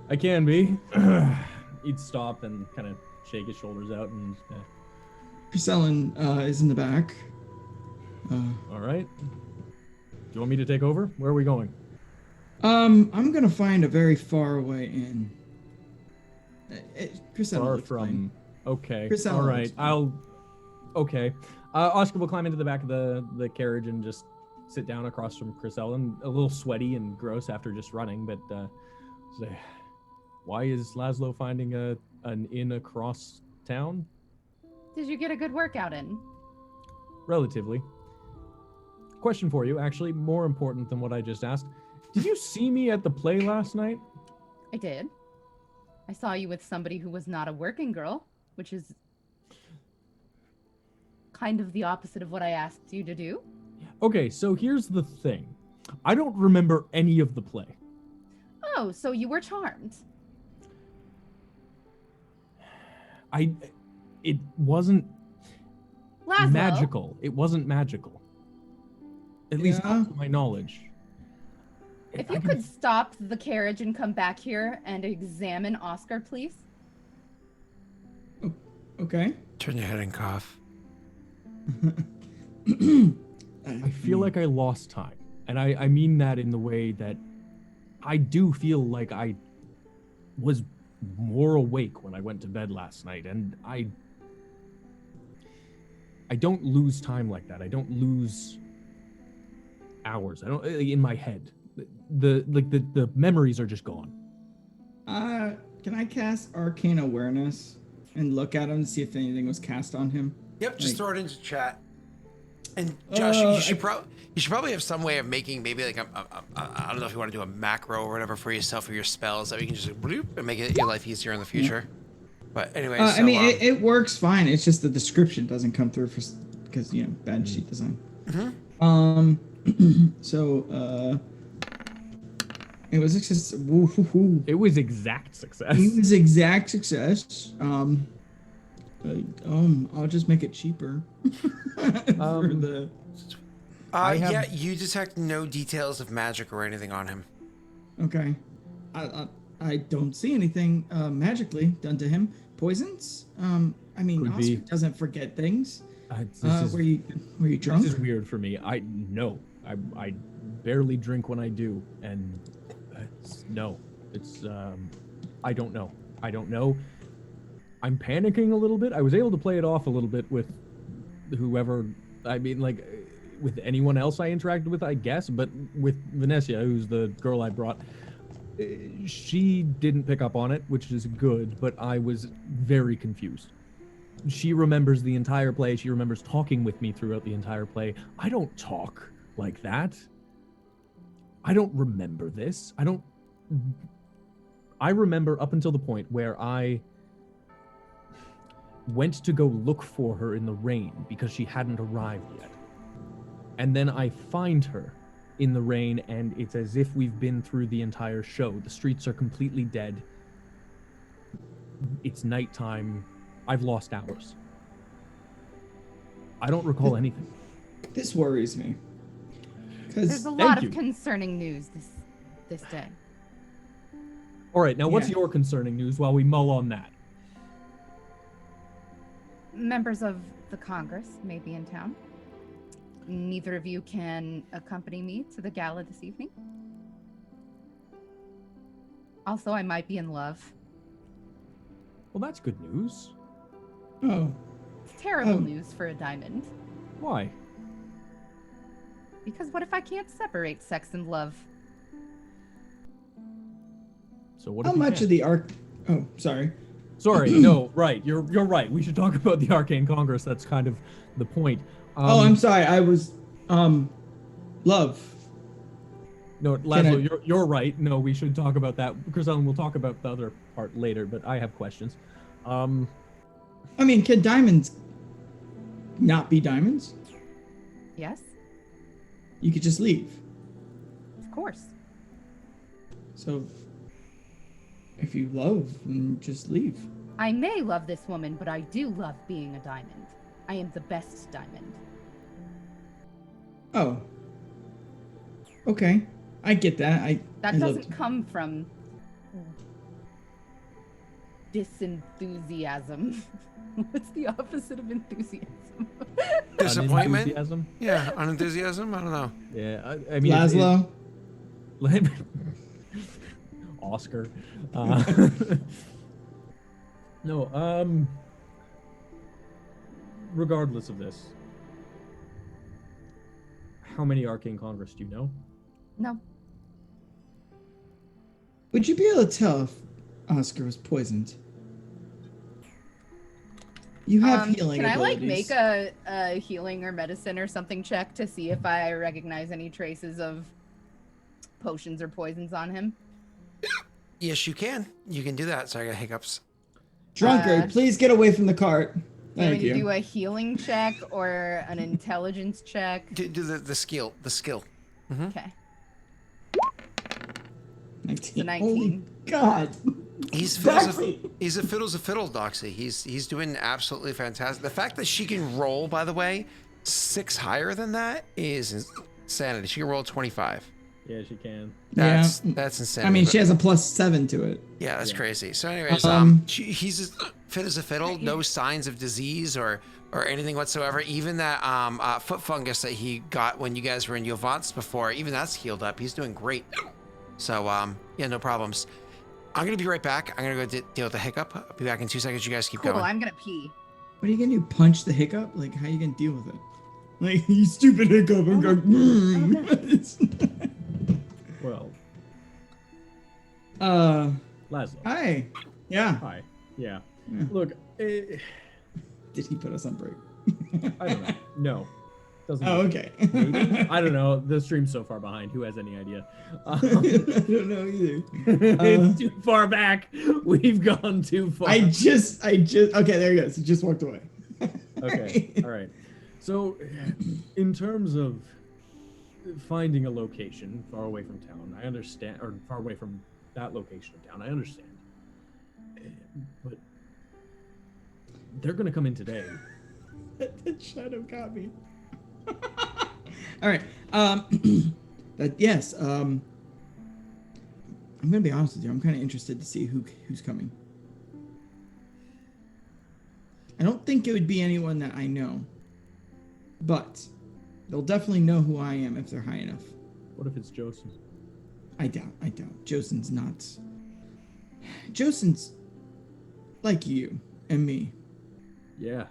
B: I can be. He'd stop and kind of shake his shoulders out and.
A: Priscillin is in the back.
B: All right. Do you want me to take over? Where are we going?
A: I'm gonna find a very far away inn. Priscilla
B: Far
A: will explain.
B: from. Okay.
A: Priscilla
B: All
A: will
B: right.
A: explain.
B: Okay. Oscar will climb into the back of the carriage and just sit down across from Priscilla, and a little sweaty and gross after just running. But say, why is Laszlo finding an inn across town?
D: Did you get a good workout in?
B: Relatively. Question for you, actually, more important than what I just asked. Did you see me at the play last night?
D: I did. I saw you with somebody who was not a working girl, which is kind of the opposite of what I asked you to do.
B: Okay, so here's the thing. I don't remember any of the play.
D: Oh, so you were charmed.
B: It wasn't
D: Laszlo.
B: magical. It wasn't magical. At least
A: Yeah.
B: not to my knowledge.
D: If you could stop the carriage and come back here and examine Oscar, please.
A: Okay.
C: Turn your head and cough.
B: I feel like I lost time. And I mean that in the way that I do feel like I was more awake when I went to bed last night. And I I don't lose time like that. I don't lose hours. I don't in my head. The memories are just gone.
A: Can I cast Arcane Awareness and look at him and see if anything was cast on him?
C: Yep, just
A: Like-
C: throw it into chat. And Josh, you should probably have some way of making maybe like I don't know if you want to do a macro or whatever for yourself or your spells that you can just bloop and make your life easier in the future. But anyway,
A: I mean, it works fine. It's just the description doesn't come through because bad sheet design. So it was success.
B: It was exact success.
A: It was exact success. I'll just make it cheaper. For the...
C: Yeah, you detect no details of magic or anything on him.
A: Okay. I don't see anything magically done to him. Poisons? I mean,
B: Could
A: Oscar
B: be.
A: doesn't forget things.
B: This
A: Were you drunk?
B: This is weird for me. I barely drink when I do, and I don't know. I'm panicking a little bit. I was able to play it off a little bit with whoever. I mean, like with anyone else I interacted with, I guess. But with Vanessa, who's the girl I brought, she didn't pick up on it, which is good. But I was very confused. She remembers the entire play. She remembers talking with me throughout the entire play. I don't talk like that. I don't remember this. I remember up until the point where I went to go look for her in the rain because she hadn't arrived yet. And then I find her in the rain, and it's as if we've been through the entire show. The streets are completely dead. It's nighttime. I've lost hours. I don't recall anything.
A: This worries me.
D: There's a lot of concerning news this day.
B: All right, now what's
A: Yeah.
B: your concerning news while we mull on that?
D: Members of the Congress may be in town. Neither of you can accompany me to the gala this evening. Also, I might be in love.
B: Well, that's good news.
A: Oh,
D: It's terrible
A: Oh.
D: news for a diamond.
B: Why?
D: Because what if I can't separate sex and love?
B: So what?
A: how
B: if you
A: much
B: can?
A: of the arc? Oh, sorry.
B: Sorry, no, right. You're right. We should talk about the Arcane Congress. That's kind of the point.
A: I'm sorry. I was love.
B: No, Laszlo, you're right. No, we should talk about that. Griselda, we'll talk about the other part later, but I have questions.
A: I mean, can diamonds not be diamonds?
D: Yes,
A: You could just leave.
D: of course.
A: So if you love, then just leave.
D: I may love this woman, but I do love being a diamond. I am the best diamond.
A: Oh. Okay. I get that.
D: That
A: I
D: doesn't
A: loved-
D: come from disenthusiasm. What's the opposite of enthusiasm?
C: Disappointment?
B: Unenthusiasm?
C: Yeah, unenthusiasm? I don't know.
B: Yeah, I mean,
A: Laszlo.
B: Oscar. No, regardless of this, how many Arcane Congress do you know?
D: No.
A: Would you be able to tell if Oscar was poisoned? You have healing
D: Can I
A: abilities.
D: make a healing or medicine or something check to see if I recognize any traces of potions or poisons on him?
C: Yes, you can. You can do that. Sorry, I got hiccups.
A: Drunkard, please get away from the cart.
D: Do you
A: Thank
D: want me to
A: you.
D: do a healing check or an intelligence check?
C: Do the skill. The skill.
D: Okay.
A: 19.
D: It's a 19.
A: Holy God.
C: He's
A: Exactly.
C: he's a fiddle's a fiddle, Doxy. He's doing absolutely fantastic. The fact that she can roll, by the way, 6 higher than that is insanity. She can roll 25.
B: Yeah, she can.
C: That's
A: Yeah.
C: that's insanity.
A: I mean,
C: but-
A: she has a +7 to it.
C: Yeah, that's
B: Yeah.
C: crazy. So, anyways, he's as fit as a fiddle. No signs of disease or anything whatsoever. Even that foot fungus that he got when you guys were in Yovance before, even that's healed up. He's doing great. So, yeah, no problems. I'm gonna be right back. I'm gonna go deal with the hiccup. I'll be back in 2 seconds. You guys keep
D: Cool.
C: going.
D: I'm gonna pee.
A: What are you gonna do? Punch the hiccup? Like, how are you gonna deal with it? Like, you stupid hiccup. I'm going.
B: Well, Laszlo.
A: Hi. Yeah.
B: Hi. Yeah.
A: Yeah.
B: Look,
A: Did he put us on break?
B: I don't know. No. Doesn't
A: Oh,
B: matter.
A: okay.
B: Maybe? I don't know. The stream's so far behind. Who has any idea?
A: I don't know either.
B: It's too far back. We've gone too far.
A: I just. Okay, there he goes. He just walked away.
B: Okay. All right. So, in terms of finding a location far away from town, I understand, or far away from that location of town, I understand. But they're going to come in today.
A: That shadow got me. All right. Yes. I'm gonna be honest with you. I'm kind of interested to see who's coming. I don't think it would be anyone that I know, but they'll definitely know who I am if they're high enough.
B: What if it's Joseph?
A: I doubt. Josen's not. Josen's like you and me.
B: Yeah.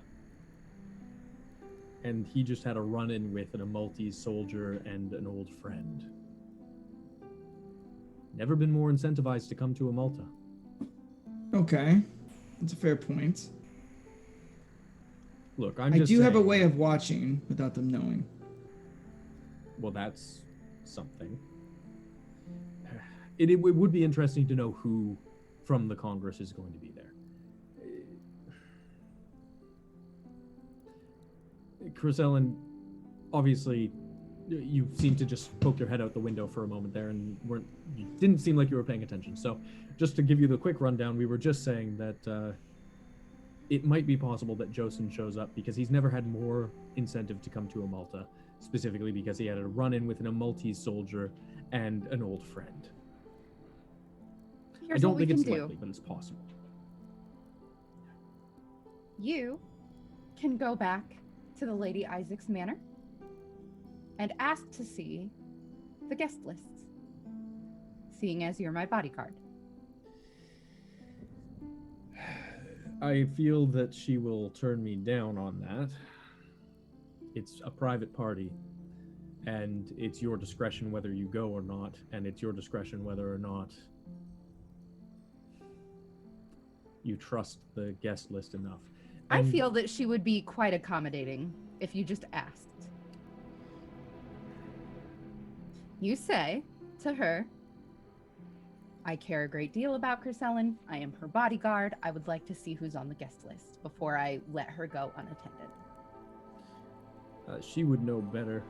B: And he just had a run-in with an Amultese soldier and an old friend. Never been more incentivized to come to Amulta.
A: Okay, that's a fair point.
B: Look, I
A: do have a way of watching without them knowing.
B: Well, that's something. It would be interesting to know who from the Congress is going to be there. Chris Ellen, obviously, you seemed to just poke your head out the window for a moment there, and you didn't seem like you were paying attention. So, just to give you the quick rundown, we were just saying that it might be possible that Josen shows up because he's never had more incentive to come to Amulta, specifically because he had a run-in with an Amultese soldier and an old friend. I don't think it's likely, but it's possible.
D: You can go back to the Lady Isaac's manor and ask to see the guest lists, seeing as you're my bodyguard.
B: I feel that she will turn me down on that. It's a private party, and it's your discretion whether you go or not, and it's your discretion whether or not you trust the guest list enough.
D: I feel that she would be quite accommodating if you just asked. You say to her, I care a great deal about Chris Ellen. I am her bodyguard. I would like to see who's on the guest list before I let her go unattended.
B: She would know better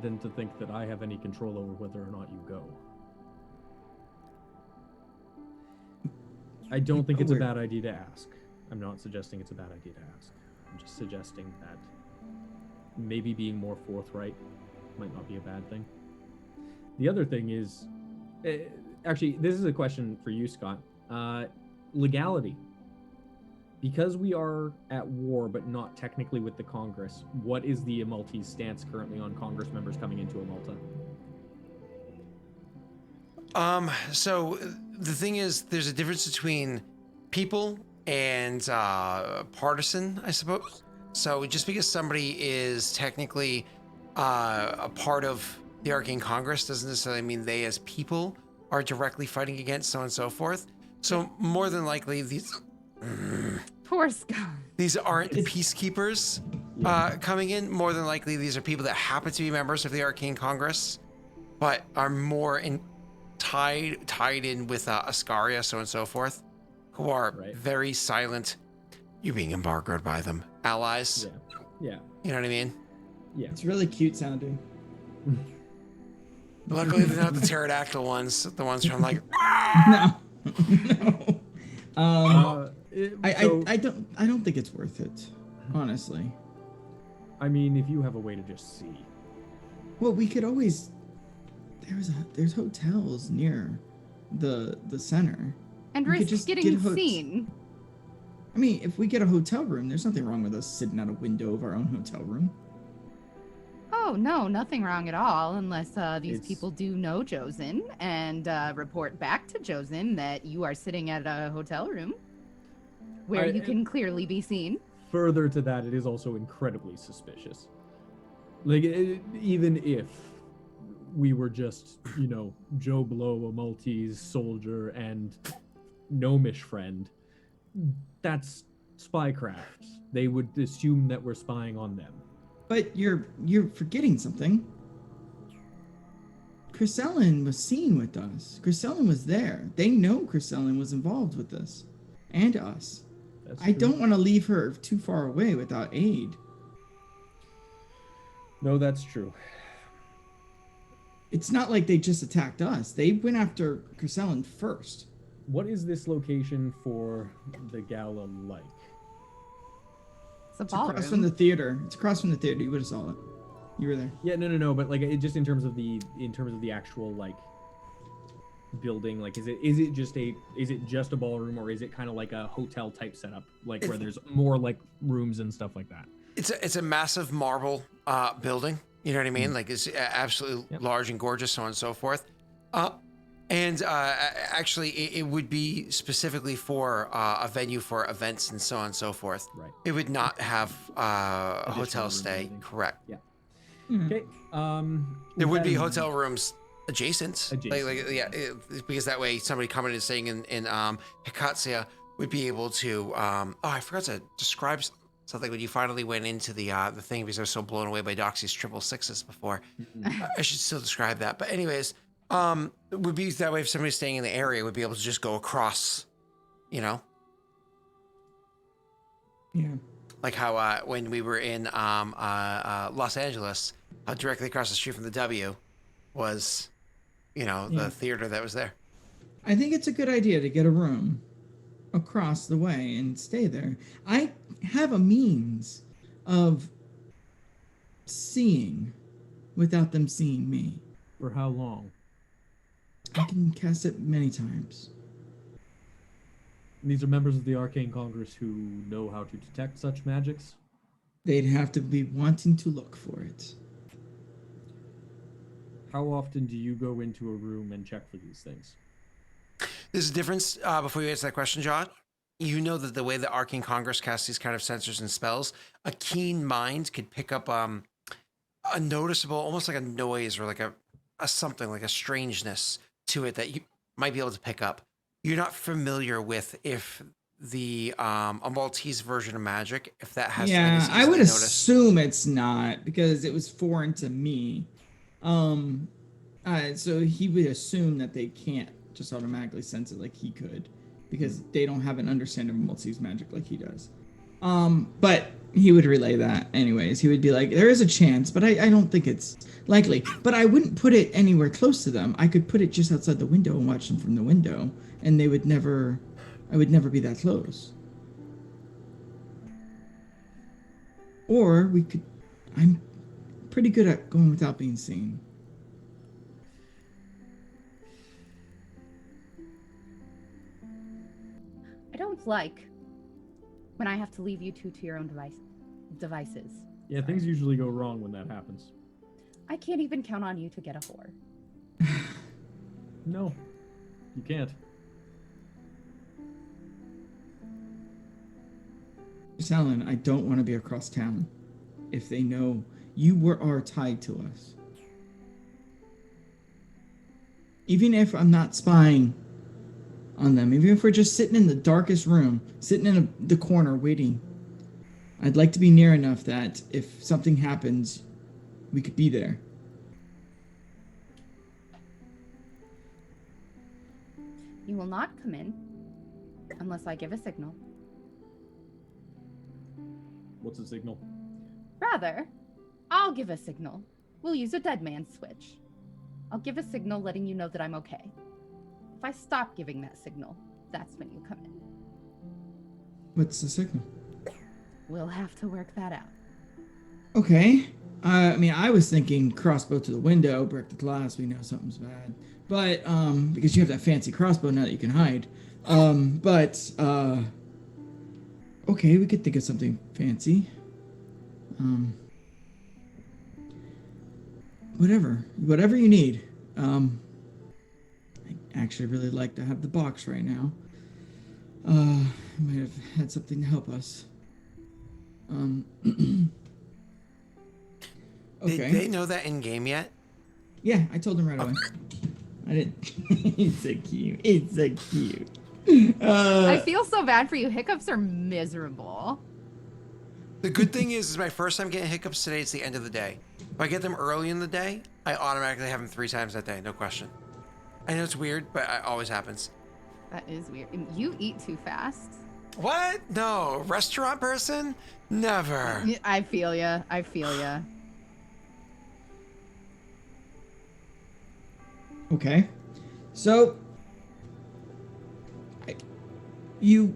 B: than to think that I have any control over whether or not you go. I don't think it's a bad idea to ask. I'm not suggesting it's a bad idea to ask. I'm just suggesting that maybe being more forthright might not be a bad thing. The other thing is, actually, this is a question for you, Scott. Legality. Because we are at war, but not technically with the Congress, what is the Amultese stance currently on Congress members coming into Amulta?
C: So the thing is, there's a difference between people and partisan, I suppose. So just because somebody is technically a part of the Arcane Congress doesn't necessarily mean they as people are directly fighting against so on and so forth. So more than likely these
D: Poor Scott.
C: These aren't peacekeepers coming in. More than likely these are people that happen to be members of the Arcane Congress, but are more tied in with Ascaria, so on and so forth, who are very silent. You're being embargoed by them. Allies.
B: Yeah.
C: You know what I mean?
B: Yeah.
A: It's really cute sounding.
C: Luckily, they're not the pterodactyl ones. The ones from like.
A: No. I don't think it's worth it, honestly.
B: I mean, if you have a way to just see.
A: Well, we could always. There's hotels near the center.
D: And risk just getting seen.
A: I mean, if we get a hotel room, there's nothing wrong with us sitting at a window of our own hotel room.
D: Oh, no, nothing wrong at all, unless these people do know Josen and report back to Josen that you are sitting at a hotel room where you can clearly be seen.
B: further to that, it is also incredibly suspicious. Like, even if we were just, Joe Blow, a Maltese soldier, and gnomish friend, that's spycraft. They would assume that we're spying on them.
A: But you're forgetting something. Crescellin was seen with us. Crescellin was there. They know Crescellin was involved with this. And us.
B: That's
A: I
B: true.
A: don't want to leave her too far away without aid.
B: No, that's true.
A: It's not like they just attacked us. They went after Crescellin first.
B: What is this location for the gala like?
D: It's a
A: It's across
D: ballroom.
A: from the theater. It's across from the theater. You would have saw it. You were there.
B: Yeah, no, but like just in terms of the actual like building, like is it just a ballroom, or is it kind of like a hotel type setup, like where there's more like rooms and stuff like that?
C: It's a massive marble building. You know what I mean? Like it's absolutely large and gorgeous, so on and so forth. Actually, it would be specifically for a venue for events and so on and so forth.
B: Right.
C: It would not have a hotel
B: rooms or
C: stay.
B: anything.
C: Correct.
B: Yeah.
A: Hmm.
B: Okay.
C: There would
B: with
C: be
B: that in
C: hotel rooms adjacent. Because that way somebody coming and staying in Hikatsia would be able to. I forgot to describe something when you finally went into the thing, because I was so blown away by Doxy's 666s before. I should still describe that. But anyways, it would be that way if somebody staying in the area would be able to just go across,
A: Yeah.
C: like how when we were in Los Angeles, directly across the street from the W was, the theater that was there.
A: I think it's a good idea to get a room across the way and stay there. I have a means of seeing without them seeing me.
B: For how long?
A: I can cast it many times.
B: These are members of the Arcane Congress who know how to detect such magics.
A: They'd have to be wanting to look for it.
B: How often do you go into a room and check for these things?
C: There's a difference, before you answer that question, John. You know that the way the Arcane Congress casts these kind of sensors and spells, a keen mind could pick up a noticeable, almost like a noise or like a something, like a strangeness to it that you might be able to pick up. You're not familiar with if the a Maltese version of magic, if that has
A: Yeah, I would
C: notice.
A: assume it's not, because it was foreign to me. So he would assume that they can't just automatically sense it like he could, because they don't have an understanding of Maltese magic like he does. But he would relay that anyways. He would be like, there is a chance, but I don't think it's likely. But I wouldn't put it anywhere close to them. I could put it just outside the window and watch them from the window, and I would never be that close. Or I'm pretty good at going without being seen.
D: I don't like when I have to leave you two to your own devices.
B: Yeah, things usually go wrong when that happens.
D: I can't even count on you to get a whore.
B: No, you can't.
A: Alan, I don't want to be across town if they know you are tied to us. Even if I'm not spying on them, even if we're just sitting in the darkest room, sitting in the corner waiting, I'd like to be near enough that if something happens, we could be there.
D: You will not come in unless I give a signal.
B: What's the signal?
D: Rather, I'll give a signal. We'll use a dead man switch. I'll give a signal letting you know that I'm okay. If I stop giving that signal, that's when you come in.
A: What's the signal?
D: We'll have to work that out.
A: Okay. I was thinking crossbow to the window, break the glass, we know something's bad. But, because you have that fancy crossbow now that you can hide. Okay, we could think of something fancy. Whatever you need. I actually really like to have the box right now. I might have had something to help us. Okay.
C: They know that in game yet?
A: Yeah, I told him right away. I didn't. It's so cute. It's so cute.
D: I feel so bad for you. Hiccups are miserable.
C: The good thing is my first time getting hiccups today. It's the end of the day. If I get them early in the day, I automatically have them 3 times that day, no question. I know it's weird, but it always happens.
D: That is weird. You eat too fast.
C: What? No, restaurant person? Never.
D: I feel ya. I feel ya.
A: Okay. So, we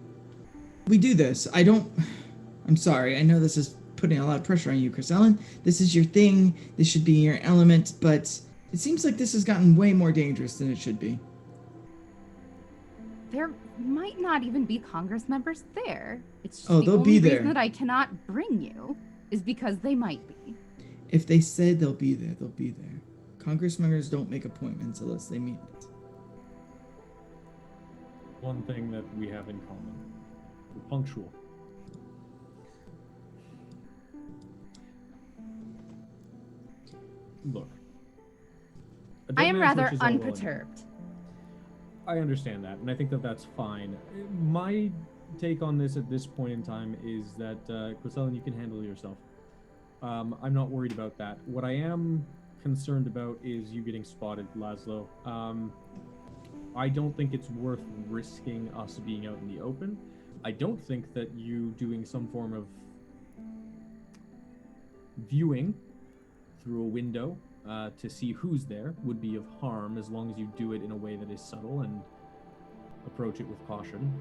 A: do this. I'm sorry. I know this is putting a lot of pressure on you, Chris Ellen. This is your thing. This should be your element, but it seems like this has gotten way more dangerous than it should be.
D: There might not even be Congress members there. It's just
A: Oh,
D: the
A: they'll
D: only
A: be there.
D: reason that I cannot bring you is because they might be.
A: If they said they'll be there, they'll be there. Congress members don't make appointments unless they mean it.
B: One thing that we have in common. We're punctual. Look. a
D: I
B: dead
D: am
B: man's
D: rather
B: wish is all well and-
D: unperturbed.
B: I understand that, and I think that that's fine. My take on this at this point in time is that, Grisellen, you can handle yourself. I'm not worried about that. What I am concerned about is you getting spotted, Laszlo. I don't think it's worth risking us being out in the open. I don't think that you doing some form of viewing through a window to see who's there would be of harm, as long as you do it in a way that is subtle and approach it with caution.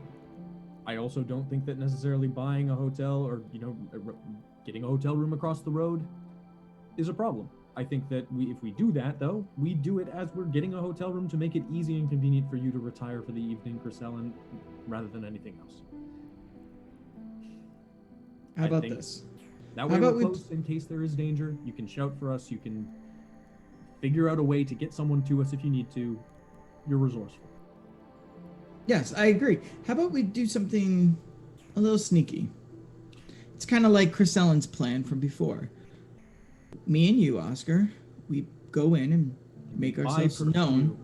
B: I also don't think that necessarily buying a hotel or, getting a hotel room across the road is a problem. I think that if we do that, though, we do it as we're getting a hotel room to make it easy and convenient for you to retire for the evening, Grisellen, rather than anything else.
A: How
B: I
A: about
B: think
A: this?
B: That
A: How
B: way
A: about
B: we're
A: we-
B: close in case there is danger. You can shout for us. You can figure out a way to get someone to us if you need to. You're resourceful.
A: Yes, I agree. How about we do something a little sneaky? It's kind of like Chris Ellen's plan from before. Me and you, Oscar, we go in and make ourselves known.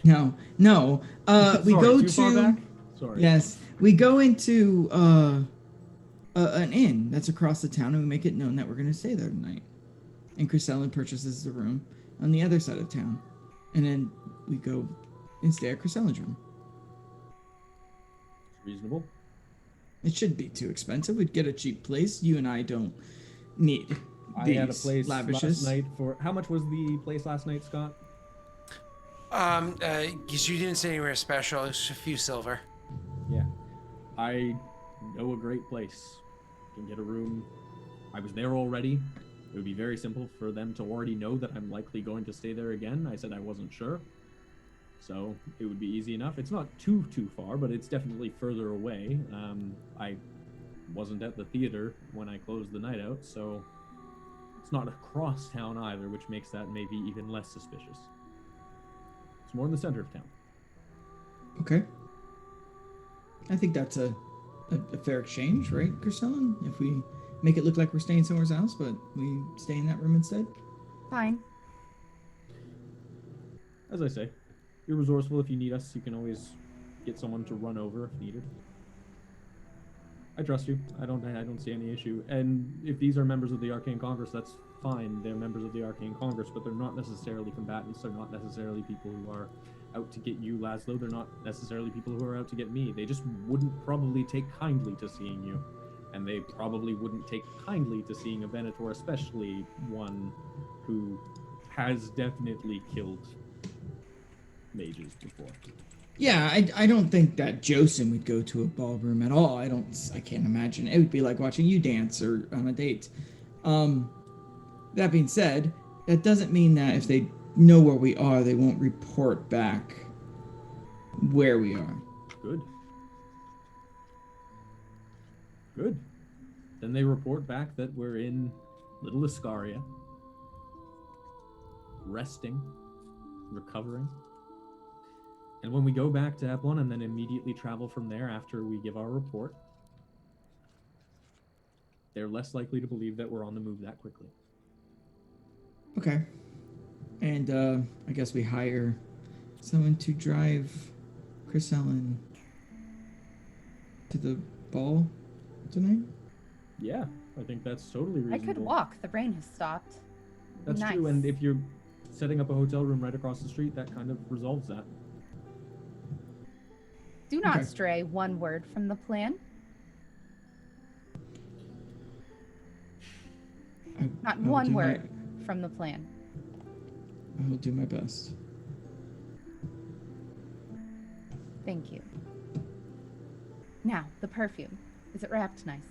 A: No. We
B: Sorry,
A: go
B: too far
A: to.
B: back? Sorry.
A: Yes, we go into an inn that's across the town, and we make it known that we're going to stay there tonight. And Chris Ellen purchases the room on the other side of town, and then we go and stay at Chris Ellen's room.
B: It's reasonable.
A: It shouldn't be too expensive. We'd get a cheap place. You and I don't need
B: I
A: these
B: had a place
A: lavishes.
B: last night for... How much was the place last night, Scott?
C: Because you didn't say anywhere special. It's a few silver.
B: Yeah. I know a great place. Can get a room. I was there already. It would be very simple for them to already know that I'm likely going to stay there again. I said I wasn't sure. So it would be easy enough. It's not too far, but it's definitely further away. I wasn't at the theater when I closed the night out, so it's not across town either, which makes that maybe even less suspicious. It's more in the center of town.
A: Okay. I think that's a fair exchange, right, Grisellen? If we make it look like we're staying somewhere else, but we stay in that room instead?
D: Fine.
B: As I say, you're resourceful. If you need us, you can always get someone to run over if needed. I trust you. I don't see any issue. And if these are members of the Arcane Congress, that's fine. They're members of the Arcane Congress, but they're not necessarily combatants. They're not necessarily people who are out to get you, Laszlo. They're not necessarily people who are out to get me. They just wouldn't probably take kindly to seeing you. And they probably wouldn't take kindly to seeing a Venator, especially one who has definitely killed mages before.
A: Yeah, I don't think that Joseph would go to a ballroom at all. I can't imagine. It would be like watching you dance or on a date. That being said, that doesn't mean that if they know where we are, they won't report back where we are.
B: Good. Good. Then they report back that we're in Little Iscaria, resting, recovering. And when we go back to Eplon and then immediately travel from there after we give our report, they're less likely to believe that we're on the move that quickly.
A: Okay. And I guess we hire someone to drive Chris Ellen to the ball tonight?
B: Yeah, I think that's totally
D: I
B: reasonable.
D: could walk. The rain has stopped.
B: That's
D: Nice.
B: true, and if you're setting up a hotel room right across the street, that kind of resolves that.
D: Do not
A: Okay.
D: stray one word from the plan. Not
A: I will
D: one
A: do
D: word from the plan.
A: I will do my best.
D: Thank you. Now, the perfume. Is it wrapped nicely?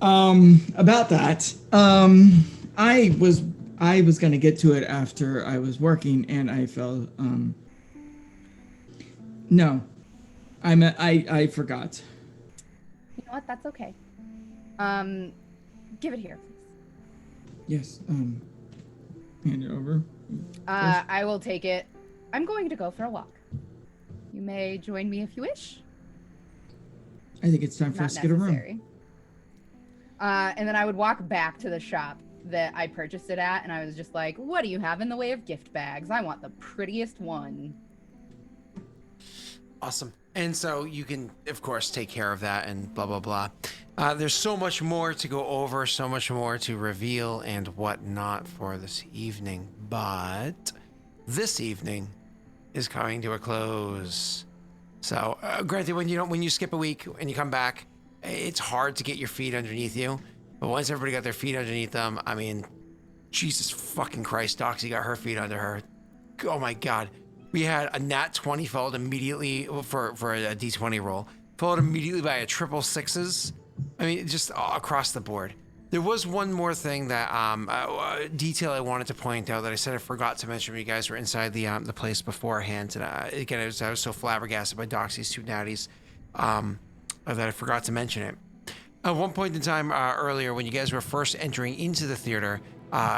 A: About that. I was gonna get to it after I was working, and I fell. No, I forgot.
D: You know what? That's okay. Give it here, please.
A: Yes. Hand it over.
D: I will take it. I'm going to go for a walk. You may join me if you wish.
A: I think it's time for
D: Not
A: us to get a room.
D: necessary. And then I would walk back to the shop that I purchased it at, and I was just like, what do you have in the way of gift bags? I want the prettiest one.
C: Awesome. And so you can, of course, take care of that and blah, blah, blah. There's so much more to go over, so much more to reveal and whatnot for this evening. But this evening is coming to a close. So, granted, when you skip a week and you come back, it's hard to get your feet underneath you. But once everybody got their feet underneath them, I mean, Jesus fucking Christ, Doxy got her feet under her. Oh my God. We had a nat 20 followed immediately for a d20 roll, followed immediately by a triple sixes. I mean, just across the board. There was one more thing that detail I wanted to point out that I said I forgot to mention when you guys were inside the place beforehand. And again, I was so flabbergasted by Doxy's two natties that I forgot to mention it. At one point in time earlier, when you guys were first entering into the theater,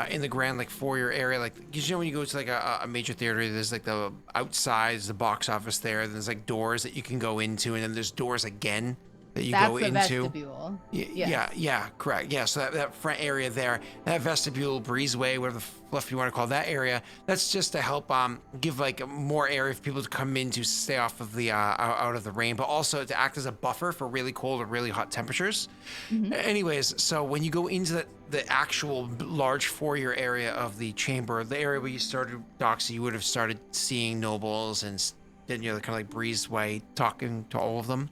C: in the grand like foyer area, like you know when you go to like a major theater, there's like the outside, the box office there. There's like doors that you can go into, and then there's doors again that you
D: That's
C: go
D: the
C: into.
D: vestibule. Yes.
C: Yeah, correct. Yeah, so that front area there, that vestibule, breezeway, whatever the fluff you want to call that area, that's just to help give like more area for people to come in to stay off of the out of the rain, but also to act as a buffer for really cold or really hot temperatures.
D: Mm-hmm.
C: Anyways, so when you go into the actual large foyer area of the chamber, the area where you started, Doxy, you would have started seeing nobles and then you're kind of like breezeway talking to all of them.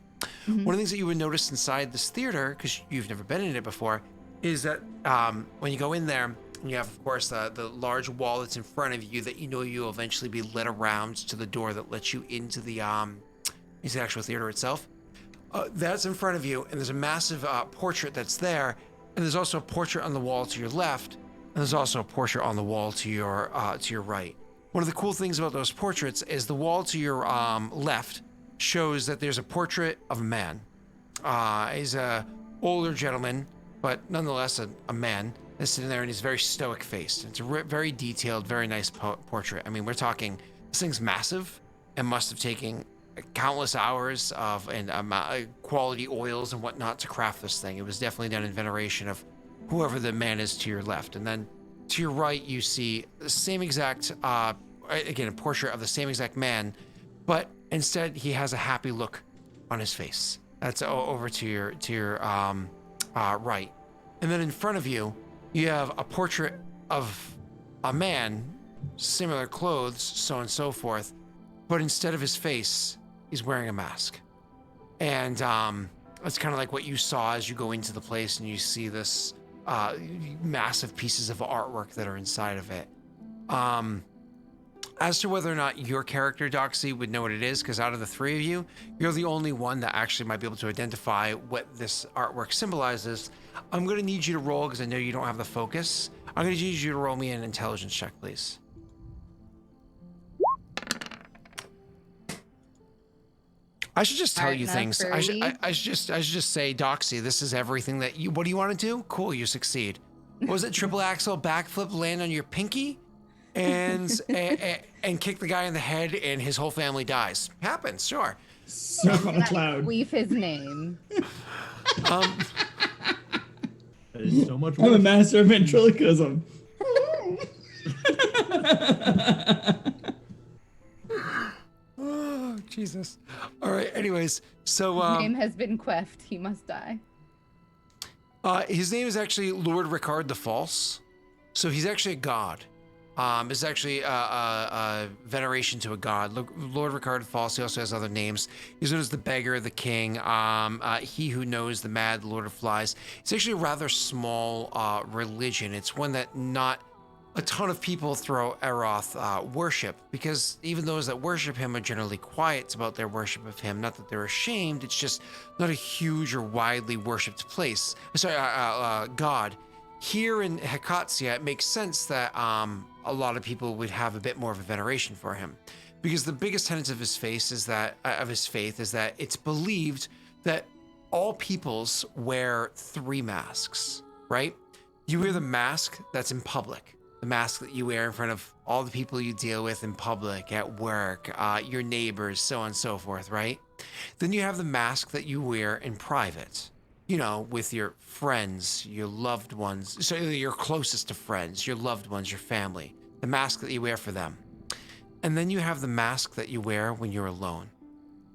D: Mm-hmm.
C: One of the things that you would notice inside this theater, because you've never been in it before, is that when you go in there, you have, of course, the large wall that's in front of you that you know you'll eventually be led around to the door that lets you into the actual theater itself. That's in front of you, and there's a massive portrait that's there, and there's also a portrait on the wall to your left, and there's also a portrait on the wall to your right. One of the cool things about those portraits is the wall to your left shows that there's a portrait of a man. He's a older gentleman, but nonetheless a man that's sitting there and he's very stoic faced. It's a very detailed, very nice portrait. I mean, we're talking, this thing's massive and must have taken countless hours of quality oils and whatnot to craft this thing. It was definitely done in veneration of whoever the man is to your left. And then to your right, you see the same exact, again, a portrait of the same exact man, but instead, he has a happy look on his face. That's over to your right. And then in front of you, you have a portrait of a man, similar clothes, so on and so forth. But instead of his face, he's wearing a mask. And it's kind of like what you saw as you go into the place and you see this massive pieces of artwork that are inside of it. As to whether or not your character, Doxy, would know what it is, because out of the three of you, you're the only one that actually might be able to identify what this artwork symbolizes. I'm going to need you to roll, because I know you don't have the focus. I'm going to need you to roll me an intelligence check, please. I should just tell
D: Alright,
C: you
D: that's
C: things.
D: 30.
C: I should just say, Doxy, this is everything that you. What do you want to do? Cool, you succeed. Was it triple axel backflip, land on your pinky, and kick the guy in the head, and his whole family dies? Happens, sure.
A: Surf on a cloud.
D: Leave his name.
B: That is so much
A: I'm a
B: worse.
A: master of ventriloquism.
C: Oh, Jesus. All right. Anyways, so
D: His name has been queffed. He must die.
C: his name is actually Lord Ricard the False. So he's actually a god. It's actually a veneration to a god. Lord Ricard the False. He also has other names. He's known as the Beggar, the King, He Who Knows, the Mad Lord of Flies. It's actually a rather small religion. It's one that not a ton of people throughout Erōth worship, because even those that worship him are generally quiet about their worship of him. Not that they're ashamed, it's just not a huge or widely worshipped place. God. Here in Hecatsia, it makes sense that a lot of people would have a bit more of a veneration for him, because the biggest tenet of his faith is that it's believed that all peoples wear 3 masks, right? You wear the mask that's in public. The mask that you wear in front of all the people you deal with in public, at work, your neighbors, so on and so forth, right? Then you have the mask that you wear in private, you know, with your friends, your loved ones, so your closest to friends, your loved ones, your family, the mask that you wear for them. And then you have the mask that you wear when you're alone,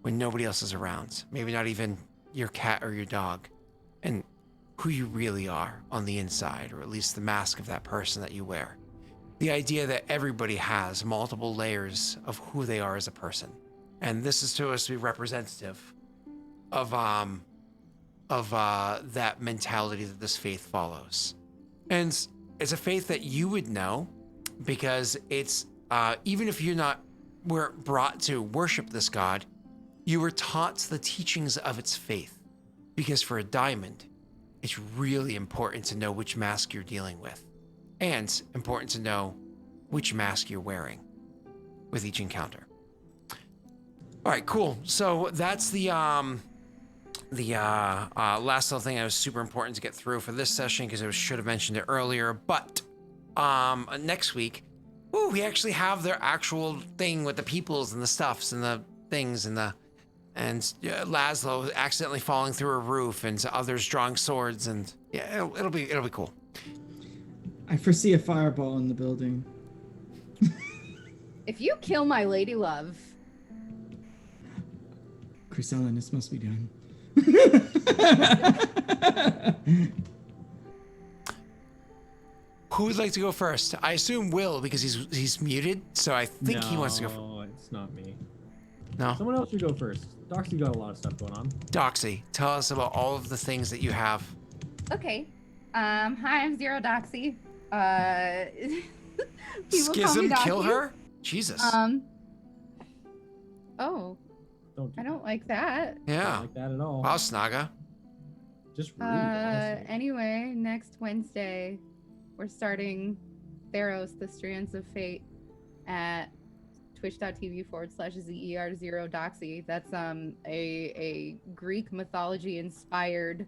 C: when nobody else is around, maybe not even your cat or your dog, and who you really are on the inside, or at least the mask of that person that you wear. The idea that everybody has multiple layers of who they are as a person. And this is supposed to be representative of that mentality that this faith follows. And it's a faith that you would know, because it's, even if were brought to worship this god, you were taught the teachings of its faith. Because for a diamond, it's really important to know which mask you're dealing with, and important to know which mask you're wearing with each encounter. All right, cool. So that's the last little thing that was super important to get through for this session, because I should have mentioned it earlier. But next week, we actually have their actual thing with the peoples and the stuffs and the things and Laszlo accidentally falling through a roof, and others drawing swords, and yeah, it'll be cool.
A: I foresee a fireball in the building.
D: If you kill my lady love,
A: Chrysella, this must be done.
C: Who would like to go first? I assume Will, because he's muted, so I think he wants to go.
B: No, it's not me.
C: No.
B: Someone else should go first. Doxy got a lot of stuff going on.
C: Doxy, tell us about all of the things that you have.
D: okay. Hi, I'm Zero Doxy. People call me
C: Schism,
D: Doxy.
C: kill her? Jesus.
D: Oh,
B: Don't do
D: I don't like that.
B: not
C: Yeah.
B: like that at all.
C: Wow, Snaga.
B: Just rude, honestly.
D: Anyway, next Wednesday, we're starting Theros, the Strands of Fate, at twitch.tv/ZER0Doxy. That's a Greek mythology inspired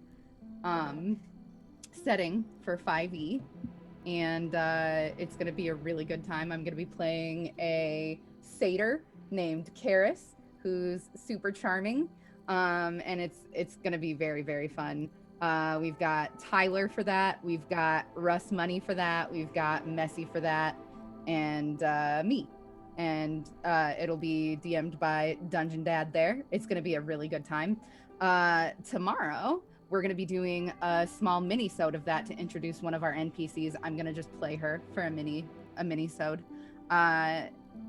D: setting for 5e, and it's gonna be a really good time. I'm gonna be playing a satyr named Karis, who's super charming, and it's gonna be very, very fun. We've got Tyler for that, we've got Russ Money for that, we've got Messy for that, and me. And it'll be DM'd by Dungeon Dad there. It's gonna be a really good time. Tomorrow, we're gonna be doing a small mini-sode of that to introduce one of our NPCs. I'm gonna just play her for a mini-sode.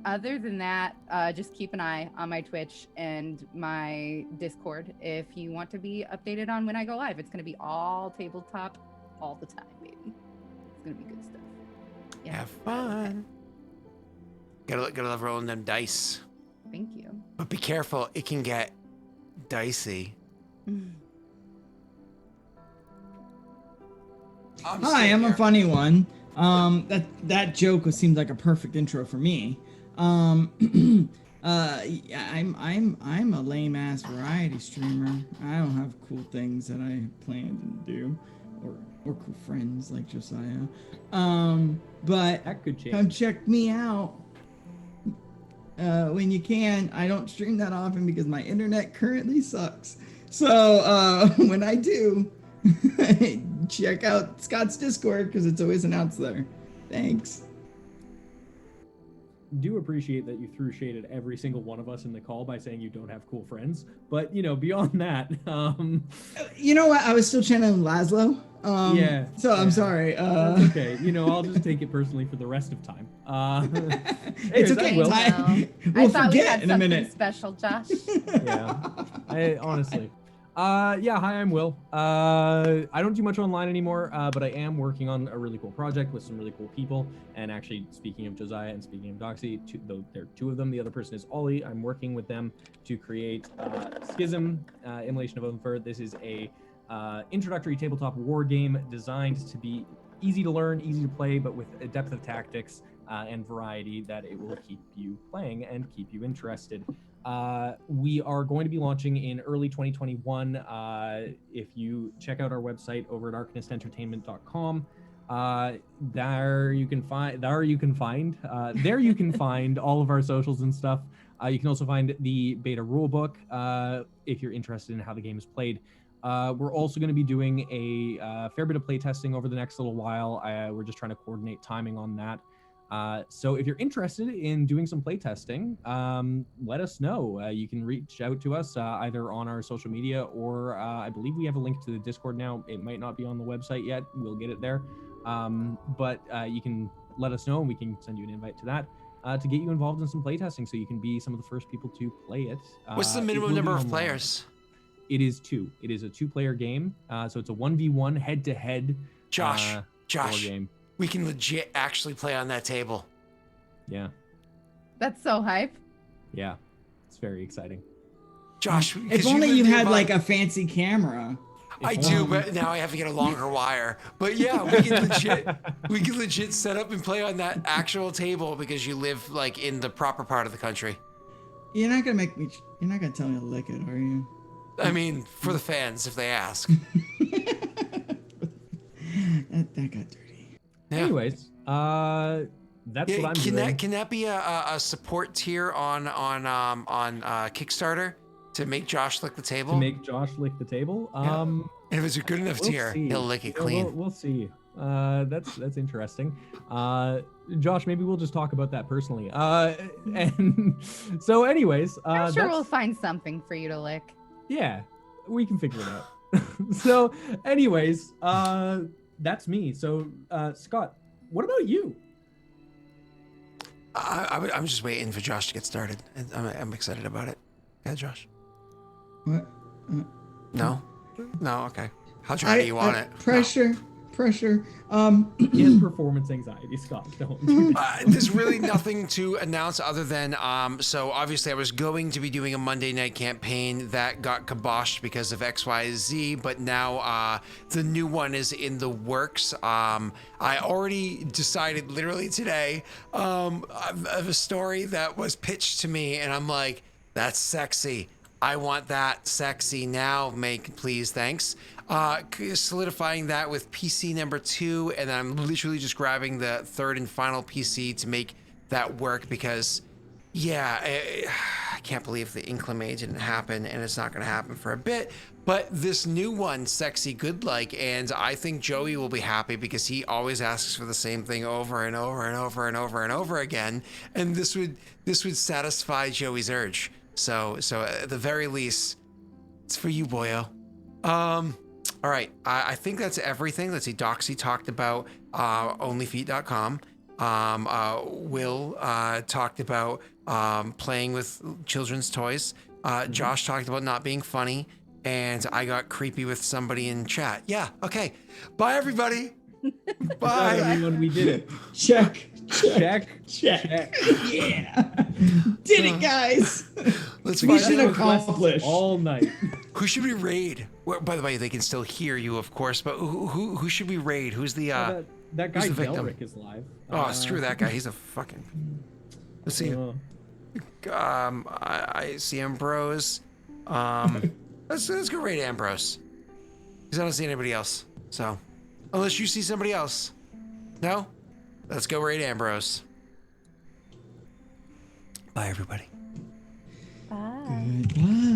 D: Other than that, just keep an eye on my Twitch and my Discord if you want to be updated on when I go live. It's gonna be all tabletop all the time, baby. It's gonna be good stuff. Yeah.
C: Have fun. Gotta love rolling them dice.
D: Thank you.
C: But be careful, it can get dicey.
A: Hi, I'm a funny one. That joke seemed like a perfect intro for me. I'm a lame ass variety streamer. I don't have cool things that I plan to do, or cool friends like Josiah. But
B: That could change.
A: come check me out when you can. I don't stream that often because my internet currently sucks. So when I do, check out Scott's Discord because it's always announced there. Thanks.
B: Do appreciate that you threw shade at every single one of us in the call by saying you don't have cool friends, but beyond that,
A: You know what? I was still channeling Laszlo.
B: yeah.
A: So I'm sorry.
B: That's okay. I'll just take it personally for the rest of time.
A: It's
B: anyways,
A: okay.
B: I will.
A: We'll
D: I thought we
A: forget
D: had
A: in a
D: something
A: minute.
D: special, Josh.
B: Yeah. I honestly. Yeah, hi, I'm Will. I don't do much online anymore, but I am working on a really cool project with some really cool people. And actually, speaking of Josiah and speaking of Doxy, though there are two of them, the other person is Ollie. I'm working with them to create Schism, Immolation of Oathfur. This is a introductory tabletop war game designed to be easy to learn, easy to play, but with a depth of tactics and variety that it will keep you playing and keep you interested. We are going to be launching in early 2021. If you check out our website over at arcanistentertainment.com, there you can find all of our socials and stuff. You can also find the beta rulebook if you're interested in how the game is played. We're also going to be doing a fair bit of playtesting over the next little while. We're just trying to coordinate timing on that. So if you're interested in doing some playtesting, let us know. You can reach out to us either on our social media or I believe we have a link to the Discord now. It might not be on the website yet. We'll get it there. But you can let us know and we can send you an invite to that to get you involved in some playtesting so you can be some of the first people to play it.
C: What's the minimum number of players?
B: It is 2. It is a 2-player game. So it's a 1v1 head-to-head
C: Josh,
B: war game.
C: we can legit actually play on that table.
B: Yeah.
D: That's so hype.
B: Yeah. It's very exciting.
C: Josh,
A: If only you had like a fancy camera.
C: I do, but now I have to get a longer wire. But yeah, we can legit set up and play on that actual table because you live like in the proper part of the country.
A: You're not gonna tell me to lick it, are you?
C: I mean, for the fans, if they ask.
A: That got dirty.
C: Yeah.
B: Anyways, that's what I'm doing.
C: Can that be a support tier on Kickstarter to make Josh lick the table?
B: To make Josh lick the table.
C: And if it's a good enough tier, he'll lick it clean.
B: We'll see. That's interesting. Josh, maybe we'll just talk about that personally. And so, anyways,
D: I'm sure we'll find something for you to lick.
B: Yeah, we can figure it out. So, anyways, that's me. So, Scott, what about you?
C: I'm just waiting for Josh to get started. I'm excited about it. Yeah, Josh.
A: What?
C: No? No? Okay. How dry do you want it?
A: Pressure.
B: He has performance anxiety, Scott. Don't do that.
C: There's really nothing to announce other than, so obviously I was going to be doing a Monday night campaign that got kiboshed because of XYZ, but now the new one is in the works. I already decided literally today of a story that was pitched to me, and I'm like, that's sexy. I want that sexy now. Make, please, thanks. Solidifying that with PC number 2, and then I'm literally just grabbing the 3rd and final PC to make that work because, yeah, I can't believe the Inclimate didn't happen, and it's not going to happen for a bit. But this new one, Sexy Good Like, and I think Joey will be happy because he always asks for the same thing over and over and over and over and over again, and this would satisfy Joey's urge. So at the very least, it's for you, boyo. All right, I think that's everything. Let's see, Doxy talked about onlyfeet.com. Will talked about playing with children's toys. Josh talked about not being funny, and I got creepy with somebody in chat. Yeah, okay. Bye, everybody. Bye.
B: Everyone, we did it.
A: Check.
B: Check.
A: Yeah. Did it, guys.
C: Let's
A: Mission
C: find out
A: accomplished.
B: All night.
C: who should we raid. Well, by the way, they can still hear you, of course, but who should we raid? Who's the
B: that guy
C: who's the victim?
B: Daelric is live.
C: Oh, screw that guy. He's a fucking. Let's see. I see Ambrose. Let's go raid Ambrose. Because I don't see anybody else. So, unless you see somebody else. No? Let's go raid Ambrose. Bye, everybody.
D: Bye.
A: Goodbye.